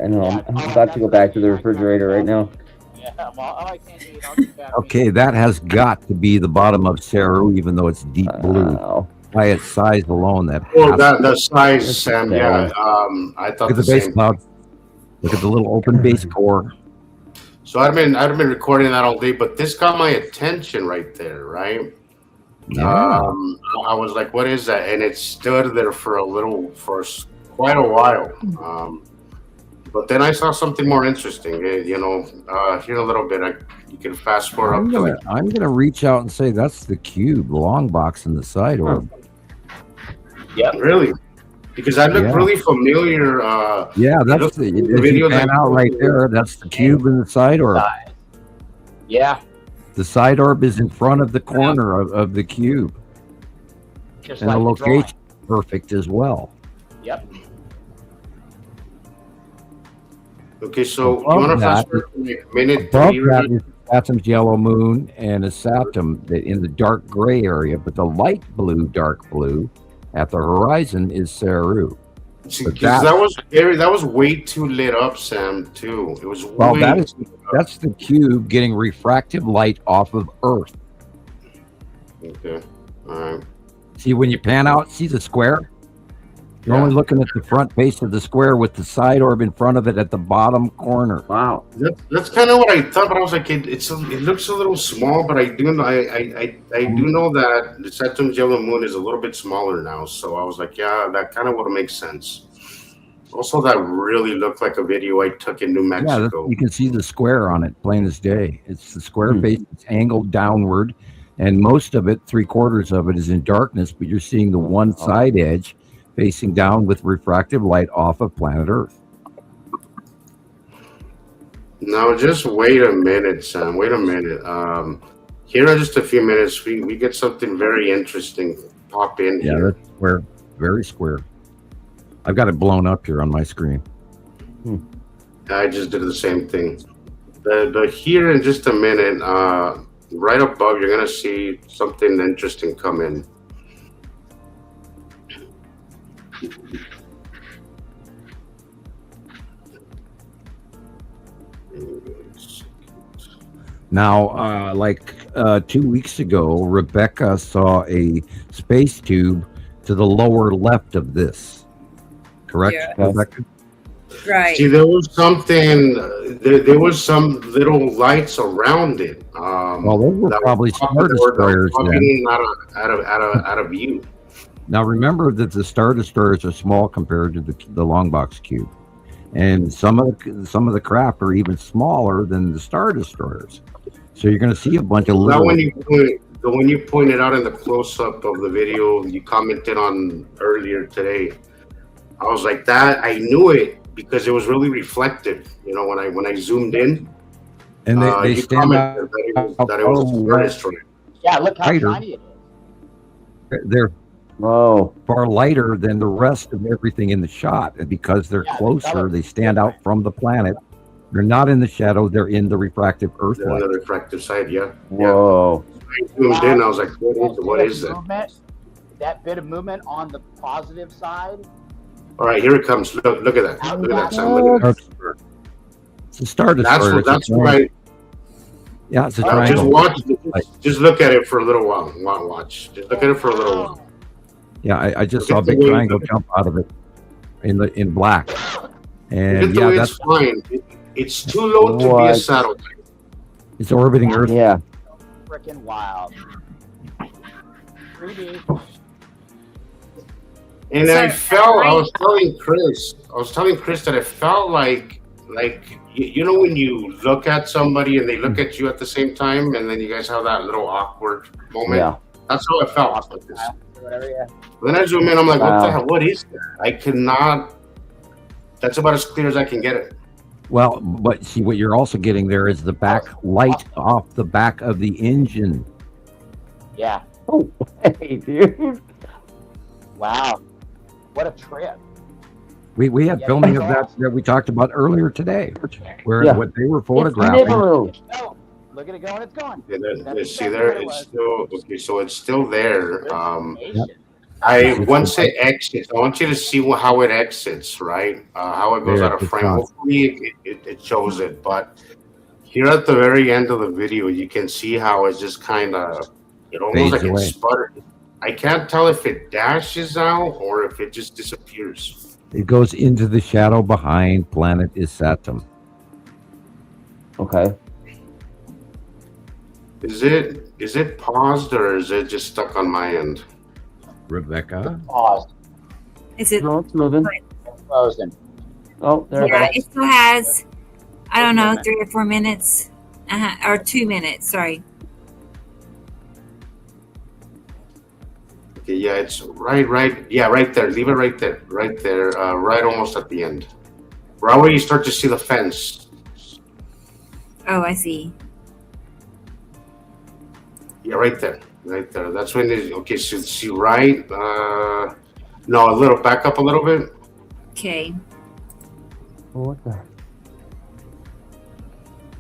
I know. I'm about to go back to the refrigerator right now. Yeah, well, I can't eat. I'll get caffeine. Okay, that has got to be the bottom of Saru, even though it's deep blue. Wow. By its size alone, that Well, has that the size, That's Sam. bad. Yeah. I thought Look at the the base same. cloud. Look at the little open base core. So I've been recording that all day, but this got my attention right there, right? Yeah. I was like, "What is that?" And it stood there for quite a while. But then I saw something more interesting. Here a little bit. You can fast forward I'm up to it. gonna reach out and say that's the cube, the long box in the side orb. Really? Because that looked Yeah. really familiar. Yeah, that's look- the the if video you pan that- out right there. That's the cube in the side orb. Side. Yeah, The side orb is in front of the corner of the cube, just and like the the drawing. location perfect as well. Yep. Okay, so you Above want to that- fast forward to like minute Above 3? that is Saturn's yellow moon and a Saturn in the dark gray area, but the light blue, dark blue at the horizon is Saru. See, but 'cause that was way too lit up, Sam. Too. It was Well, way. that's the cube getting refractive light off of Earth. Okay. All right. See, when you pan out, see the square? You're Yeah. only looking at the front face of the square with the side orb in front of it at the bottom corner. Wow. That's kind of what I thought, but I was like, it looks a little small, but I do know that the Saturn's yellow moon is a little bit smaller now. So I was like, yeah, that kind of would make sense. Also, that really looked like a video I took in New Yeah, Mexico. you can see the square on it, plain as day. It's the square face, it's angled downward, and most of it, 3/4 of it, is in darkness, but you're seeing the one side edge facing down with refractive light off of planet Earth. No, just wait a minute, Sam. Wait a minute. Here in just a few minutes, we get something very interesting pop in Yeah, here. that's square, very square. I've got it blown up here on my screen. I just did the same thing. The here in just a minute, right above, you're gonna see something interesting come in. Now, 2 weeks ago, Rebecca saw a space tube to the lower left of this. Correct, Yeah. Rebecca? Right. See, there was something. There was some little lights around it. Well, those were that probably popping- Star that were Destroyers popping then. in out of view. Now, remember that the Star Destroyers are small compared to the long box cube, and some of the craft are even smaller than the Star Destroyers. So you're going to see a bunch of Now, little. when you pointed out in the close up of the video you commented on earlier today, I was like, that I knew it because it was really reflective. You know, when I zoomed in, And they you stand out. commented that it was a Star Destroyer. Yeah, look how Tighter. shiny it is. They're Whoa. far lighter than the rest of everything in the shot. And because they're Yeah, closer, color. they stand out from the planet. They're not in the shadow, they're in the refractive Earth The light. other refractive side, yeah. Whoa. I zoomed in, I was like, what is that? That bit of movement on the positive side. All right, here it comes. Look at that. Look at that, Sam. Look at that. It's a Star That's Destroyer. what. It's a That's triangle. right. Yeah, it's a Just triangle. watch. Just look at it for a little while. Watch. Just look at it for a little while. Yeah, I just Look saw a at the big way- triangle jump out of it in black. Look And at the yeah, way that's it's flying. It's too low to be a What? satellite. it's orbiting Earth. Yeah. Freaking wild. 3D. And So, I felt. I right- was telling Chris that I felt like you know when you look at somebody and they look at you at the same time, and then you guys have that little awkward moment. Yeah. That's how I felt. With this. Whatever, yeah. Then I zoom in. I'm like, what the Wow. hell? What is that? I cannot. That's about as clear as I can get it. Well, but see what you're also getting there is the back light off the back of the engine. Yeah. Oh, hey, dude. Wow. What a trip. We had Yeah, filming of that's that we talked about earlier today, where Yeah. what they were It's photographing. Nibiru. No, Look at it going. It's gone. Yeah, That's see exactly there, what it it's was. still okay. So it's still there. Nation. Once it exits, I want you to see how it exits, right? How it goes There, out of it's frame. gone. Hopefully, it shows it. But here at the very end of the video, you can see how it's just kind of, it almost Fades like away. it's sputtered. I can't tell if it dashes out or if it just disappears. It goes into the shadow behind planet Isatum. Okay. Is it paused or is it just stuck on my end? Rebecca? Paused. Is it? No, it's moving. Frozen. Oh, there it Yeah, goes. it still has. I don't know, 3 or 4 minutes, or 2 minutes. Sorry. Okay, yeah, it's right. Yeah, right there. Leave it right there. Right almost at the end. Right where you start to see the fence. Oh, I see. Yeah, right there. That's when it, okay, so see right, no, a little, back up a little bit. Okay. Oh, what the?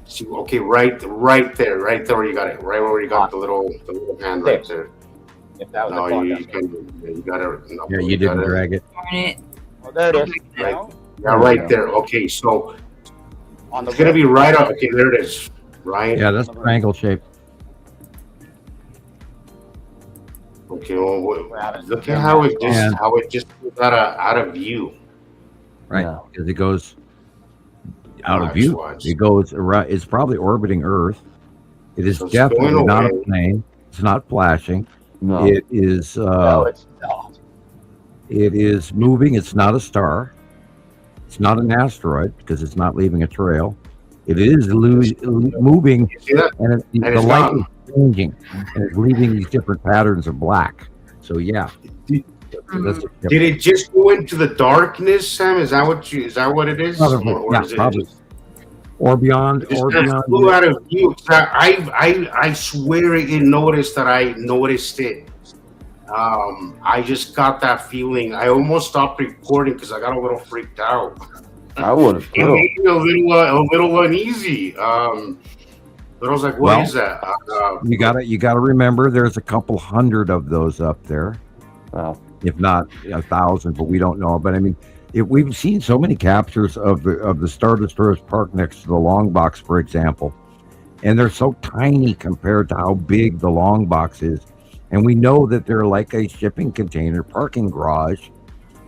See, okay, right there where you got it. Right where you got the little hand right there. If that was No, a clock, you got it. No, Yeah, you didn't got it. drag it. Darn it. Oh, there it is. Right. No, Yeah, right there. Okay, so on the it's gonna be right up. Okay, there it is. Right. Yeah, that's triangle shape. Okay. Well, look at how it just And- goes out of view. Right. Yeah. Because it goes out of Watch, view. watch. It goes around. It's probably orbiting Earth. It is So it's definitely going not a away. plane. It's not flashing. No. It is. No, it's not. It is moving. It's not a star. It's not an asteroid because it's not leaving a trail. It is moving, You see that? and the it's light gone. is changing, and it's leaving these different patterns of black. So yeah, that's Did it just go into the darkness, Sam? Is that what it is? Probably, Or yeah, is it probably. just- or beyond, it just or kind of flew beyond. out of view? I swear it noticed that I noticed it. I just got that feeling. I almost stopped recording because I got a little freaked out. I would have It too. made me a little uneasy. But I was like, "What is Well, that?" You gotta remember, there's a couple hundred of those up there, Wow. if not 1,000, but we don't know. But I mean, we've seen so many captures of the Star Destroyers parked next to the long box, for example, and they're so tiny compared to how big the long box is. And we know that they're like a shipping container parking garage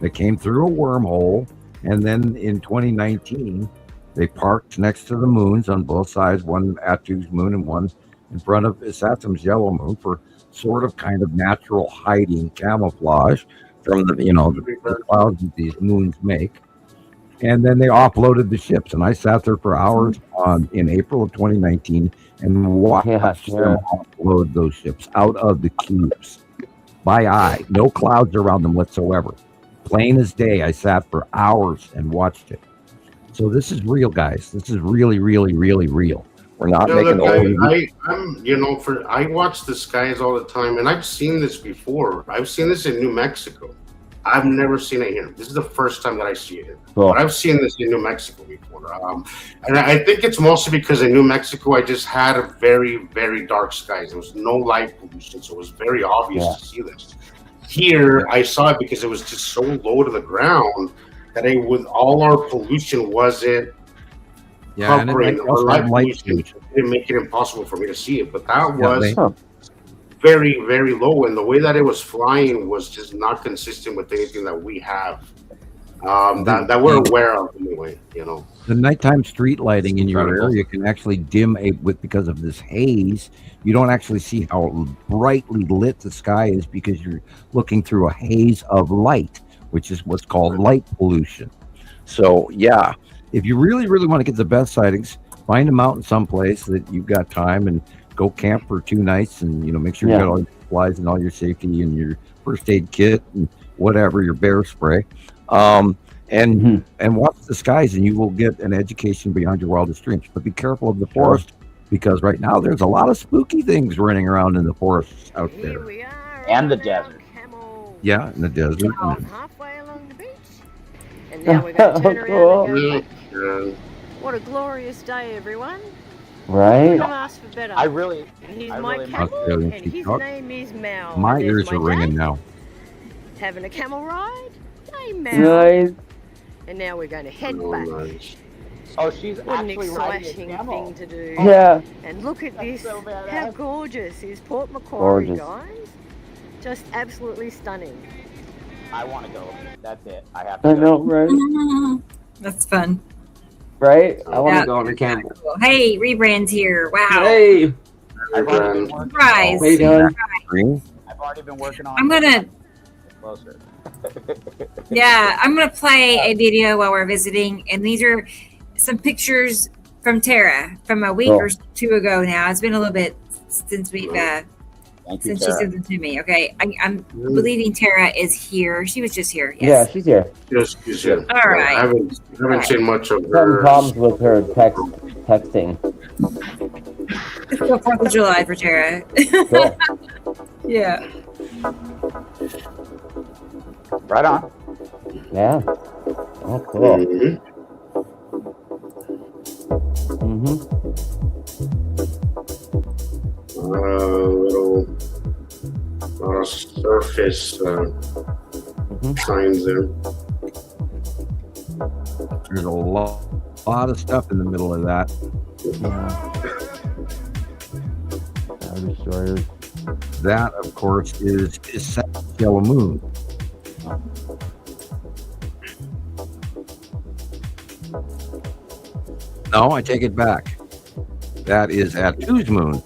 that came through a wormhole. And then in 2019, they parked next to the moons on both sides, one Atu's moon and one in front of Saturn's yellow moon for sort of kind of natural hiding camouflage from the clouds that these moons make. And then they offloaded the ships. And I sat there for hours in April of 2019 and watched them offload those ships out of the cubes by eye. No clouds around them whatsoever. Plain as day. I sat for hours and watched it. So this is real, guys. This is really, really, really real. We're not making look, I watch the skies all the time, and I've seen this before. I've seen this in New Mexico. I've never seen it here. This is the first time that I see it here. Cool. But I've seen this in New Mexico before. And I think it's mostly because in New Mexico, I just had a very, very dark skies. There was no light pollution, so it was very obvious to see this. Here, I saw it because it was just so low to the ground that all our pollution wasn't covering our light pollution. It didn't make it impossible for me to see it. But that was very, very low, and the way that it was flying was just not consistent with anything that we have that we're aware of anyway. The nighttime street lighting in your area can actually dim because of this haze. You don't actually see how brightly lit the sky is because you're looking through a haze of light, which is what's called light pollution. So yeah, if you really, really want to get the best sightings, find a mountain someplace that you've got time and go camp for 2 nights and make sure you got all your supplies and all your safety and your first aid kit and whatever, your bear spray. And watch the skies, and you will get an education beyond your wildest dreams. But be careful of the forest, because right now there's a lot of spooky things running around in the forests out there. And the desert. Yeah, in the desert. Halfway along the beach, and now we're going to turn around and go back. Yeah. What a glorious day, everyone. Right? Couldn't ask for better. I really, And he's I my really camel, Australian and his peacock. name is Mal. My And there's ears are ringing dad now. Having a camel ride. Hey, Mal. Nice. And now we're going to head Oh, back. nice. oh, she's What an actually riding a exciting camel. thing to do. Yeah. And look at That's this. so badass. How gorgeous is Port Macquarie, Gorgeous. guys? Just absolutely stunning. I want to go. That's it. I have to I go. know, right? That's fun. Right? I I want want to go on a camel. Cool. Hey, Rebrand's here. Wow. Hey, I've already been working. Surprise. How you doing? Green? I've already been working on. I'm gonna, closer. yeah, I'm gonna play a video while we're visiting, and these are some pictures from Tara from a week Cool. or two ago. Now it's been a little bit since we've Thank you, since she Tara. sent them to me. Okay, I'm believing Tara is here. She was just here. Yeah, Yes. she's here. Just, yeah. All right. I haven't seen much of Having her. problems with her texting. So 4th of July for Tara. Cool. Yeah. Right on. Yeah. Oh, cool. Mhm. Little lot of surface signs there. There's a lot of stuff in the middle of that. Star Destroyers. That, of course, is Yellow Moon. No, I take it back. That is Atu's moon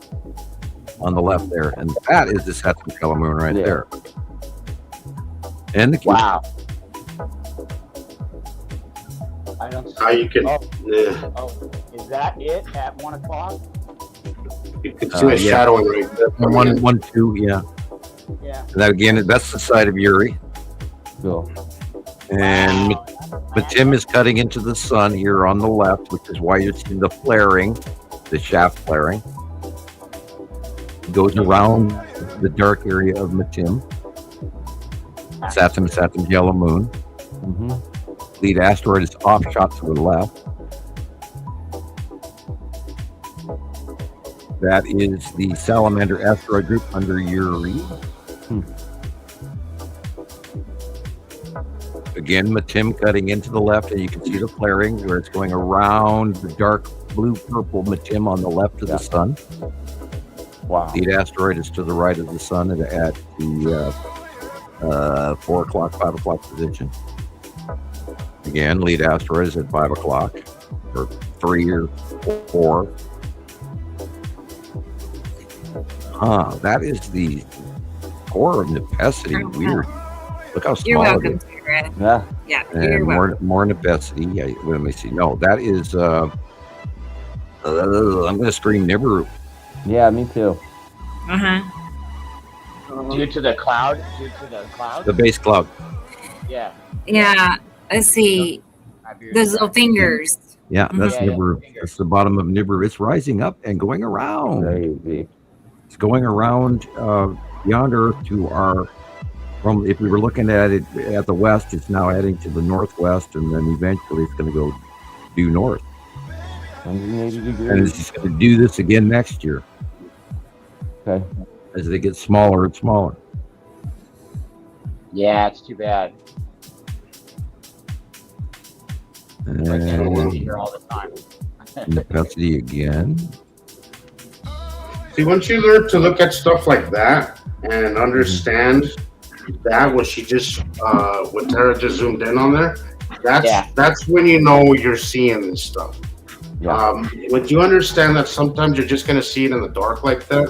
on the left there, and that is the Saturn Yellow Moon right Yeah. there. And the Wow. I don't see. How you can, Oh, yeah, oh, is that it at 1 o'clock? you can see the yeah. shadowing right there. one, two, yeah. Yeah. And that again, that's the side of Uri. Cool. And Wow, Matim is cutting into the sun here on the left, which is why you see the flaring, the shaft flaring. It goes around the dark area of Matim. Saturn, Yellow Moon. Lead asteroid is offshot to the left. That is the Salamander asteroid group under Uri. Again, Matim cutting into the left, and you can see the flaring where it's going around the dark blue-purple Matim on the left of the sun. Wow. Lead asteroid is to the right of the sun at the 4 o'clock, 5 o'clock position. Again, lead asteroid is at 5 o'clock, or 3 or 4. That is the core of Nepacity. Weird. Look how small You're it welcome, is. Tara. Yeah. Yeah, you're And welcome. more Nepacity. Yeah, let me see. No, that is I'm gonna scream Nibiru. Yeah, me too. Uh-huh. Due to the cloud? Due to the cloud? The base cloud. Yeah. Yeah. Let's see. Those little fingers. Yeah, that's Yeah, yeah. Nibiru. That's the bottom of Nibiru. It's rising up and going around. Crazy. It's going around yonder to our, from, if we were looking at it at the west, it's now heading to the northwest, and then eventually it's going to go due north. 180 And degrees. it's just going to do this again next year Okay. as they get smaller and smaller. Yeah, it's too bad. I can't live And here all the time. Nepacity again. See, once you learn to look at stuff like that and understand that, what she just, what Tara just zoomed in on there, that's when you know you're seeing this stuff. Yeah. Would you understand that sometimes you're just going to see it in the dark like that?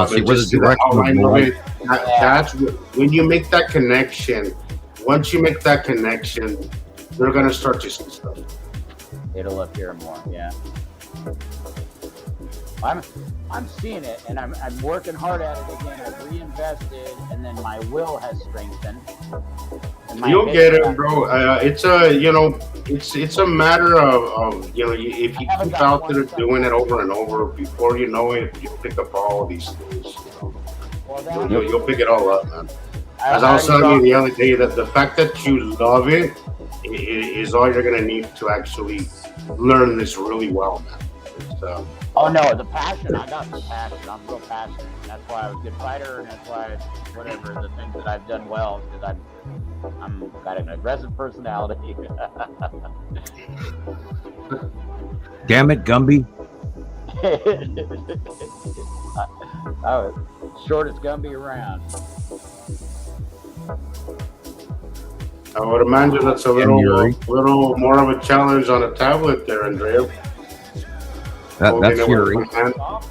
See And where just the see the direction of outline of light- it. That's when you make that connection. Once you make that connection, they're going to start to see stuff. It'll appear more, yeah. I'm seeing it, and I'm working hard at it again. I've reinvested, and then my will has strengthened. And my You'll get vision- it, bro. It's a, it's a matter of if you keep out there doing it over and over, before you know it, you pick up all of these things. Well, then, You'll pick it all up, man. As I was telling you the other day, that the fact that you love it is all you're gonna need to actually learn this really well, man. Oh no, the passion. I got the passion. I'm real passionate. And that's why I was a good fighter, and that's why whatever the things that I've done well is because I'm got an aggressive personality. Damn it, Gumby. I was shortest Gumby around. I would imagine that's a little more of a challenge on a tablet there, Andrea. That's Yuri. Oh,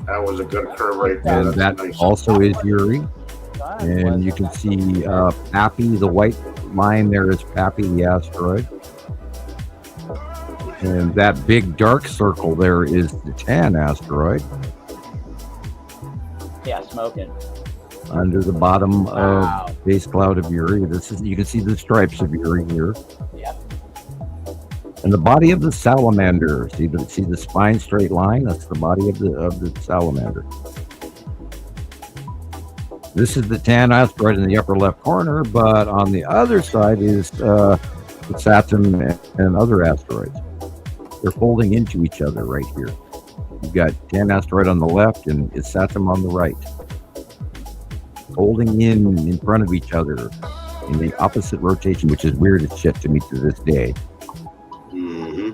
that was a good curve right there. And that nice. also is Yuri. And you can see Pappy, the white line there is Pappy, the asteroid. And that big dark circle there is the Tan asteroid. Yeah, smoking. Under the bottom Wow. of base cloud of Yuri. This is, you can see the stripes of Yuri here. Yep. And the body of the salamander. See the spine straight line? That's the body of the salamander. This is the Tan asteroid in the upper left corner, but on the other side is the Saturn and other asteroids. They're folding into each other right here. You've got Tan asteroid on the left and it's Saturn on the right. Folding in front of each other in the opposite rotation, which is weird as shit to me to this day. Mm-hmm.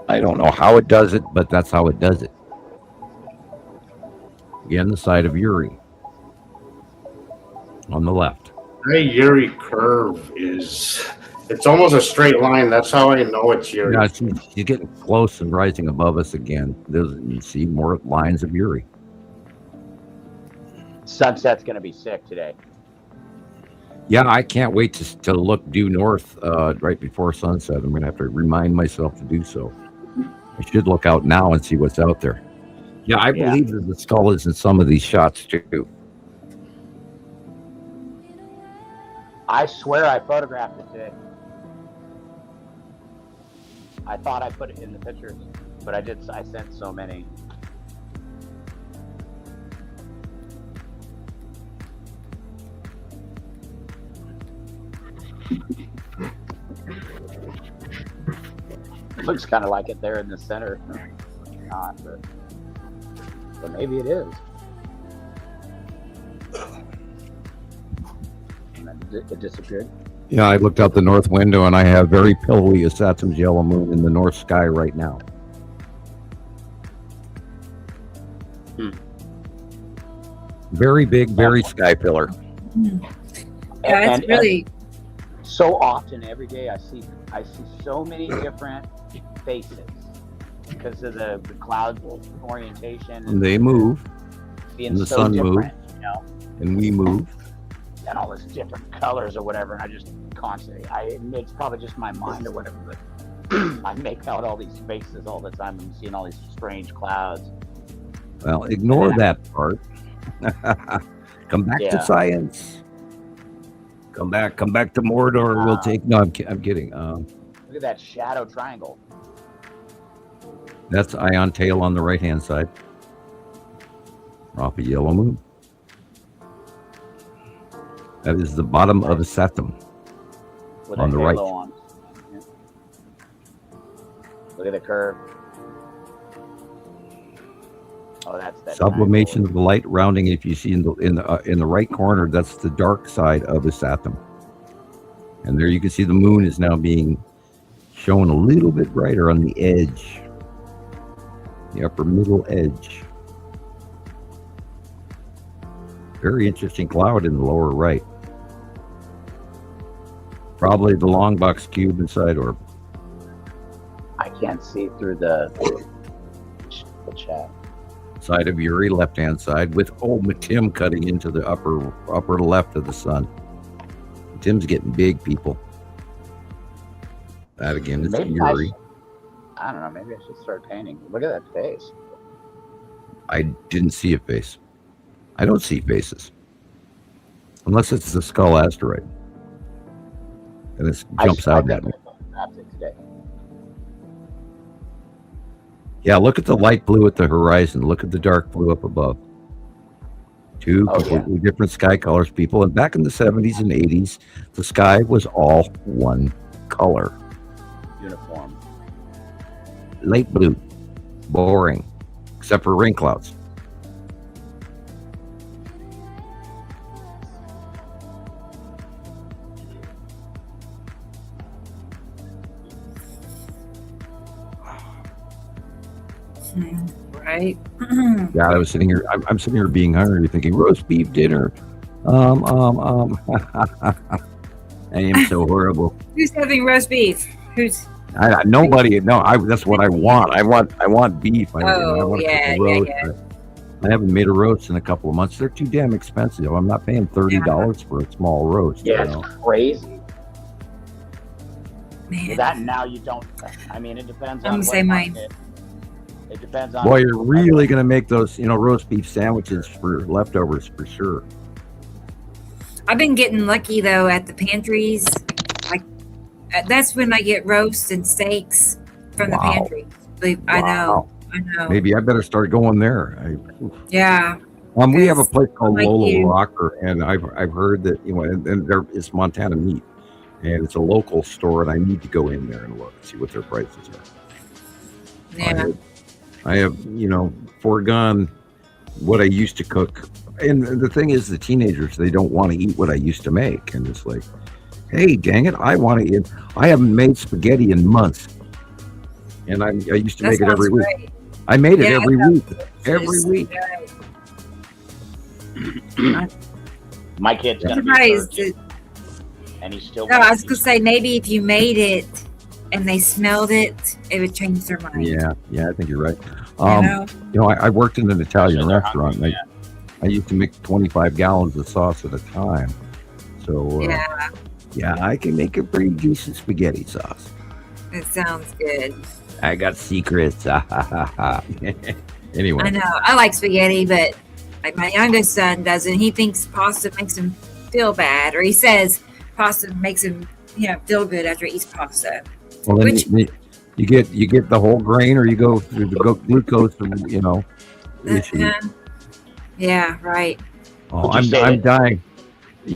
I don't know how it does it, but that's how it does it. Again, the side of Yuri on the left. That Yuri curve it's almost a straight line. That's how I know it's Yuri. Yeah, she's getting close and rising above us again. You see more lines of Yuri. Sunset's gonna be sick today. Yeah, I can't wait to look due north right before sunset. I'm going to have to remind myself to do so. I should look out now and see what's out there. Yeah, I believe that the skull is in some of these shots too. I swear I photographed it today. I thought I put it in the pictures, but I sent so many. Looks kind of like it there in the center. Not, but maybe it is. And then it disappeared. Yeah, I looked out the north window and I have very pillowy a Saturn's yellow moon in the north sky right now. Very big, very sky pillar. Yeah, it's really. So often, every day, I see so many different faces because of the cloud orientation. And they move, being and the so sun different, moves, you know, and we move. and all this different colors or whatever. And I just constantly, it's probably just my mind or whatever, but I make out all these faces all the time. I'm seeing all these strange clouds. Well, ignore that part. Come back Yeah. to science. Come back to Mordor. We'll take. No, I'm kidding. Look at that shadow triangle. That's Ion Tail on the right hand side. Off a yellow moon. That is the bottom of the Saturn With on a the right. halo on. Yeah. Look at the curve. Oh, that's that Sublimation of the light rounding. If you see in the right corner, that's the dark side of the Saturn. And there you can see the moon is now being shown a little bit brighter on the edge, the upper middle edge. Very interesting cloud in the lower right. Probably the long box cube inside orb. I can't see through the chat. Side of Yuri, left hand side, with old Matim cutting into the upper left of the sun. Tim's getting big, people. That again is Maybe Yuri. I don't know. Maybe I should start painting. Look at that face. I didn't see a face. I don't see faces. Unless it's the skull asteroid. And it jumps out at me. Today. Yeah, look at the light blue at the horizon. Look at the dark blue up above. Two completely different sky colors, people. And back in the 70s and 80s, the sky was all one color. Uniform. Light blue. boring, except for rain clouds. Right. Yeah, I was sitting here. I'm sitting here being hungry, thinking roast beef dinner. I am so horrible. Who's having roast beef? Who's? Nobody. No, that's what I want. I want beef. I want yeah. I haven't made a roast in a couple of months. They're too damn expensive. I'm not paying $30 for a small roast. Yeah, you know? it's crazy. Man. That now you don't. I mean, it depends I'm on the what same way. market. It depends on. Boy, you're really gonna make those, roast beef sandwiches for leftovers for sure. I've been getting lucky though at the pantries. Like that's when I get roasts and steaks from the Wow. pantry. I know. Maybe I better start going there. Yeah. We have a place called like Lolo you. Rocker, and I've heard that and there is Montana meat, and it's a local store, and I need to go in there and look, see what their prices are. Yeah. I have foregone what I used to cook, and the thing is, the teenagers, they don't want to eat what I used to make, and it's like, hey, dang it, I want to eat. I haven't made spaghetti in months, and I used to That make it every sounds week. great. I made it Yeah, every that week, sounds every week. My kid's gonna be Surprised. virgin, and he's still. No, I was gonna say maybe if you made it and they smelled it, it would change their mind. Yeah, I think you're right. You know? I worked in an Italian So they're restaurant, hungry, and I used to make 25 gallons of sauce at a time. So Yeah, I can make a pretty decent spaghetti sauce. it sounds good. I got secrets. Anyway. I know. I like spaghetti, but like my youngest son doesn't. He thinks pasta makes him feel bad, or he says pasta makes him, feel good after he eats pasta. Well, then Which- you get the whole grain, or you go through the glucose, issue. Yeah, right. Oh, Would you say I'm that- dying.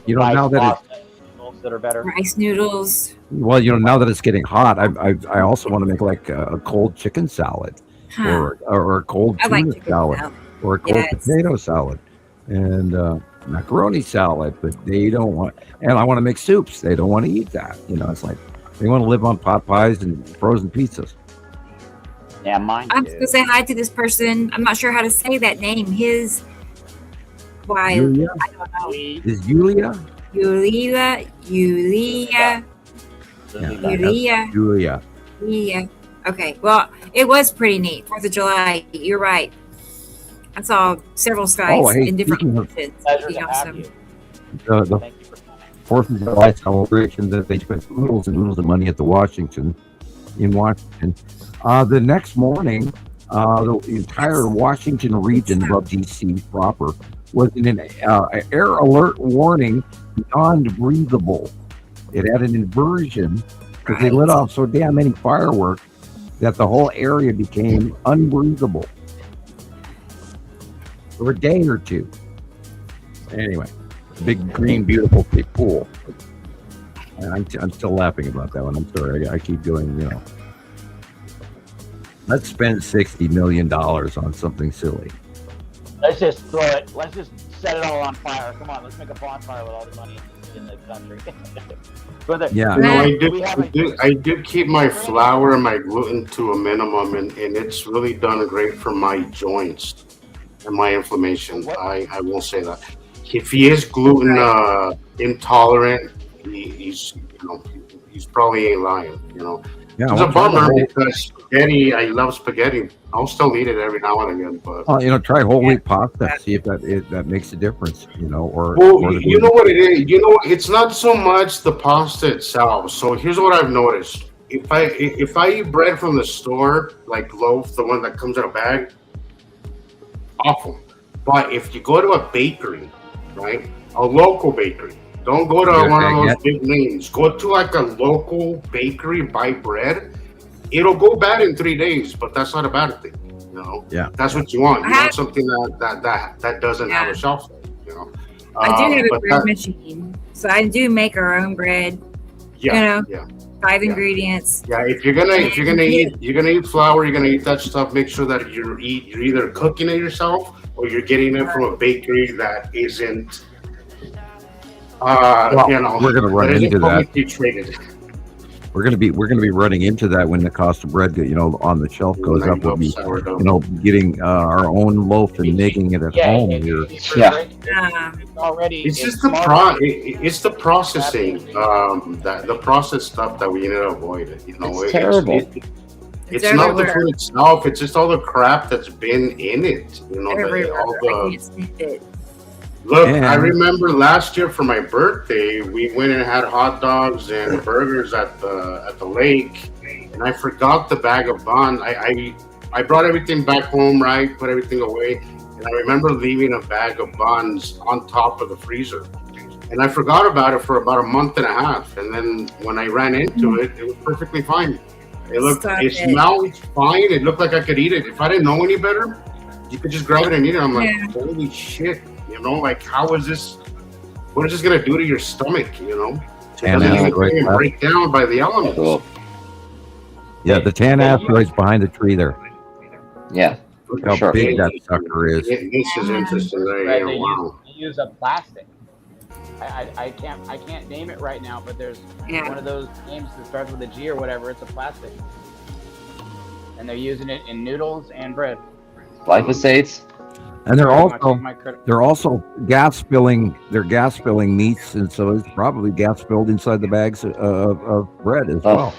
Now that pasta noodles that are better. Rice noodles. now that it's getting hot, I also want to make like a cold chicken salad, Huh. or a cold I like tuna chicken salad, salad. or a cold Yes. potato salad, and macaroni salad. But they don't want, and I want to make soups. They don't want to eat that. It's like they want to live on pot pies and frozen pizzas. Yeah, mine I'm too. going to say hi to this person. I'm not sure how to say that name. Julia? I don't know. Is Julia? Yulia. Yeah. Okay. Well, it was pretty neat. 4th of July. You're right. I saw several skies Oh, hey, in different speaking of- locations. Pleasure Pretty to have awesome. you. The Thank you for coming. 4th of July celebration that they spent oodles and oodles of money at in Washington. The next morning, the entire Washington region above DC proper was in an air alert warning beyond breathable. It had an inversion because they lit off so damn many fireworks that the whole area became unbreathable for a day or two. Anyway, big green, beautiful big pool. And I'm still laughing about that one. I'm sorry. I keep going, Let's spend $60 million on something silly. Let's just throw it. Let's just set it all on fire. Come on, let's make a bonfire with all the money in the country. Yeah. I did keep my flour and my gluten to a minimum, and it's really done great for my joints and my inflammation. I will say that. If he is gluten intolerant, he's probably ain't lying. Yeah, It's a bummer because spaghetti. I love spaghetti. I'll still eat it every now and again, but try whole wheat pasta. See if that makes a difference. Or you know what it is. It's not so much the pasta itself. So here's what I've noticed: if I eat bread from the store, like loaf, the one that comes in a bag, awful. But if you go to a bakery, right, a local bakery, don't go to one of those big names. Go to like a local bakery, buy bread. It'll go bad in 3 days, but that's not a bad thing. Yeah, that's what you want. You want something that doesn't have a shelf life. I do have a bread machine, so I do make our own bread. Yeah. So 5 ingredients. Yeah, if you're gonna eat flour, you're gonna eat that stuff. Make sure that you're either cooking it yourself or you're getting it from a bakery that isn't, Well, you know, we're gonna run that isn't into that. publicly traded. We're gonna be running into that when the cost of bread, on the shelf goes up. We'll be, Sourdough. getting our own loaf and making it at home here. Yeah. It's already. It's just smart. it's the processing, the processed stuff that we need to avoid. It's terrible. It's It's not the everywhere. food itself. It's just all the crap that's been in it. Everywhere. All I the can't stand it. look. And- I remember last year for my birthday, we went and had hot dogs and burgers at the lake, and I forgot the bag of bun. I brought everything back home, right? Put everything away, and I remember leaving a bag of buns on top of the freezer. And I forgot about it for about a month and a half. And then when I ran into it, it was perfectly fine. Stop It it. smelled fine. It looked like I could eat it. If I didn't know any better, you could just grab it and eat it. I'm like, Yeah. holy shit. Like, how is this? What is this going to do to your stomach, Tan Doesn't even asteroid. even break down by the elements. Cool. Yeah, the tan asteroid's behind the tree there. Yeah. Look how Sure. big that sucker is. This is interesting right Right, here. they Wow. use a plastic. I can't name it right now, but there's Yeah. one of those names that starts with a G or whatever. It's a plastic, and they're using it in noodles and bread. Glyphosates. And they're Pretty much also my crit- they're also gas spilling. They're gas spilling meats, and so it's probably gas spilled inside the bags of bread as Oh. well.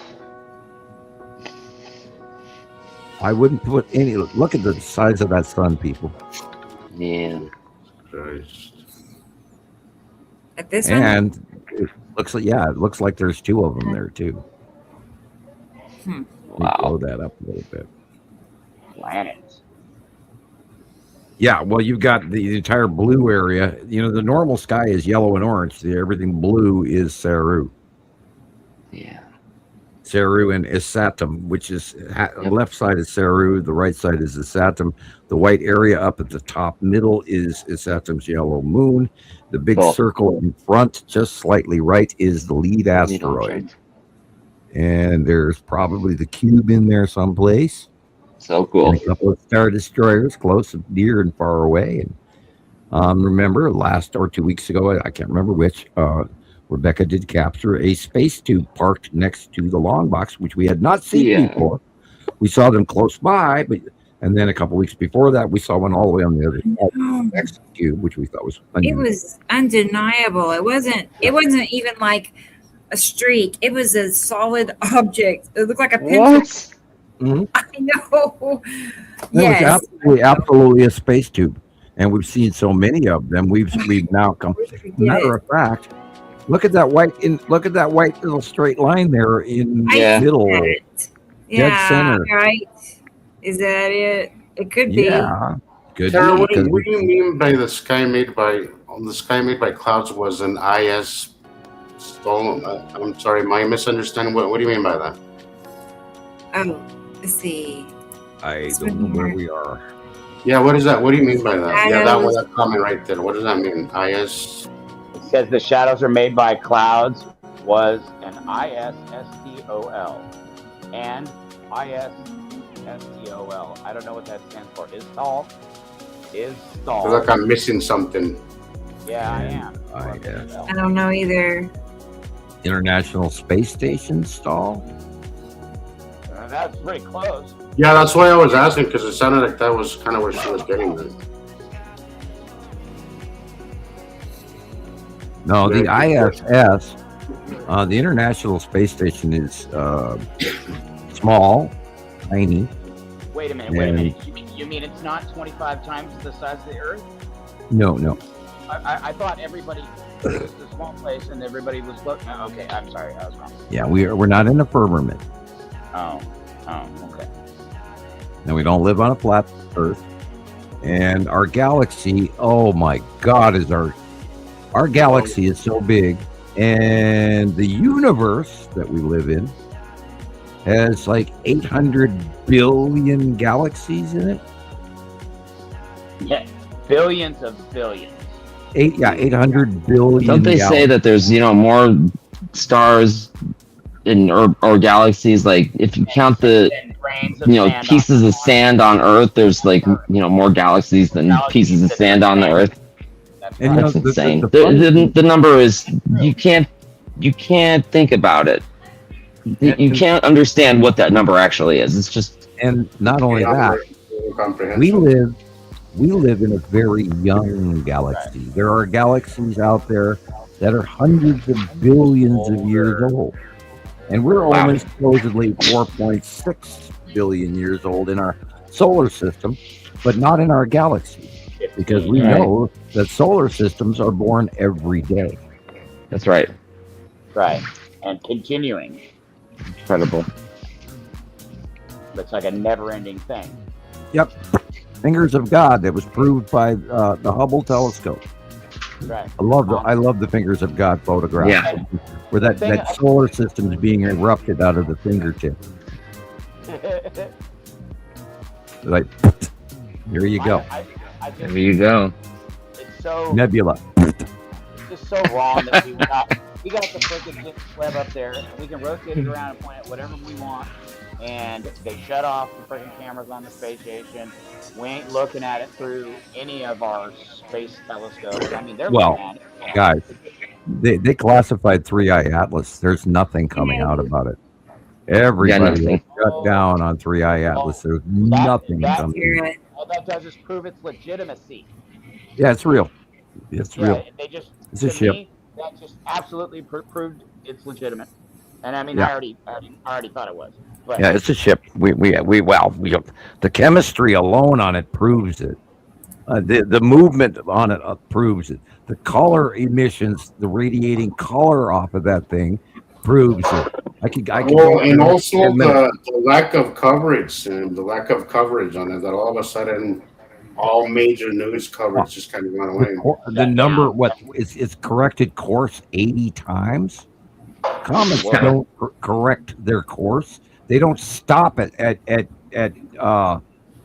I wouldn't put any. Look at the size of that sun, people. Yeah. Christ. At this one, And it looks like there's two of them there too. Let me Wow. blow that up a little bit. planets. Yeah, well, you've got the entire blue area. The normal sky is yellow and orange. Everything blue is Saru. Yeah. Saru and Isatum, which is the left side is Saru, the right side is Isatum. The white area up at the top middle is Isatum's yellow moon. The big Cool. circle in front, just slightly right, is the lead asteroid. And there's probably the cube in there someplace. So cool. And a couple of star destroyers close and near and far away. And remember, last or 2 weeks ago, I can't remember which, Rebecca did capture a space tube parked next to the long box, which we had not seen Yeah. before. We saw them close by, and then a couple weeks before that, we saw one all the way on the other side next to the cube, which we thought was it unusual. was undeniable. It wasn't even like a streak. It was a solid object. It looked like a pencil. What? Mhm. I know. It Yes. was absolutely a space tube, and we've seen so many of them. We've now come. Matter of fact, look at that white little straight line there in Yeah. the middle. Yeah, center. right. Is that it? It could be. Yeah, good. Tara, what do because you mean by the sky made by clouds was an IS stolen? I'm sorry, my misunderstanding. What do you mean by that? Oh, let's see. I don't know where we are. Yeah, what is that? What do you mean by that? Yeah, Shadows. that comment right there. What does that mean? IS. It says the shadows are made by clouds was an ISSTOL and ISSTOL. I don't know what that stands for. Is tall? Is I feel stall? like I'm missing something. Yeah, I am. I don't know either. International Space Station stall. That's pretty close. Yeah, that's why I was asking because it sounded like that was kind of where she was getting at. No, the ISS, the International Space Station, is small, tiny. Wait a minute. You mean it's not 25 times the size of the Earth? No. I thought everybody it was a small place and everybody was looking. Okay, I'm sorry, I was wrong. Yeah, we're not in the firmament. Oh, okay. And we don't live on a flat Earth. And our galaxy, oh my God, is our galaxy is so big, and the universe that we live in has like 800 billion galaxies in it. Yeah, billions of billions. 800 billion. Don't they say that there's more stars or galaxies, like if you count the And grains of sand pieces on- of sand on Earth, there's like more galaxies than pieces of sand on the Earth. That's And right. That's insane. the funny The number is you can't think about it. You can't understand what that number actually is. It's just and not only that, we live in a very young galaxy. There are galaxies out there that are hundreds of billions of years old, and we're only supposedly 4.6 billion years old in our solar system, but not in our galaxy, because we know that solar systems are born every day. that's right. Right. And continuing. Incredible. It's like a never-ending thing. Yep, fingers of God. That was proved by the Hubble telescope. Right. I love the fingers of God photograph. Yeah. Where that solar system is being erupted out of the fingertip. Like, here you go, I just, There you go. it's so nebula. just so wrong that we got the freaking James Webb up there. We can rotate it around and point at whatever we want, and they shut off the freaking cameras on the space station. We ain't looking at it through any of our space telescopes. I mean, they're looking at it. Guys, they classified 3i Atlas. There's nothing coming out about it. Everybody nothing. shut down on 3i Atlas. There's nothing coming. You're right. All that does is prove its legitimacy. Yeah, it's real. It's real. They just It's a to ship. me, that just absolutely proved it's legitimate. And I mean, Yeah. I already thought it was. But Yeah, it's a ship. The chemistry alone on it proves it. The movement on it proves it. The color emissions, the radiating color off of that thing, proves it. I could Well, and also the lack of coverage on it, that all of a sudden all major news coverage just kind of went away. the number it's corrected course 80 times. Comets don't correct their course. They don't stop at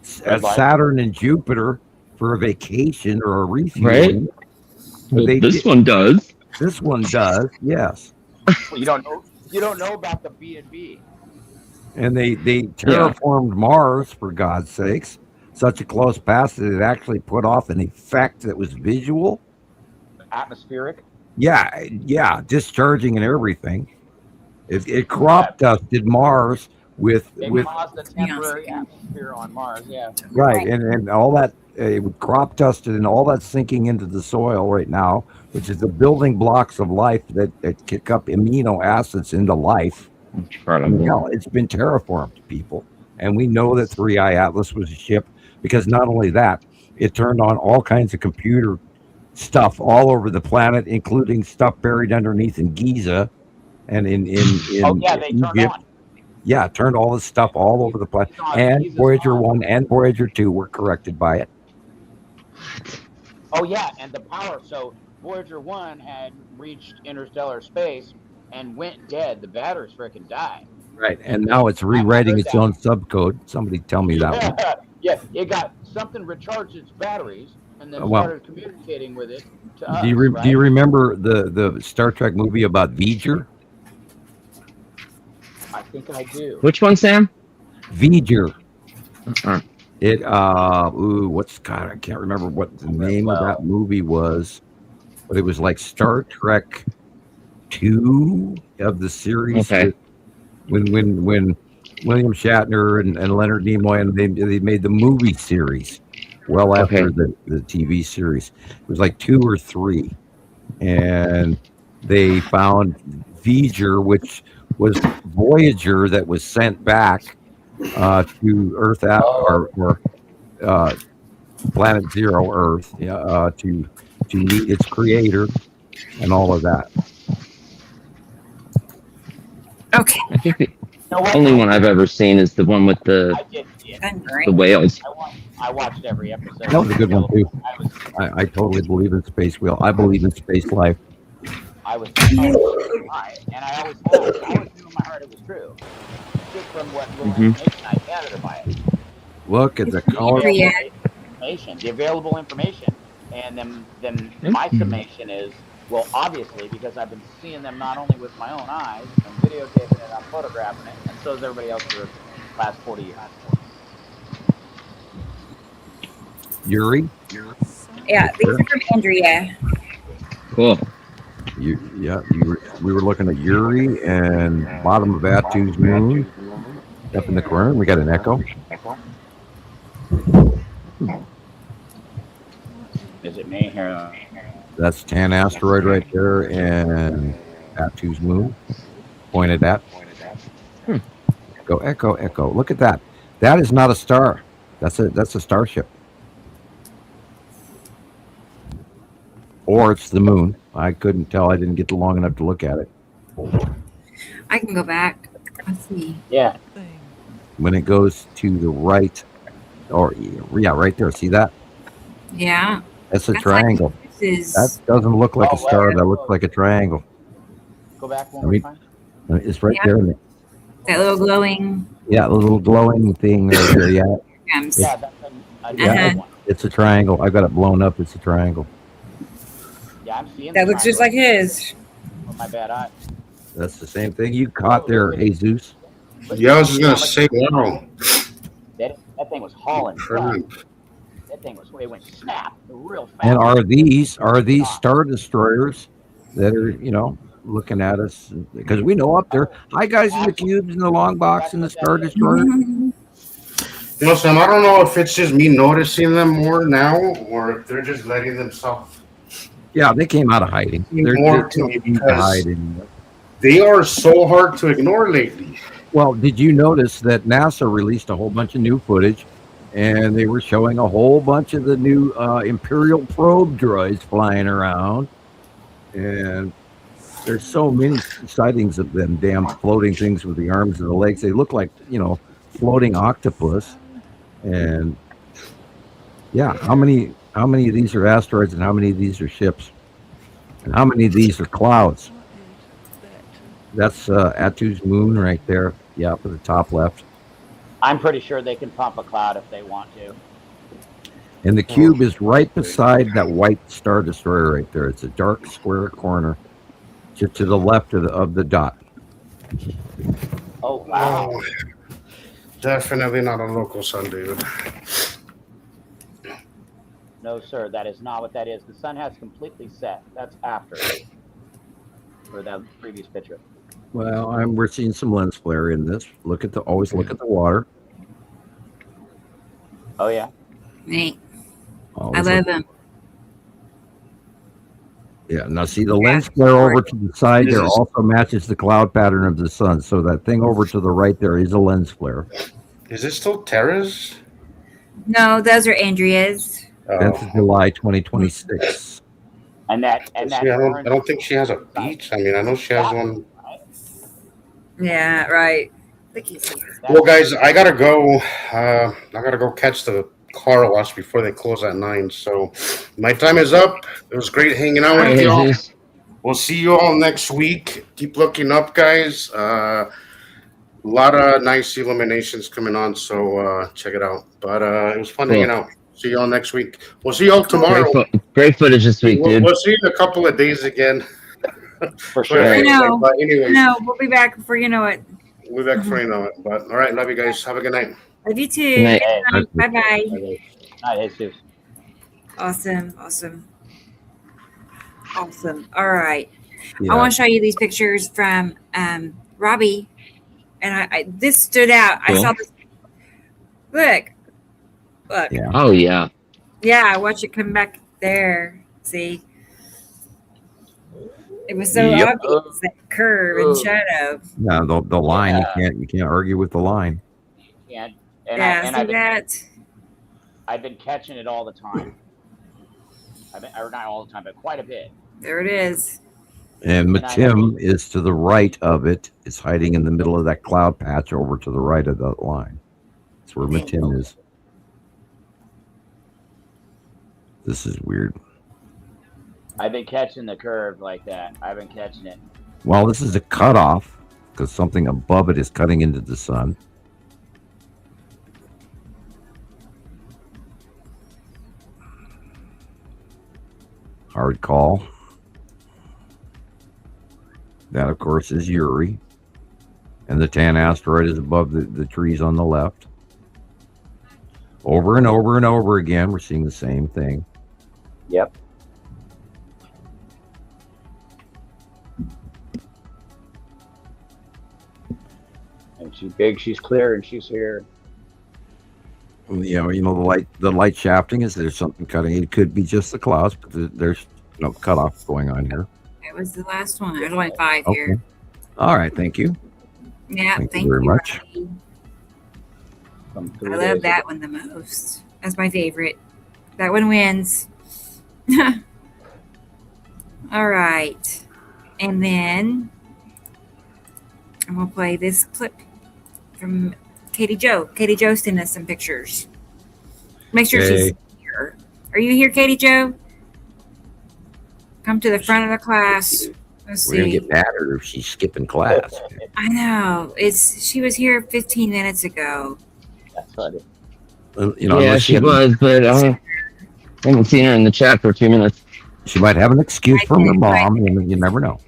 Saturn and Jupiter for a vacation or a refueling. This one does. This one does, yes. you don't know about the B&B. And they terraformed Mars, for God's sakes. Such a close pass that it actually put off an effect that was visual. Atmospheric. Yeah, discharging and everything. It crop dusted Mars with caused a temporary atmosphere on Mars, yeah. right, and all that crop dusted and all that sinking into the soil right now, which is the building blocks of life that kick up amino acids into life. Incredible. It's been terraformed, people, and we know that 3i Atlas was a ship because not only that, it turned on all kinds of computer stuff all over the planet, including stuff buried underneath in Giza and in they turned Egypt. on. Yeah, it turned all this stuff all over the planet. And Voyager 1 and Voyager 2 were corrected by it. Oh yeah, and the power. So Voyager 1 had reached interstellar space and went dead. The batteries freaking died. Right, and now it's rewriting its own subcode. Somebody tell me that one. Yeah, it got something recharged its batteries and then Well, started communicating with it. To us, Do you remember the Star Trek movie about V'ger? I think I do. Which one, Sam? V'ger. Uh-uh. It I can't remember what the name of that movie was, but it was like Star Trek 2 of the series. Okay. When William Shatner and Leonard Nimoy and they made the movie series well after the TV series. It was like 2 or 3, and they found V'ger, which was Voyager that was sent back to Earth or Planet Zero Earth to meet its creator and all of that. Okay. I think the only one I've ever seen is the one with the whales. I watched every episode. That was a good one too. I totally believe in Space Wheel. I believe in space life. I was and I always knew in my heart it was true. Just from what little information I gathered by it. Look at the color. The available information, and then my summation is Well, obviously, because I've been seeing them not only with my own eyes, I'm videotaping it, I'm photographing it, and so is everybody else for the last 40 years. Yuri, Yeah, these are from Andrea. Cool. we were looking at Yuri and bottom of Atu's moon up in the corner. We got an echo. Is it me here? That's Tan asteroid right there, and Atu's moon pointed at. Go echo, echo. Look at that. That is not a star. That's a starship. Or it's the moon. I couldn't tell. I didn't get long enough to look at it. I can go back. Let's see. Yeah. When it goes to the right, or yeah, right there. See that? Yeah. That's a That's triangle. Like, this is. That doesn't look like Oh, a star. wait. That looks like a triangle. Go back one I more mean- time. It's right Yeah. there. That little glowing. Yeah, the little glowing thing right there. Yeah, Gems. Yeah, that's a Yeah. new one. it's a triangle. I got it blown up. It's a triangle. Yeah, I'm seeing That the looks just like triangle his. with my bad eye. That's the same thing you caught there, Jesus. But Yeah, I was just you know gonna how say, much- wow. that thing was hauling. Crap. That thing was, it went snap real fast. And are these star destroyers that are looking at us? Because we know up there. Hi guys in the cubes and the long box and the star destroyer. You know, Sam, I don't know if it's just me noticing them more now or if they're just letting themselves. Yeah, they came out of hiding. They're More they to me don't need to because- hide anymore. They are so hard to ignore lately. Well, did you notice that NASA released a whole bunch of new footage, and they were showing a whole bunch of the new Imperial probe droids flying around, and there's so many sightings of them damn floating things with the arms and the legs. They look like floating octopus, and yeah, how many of these are asteroids, and how many of these are ships, and how many of these are clouds? That's Atu's moon right there. Yeah, up at the top left. I'm pretty sure they can pump a cloud if they want to. And the cube is right beside that white star destroyer right there. It's a dark square corner just to the left of the dot. Oh, wow. Oh, definitely not a local sun, dude. No, sir, that is not what that is. The sun has completely set. That's after. For that previous picture. Well, we're seeing some lens flare in this. Always look at the water. Oh, yeah. Neat. I Always love look- them. Yeah, now see the lens flare over to the side there also matches the cloud pattern of the sun. So that thing over to the right there is a lens flare. Is it still Terra's? No, those are Andrea's. That's July 2026. And that See, I don't think she has a beach. I mean, I know she has one. Yeah, right. Well, guys, I gotta go. I gotta go catch the car wash before they close at 9. So my time is up. It was great hanging out with y'all. We'll see you all next week. Keep looking up, guys. A lot of nice illuminations coming on, so check it out. But it was fun hanging out. See y'all next week. We'll see y'all tomorrow. Great footage this week, dude. We'll see you in a couple of days again. For sure. I know. But anyways, No, we'll be back before you know it. we'll be back for you know it. But all right, love you guys. Have a good night. Love you too. Good night. Bye bye. Hi, Jesus. Awesome. Awesome. Awesome. All right. Yeah. I want to show you these pictures from Robbie. And I this stood out. I Cool. saw this. Look. Look. Yeah. Oh yeah. Yeah, watch it come back there. See? It was so Yep. obvious, that curve and shadow. No, the line you can't argue with the line. Yeah, Yeah, see that? I've been catching it all the time. Or not all the time, but quite a bit. There it is. And Matim is to the right of it. It's hiding in the middle of that cloud patch over to the right of that line. That's where Matim is. This is weird. I've been catching the curve like that. I've been catching it. Well, this is a cutoff because something above it is cutting into the sun. Hard call. That, of course, is Uri. And the tan asteroid is above the trees on the left. Over and over and over again, we're seeing the same thing. Yep. And she's big, she's clear, and she's here. You know, the light shafting is there's something cutting. It could be just the clouds, but there's cutoff going on here. That was the last one. There's only 5 Okay. here. All right, thank you. Yeah, Thank you thank very you, much. Robbie. I love that one the most. That's my favorite. That one wins. All right. And then I'm going to play this clip from Katie Joe. Katie Joe sent us some pictures. Make sure she's here. Are you here, Katie Joe? Come to the front of the class. Let's We're gonna see. get mad at her if she's skipping class. I know. She was here 15 minutes ago. That's funny. You know, yeah, unless she had- was, but I haven't seen her in the chat for 2 minutes. She might have an excuse from her mom, and you never know.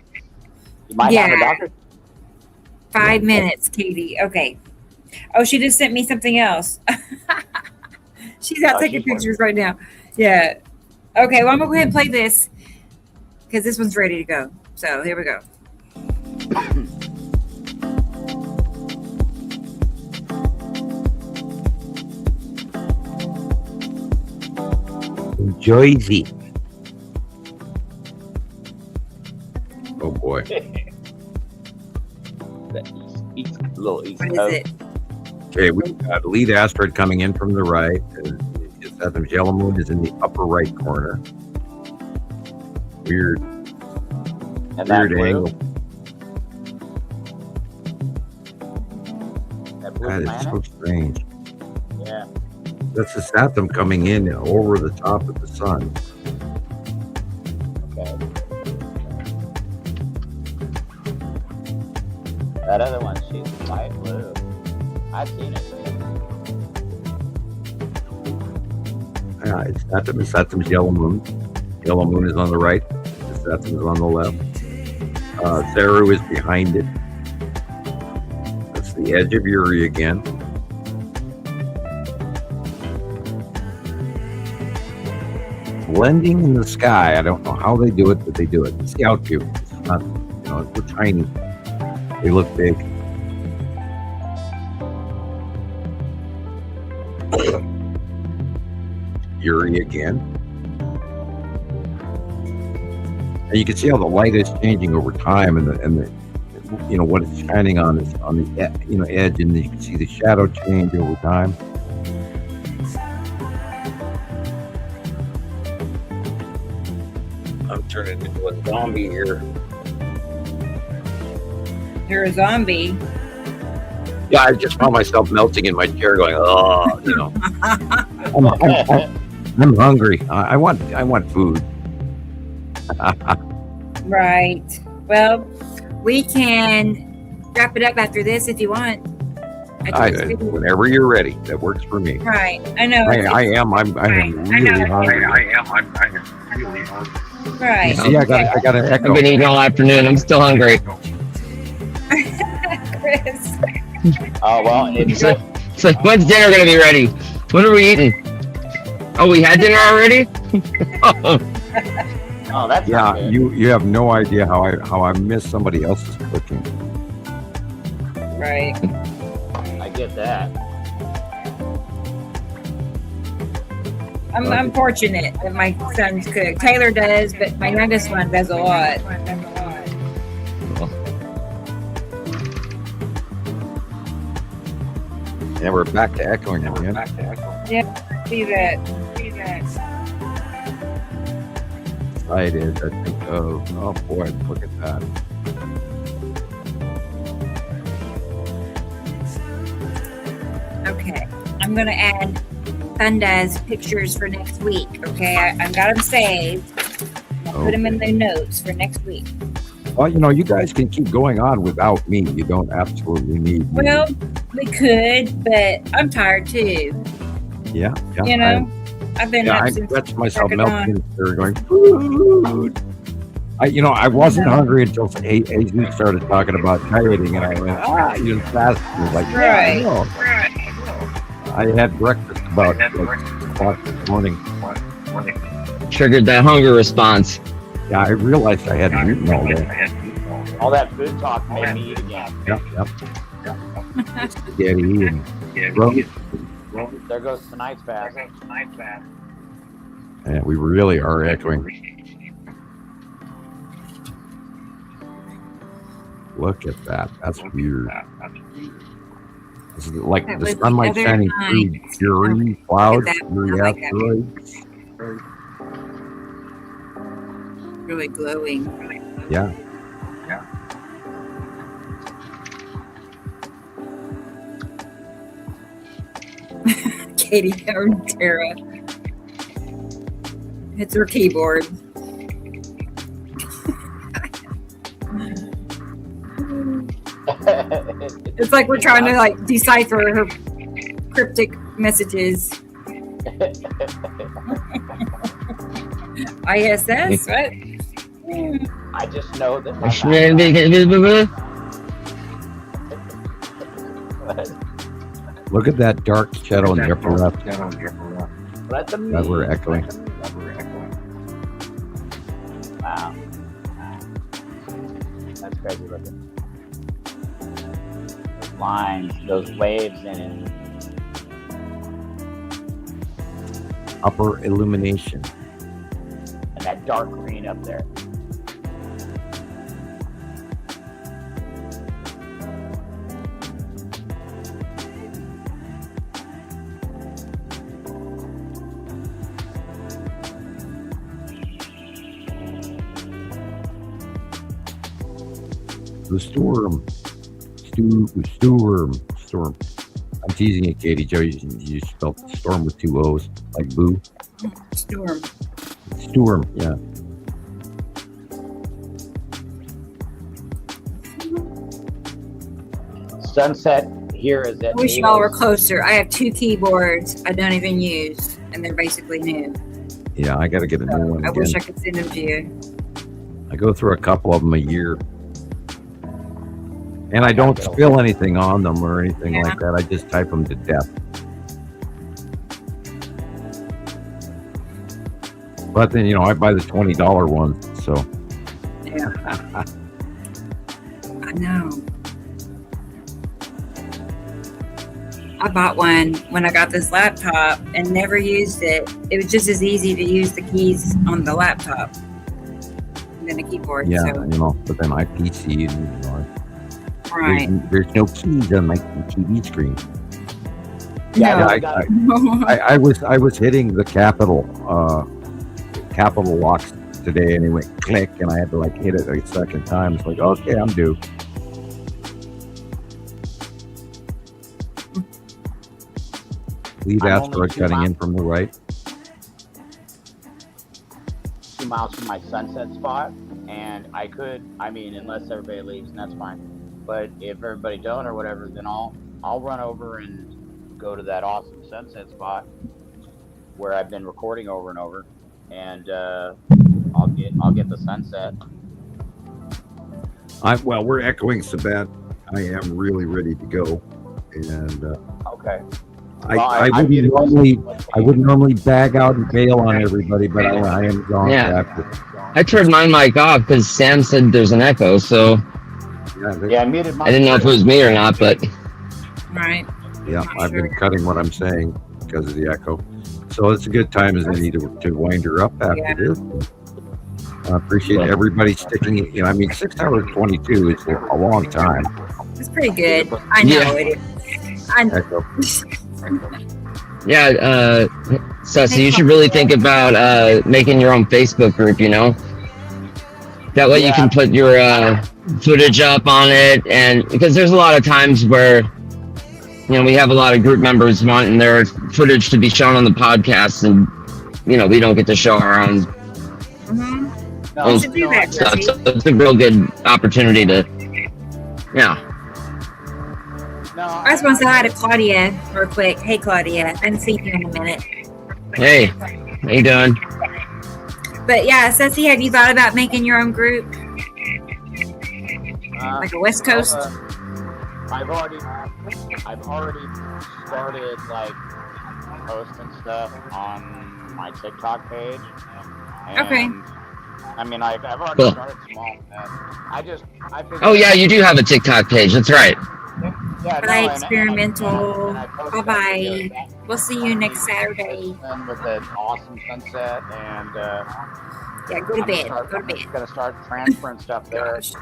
You might have a Yeah. doctor. 5 minutes, Katie. Okay. Oh, she just sent me something else. She's out Oh, taking she's working. pictures right now. Yeah. Okay, well, I'm going to go ahead and play this because this one's ready to go. So here we go. Jersey. Oh boy. The east, little east What is coast. it? Okay, we've got lead asteroid coming in from the right. Saturn yellow moon is in the upper right corner. Weird And that blue, angle. that blue That is planet. so strange. Yeah. That's the Saturn coming in over the top of the sun. Okay. That other one, she's light blue. I've seen it. Yeah, it's Saturn's yellow moon. Yellow moon is on the right. The Saturn is on the left. Saru is behind it. That's the edge of Uri again. Blending in the sky. I don't know how they do it, but they do it. It's the out view. It's not, they're tiny. They look big. Uri again. And you can see how the light is changing over time, and the what it's shining on is on the edge, and you can see the shadow change over time. I'm turning into a zombie here. You're a zombie. Yeah, I just found myself melting in my chair, going, oh, I'm hungry. I want food. Right. Well, we can wrap it up after this if you want. Whenever you're ready, that works for me. Right. I know. I am really hungry. Right. See, I got an echo. I've been eating all afternoon. I'm still hungry. Chris. Oh, well, it's It's like, when's dinner gonna be ready? What are we eating? Oh, we had dinner already? oh, that's Yeah, not good. you have no idea how I miss somebody else's cooking. Right. I get that. I'm fortunate that my sons cook. Taylor does, but my youngest one does a lot. Yeah, we're back to echoing again. See that. Excited. I think oh boy, look at that. Okay. I'm going to add Thunda's pictures for next week. Okay. I've got them saved. I'll put them in the notes for next week. Well, you guys can keep going on without me. You don't absolutely need me. Well, we could, but I'm tired too. yeah. You know, I've been up I since catch myself crack of melting in there going, food. I wasn't hungry until Jesus started talking about dieting, and I went, you're fast. He was like, Right. yeah, I know. I had breakfast about o'clock this morning. Triggered that hunger response. Yeah, I realized I hadn't eaten all day. All that food talk made me eat again. Yep. Spaghetti and roast. There goes tonight's fast. Yeah, we really are echoing. Look at that. That's weird. This is like That the was sunlight the other shining through night. Fury clouds, Look at that. Fury I like that. asteroids. Really glowing. Yeah. Katie or Tara. It's her keyboard. It's like we're trying to like decipher her cryptic messages. ISS, what? I just know that my Look at that dark shadow in the upper left. Let them That we're echoing. Wow. That's crazy looking. Those lines, those waves in it. Upper illumination. And that dark green up there. The storm. Storm. I'm teasing you, Katie. Joe, you spelled storm with 2 O's, like boo. Storm. Storm, yeah. Sunset here is at I wish y'all were closer. I have 2 keyboards I don't even use, and they're basically new. Yeah, I got to get a new one I wish I again. could send them to you. I go through a couple of them a year. And I don't spill anything on them or anything like that. I just type them to death. But then, I buy the $20 ones, so. Yeah. I know. I bought one when I got this laptop and never used it. It was just as easy to use the keys on the laptop than a keyboard. Yeah, So, but then my PC, right. there's no keys on my TV screen. Yeah, No. I was hitting the capital locks today, and it went click, and I had to hit it a second time. It's like, okay, I'm due. Leave I'm only asteroid 2 cutting miles. in from the right. 2 miles from my sunset spot, and I could, unless everybody leaves, and that's fine. But if everybody don't or whatever, then I'll run over and go to that awesome sunset spot where I've been recording over and over, and I'll get the sunset. Well, we're echoing so bad. I am really ready to go, and Okay. I wouldn't normally bag out and bail on everybody, but I am gone Yeah. after. I turned my mic off because Sam said there's an echo, so Yeah, I muted my. I didn't know if it was me or not, but Right. Yeah, I've been cutting what I'm saying because of the echo. So it's a good time as any to wind her up after Yeah. this. I appreciate everybody sticking it. 6 hours 22 is a long time. It's pretty good. I know Yeah. it is. I know. Echo. yeah, Ceci, you should really think about making your own Facebook group, That way you Yeah. can put your footage up on it, and because there's a lot of times where, we have a lot of group members wanting their footage to be shown on the podcast, and, we don't get to show our own Mhm. No, You should do that, stuff. Jesse. So it's a real good opportunity to, yeah. no, I just want to say hi to Claudia real quick. Hey, Claudia. I haven't seen you in a minute. Hey, how you doing? But yeah, Ceci, have you thought about making your own group, like a West Coast? I've already started like posting stuff on my TikTok page. And, Okay. I mean, I've already started small. I figured, Oh yeah, you do have a TikTok page. That's right. Yeah, Bye, no, experimental. and I posted Bye bye. that video back We'll see you next Saturday. with an awesome sunset, and Yeah, go to bed. Go to I'm bed. just gonna start transferring stuff there, Gosh.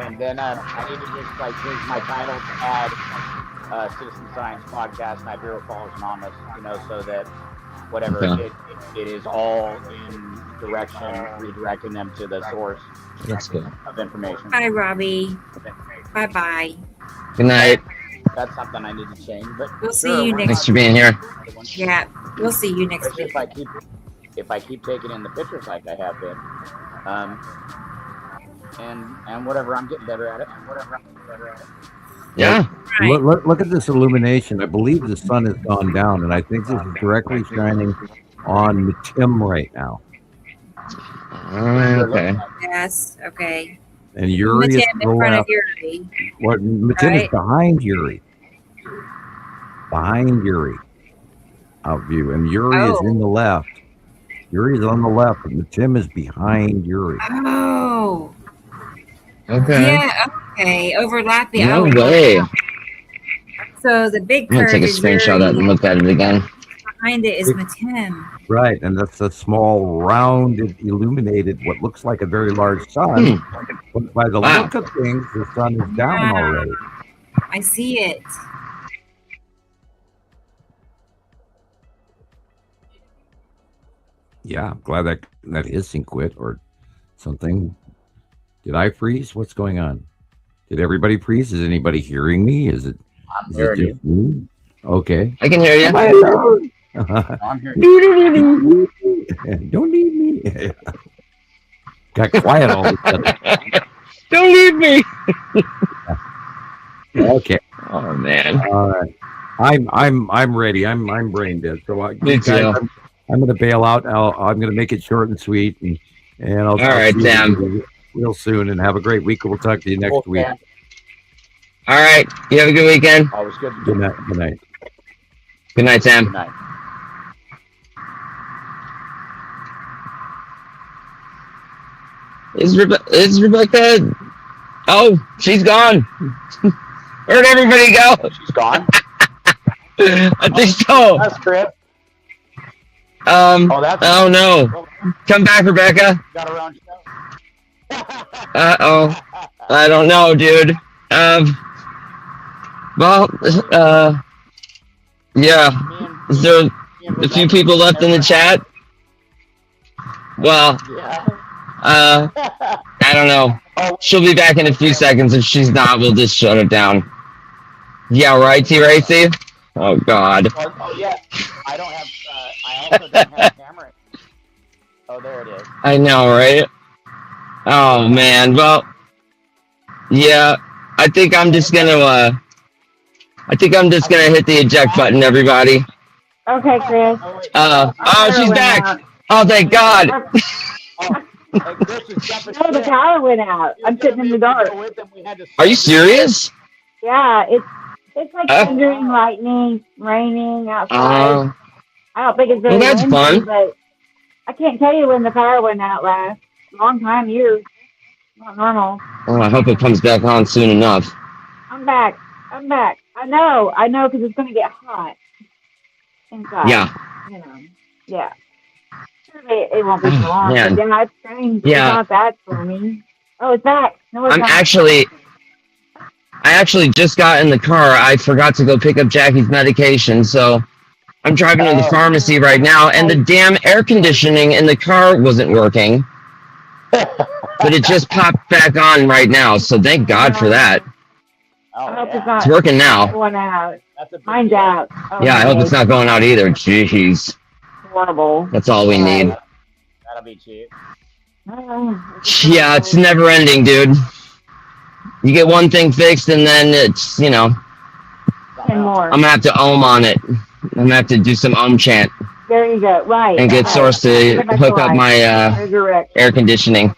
and then I need to just like change my title to add Citizen Science Podcast Nibiru Falls Anonymous, so that whatever Okay. it is all in redirecting them to the source That's good. of information. Bye, Robbie. Bye bye. Good night. That's something I need to change, but We'll see sure, you why next Thanks for being here. not? Yeah, we'll see you next Especially week. if I keep taking in the pictures like I have been, and whatever, I'm getting better at it. Yeah. Right. Look at this illumination. I believe the sun has gone down, and I think this is directly shining on Tim right now. Okay. Yes. Okay. And Yuri is Tim to the in front of left. Yuri. What Tim is Right. behind Yuri. Behind Yuri. Out view. And Yuri is Oh. in the left. Yuri is on the left, and Tim is behind Yuri. Oh. Okay. Yeah. Okay. Overlapping. No Oh, way. So the big I'm gonna curve take a is screenshot of that and Yuri. look at it again. Behind it is Matim. Right, and that's a small, rounded, illuminated, what looks like a very large sun. But by the Wow. look of things, the sun is down Wow. already. I see it. Yeah, I'm glad that hissing quit or something. Did I freeze? What's going on? Did everybody freeze? Is anybody hearing me? Is it hearing just me? Okay. I can hear you. I'm hearing Don't need me. Got quiet all of a sudden. Don't leave me. Okay. Oh man. All right. I'm ready. I'm brain dead. So Me too. I'm going to bail out. I'm going to make it short and sweet, and I'll. All right, see Sam. you real soon, and have a great week. We'll talk to you next week. All right. You have a good weekend. Always good to Good do. night. Good night. Good night, Sam. Good night. Is Rebecca? Oh, she's gone. Where'd everybody go? She's gone. I think so. That's Chris. Oh, that's no. Come back, Rebecca. got around. Uh-oh. I don't know, dude. Well, yeah. Is there a few people left in the chat? Well, Yeah. I don't know. She'll be back in a few seconds. If she's not, we'll just shut it down. Yeah, right, T-Racy? Oh, God. Oh yeah. I don't have. I also don't have a camera. Oh, there it is. I know, right? Oh, man. Well, yeah. I think I'm just gonna hit the eject button, everybody. Okay, Chris. Oh, wait. Oh, she's back. Oh, thank God. Hey, Chris is jumping No, the ship. power went out. I'm sitting in the dark. Are you serious? Yeah, it's like thundering, lightning, raining outside. I don't think it's very Well, that's windy, fun. but I can't tell you when the power went out last. Long time, years. Not normal. Oh, I hope it comes back on soon enough. I'm back. I know, because it's going to get hot inside. Yeah. You know, yeah. Surely it won't be so long. Man. But yeah, it's strange. Yeah. It's not that for me. Oh, it's back. No, it's I not. actually just got in the car. I forgot to go pick up Jackie's medication, so I'm driving to the pharmacy right now, and the damn air conditioning in the car wasn't working. But it just popped back on right now, so thank God for that. I hope it's not It's working now. going out. Mine's out. Oh, Yeah, I hope it's not going out either. Jeez. horrible. That's all we need. That'll be cheap. Yeah, it's never ending, dude. You get one thing fixed, and then it's, And more. I'm gonna have to ohm on it. I'm gonna have to do some chant. There you go. Right. and get Right. Source to Get back hook to up life. my Resurrect. air conditioning.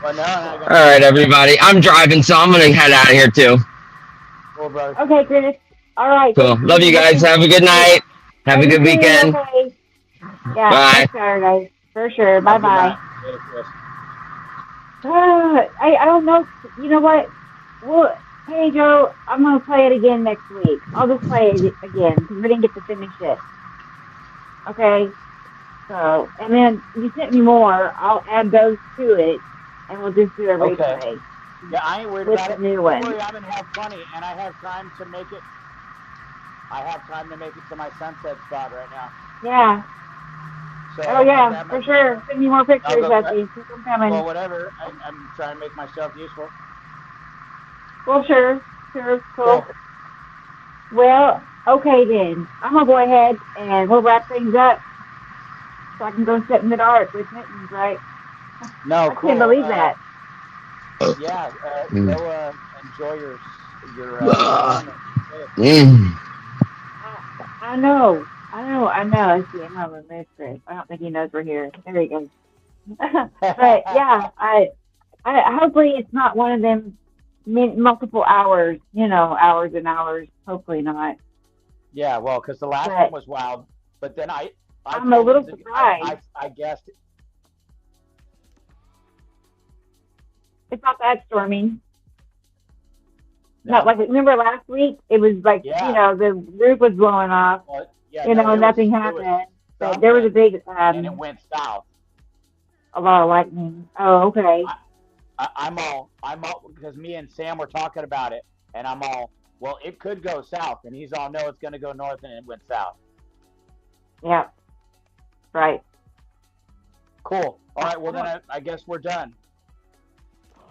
Well, no, I got All right, everybody. I'm driving, so I'm gonna head out of here too. cool, brother. Okay, Chris. All right. Cool. Thank Love you guys. Have a good night. Have a You good too. weekend. Okay. Yeah. Bye. Next Saturday for sure. Bye Have a good bye. night. Later, Chris. I don't know. You know what? Well, hey Joe, I'm gonna play it again next week. I'll just play it again because we didn't get to finish it. Okay. So, and then you sent me more. I'll add those to it, and we'll just do a Okay. replay Yeah, I ain't worried with about the it. new Don't one. worry, I'm gonna have plenty, and I have time to make it. I have time to make it to my sunset spot right now. Yeah. So Oh yeah, grab for my- sure. Send me more pictures, go grab- Effie. Keep them coming. Well, whatever. I'm trying to make myself useful. Well, sure. Cool. Cool. Well, okay then. I'm gonna go ahead and we'll wrap things up so I can go sit in the dark with mittens, right? No, I cool. can't believe that. Yeah, Mm. go enjoy your Ah. moment. I know. I see. I'm gonna remove Chris. I don't think he knows we're here. There he goes. But yeah, I hopefully it's not one of them multiple hours. You know, hours and hours. Hopefully not. Yeah, well, because the last But- one was wild, but then I'm a little surprised. I guessed. It's not that stormy. No. Not like remember last week? It was like Yeah. you know the roof was blowing off. Well, yeah, You no, know, there nothing was happened. But there was a something, big and it went south. a lot of lightning. Oh, okay. I'm all because me and Sam were talking about it, and I'm all, well, it could go south, and he's all, no, it's going to go north, and it went south. Yeah. Right. Cool. All right, well then I guess we're done.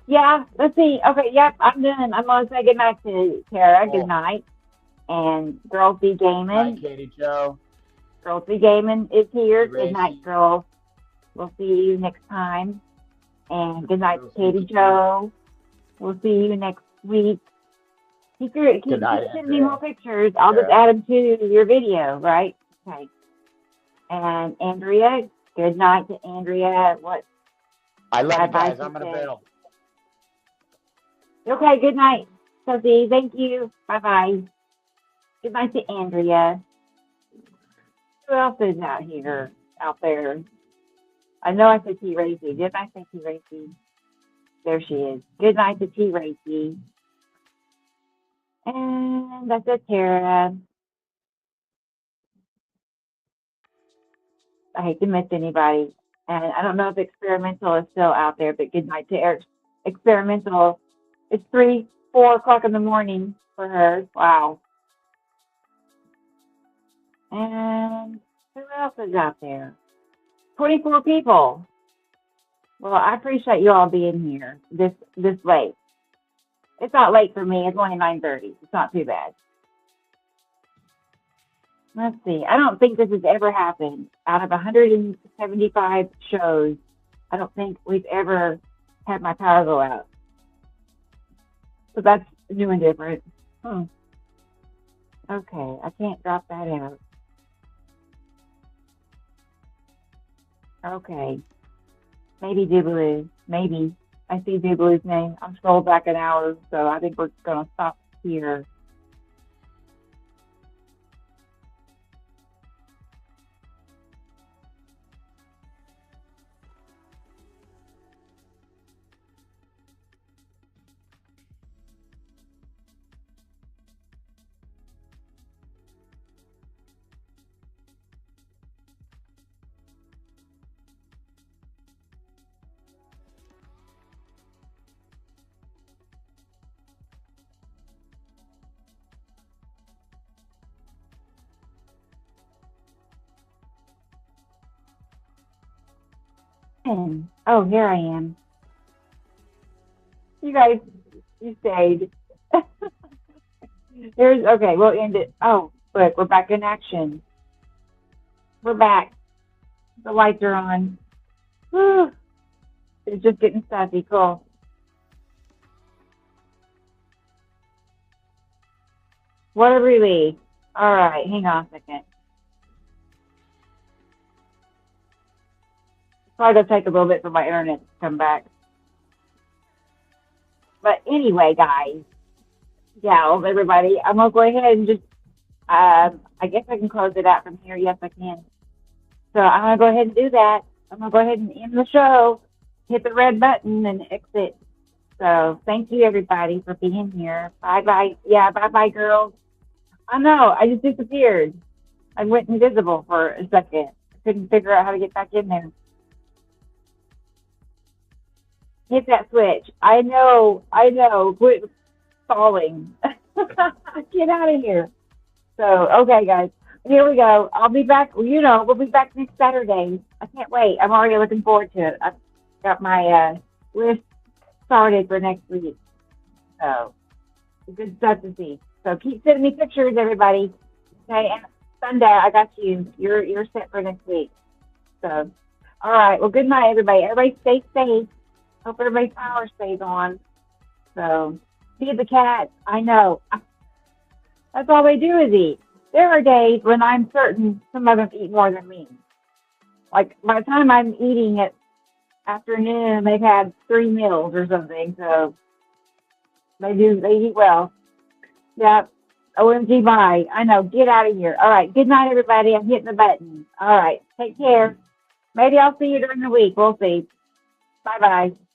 Yeah, let's see. Okay, yep, I'm done. I'm gonna say good night to Tara. Cool. Good night. And Girls Be Night, Gaming. Katie Joe. Girls Be Gaming is here. Gracie. Good night, girls. We'll see you next time. And good night to We'll see Katie you. Joe. We'll see you next week. Keep Good night, sending me Andrea. more pictures. I'll just Tara. add them to your video, right? Okay. And Andrea, good night to Andrea. What? I love you Bye-bye, guys. I'm going to Tuesday. bail. Okay, good night, Sophie. Thank you. Bye-bye. Good night to Andrea. Who else is out there? I know I said T. Racy. Didn't I say T. Racy? There she is. Good night to T. Racy. And that's it, Tara. I hate to miss anybody. And I don't know if Experimental is still out there, but good night to Eric. Experimental. It's 4 o'clock in the morning for her. Wow. And who else is out there? 24 people. Well, I appreciate you all being here this late. It's not late for me. It's only 9:30. It's not too bad. Let's see. I don't think this has ever happened. Out of 175 shows, I don't think we've ever had my power go out. So that's new and different. Okay, I can't drop that out. Okay. Maybe Doobaloo. Maybe. I see Doobaloo's name. I'm scrolled back an hour, so I think we're going to stop here. Oh, here I am. You guys, you stayed. Okay, we'll end it. Oh, look, we're back in action. We're back. The lights are on. Whew. It's just getting stuffy. Cool. What a relief. All right, hang on a second. Probably gonna take a little bit for my internet to come back. But anyway, guys, gals, everybody, I'm gonna go ahead and just, I guess I can close it out from here. Yes, I can. So I'm gonna go ahead and do that. I'm gonna go ahead and end the show, hit the red button, and exit. So thank you, everybody, for being here. Bye bye. Yeah, bye bye, girls. I know, I just disappeared. I went invisible for a second. I couldn't figure out how to get back in there. Hit that switch. I know. Quit stalling. Get out of here. So, okay, guys. Here we go. I'll be back. Well, we'll be back next Saturday. I can't wait. I'm already looking forward to it. I've got my list started for next week. So, good stuff to see. So, keep sending me pictures, everybody. Okay, and Sunday, I got you. You're set for next week. So, all right. Well, good night, everybody. Everybody stay safe. Hope everybody's power stays on. So, feed the cats. I know. That's all they do is eat. There are days when I'm certain some of them eat more than me. Like, by the time I'm eating at afternoon, they've had 3 meals or something. So, they eat well. Yep. OMG, bye. I know. Get out of here. All right. Good night, everybody. I'm hitting the button. All right. Take care. Maybe I'll see you during the week. We'll see. Bye-bye.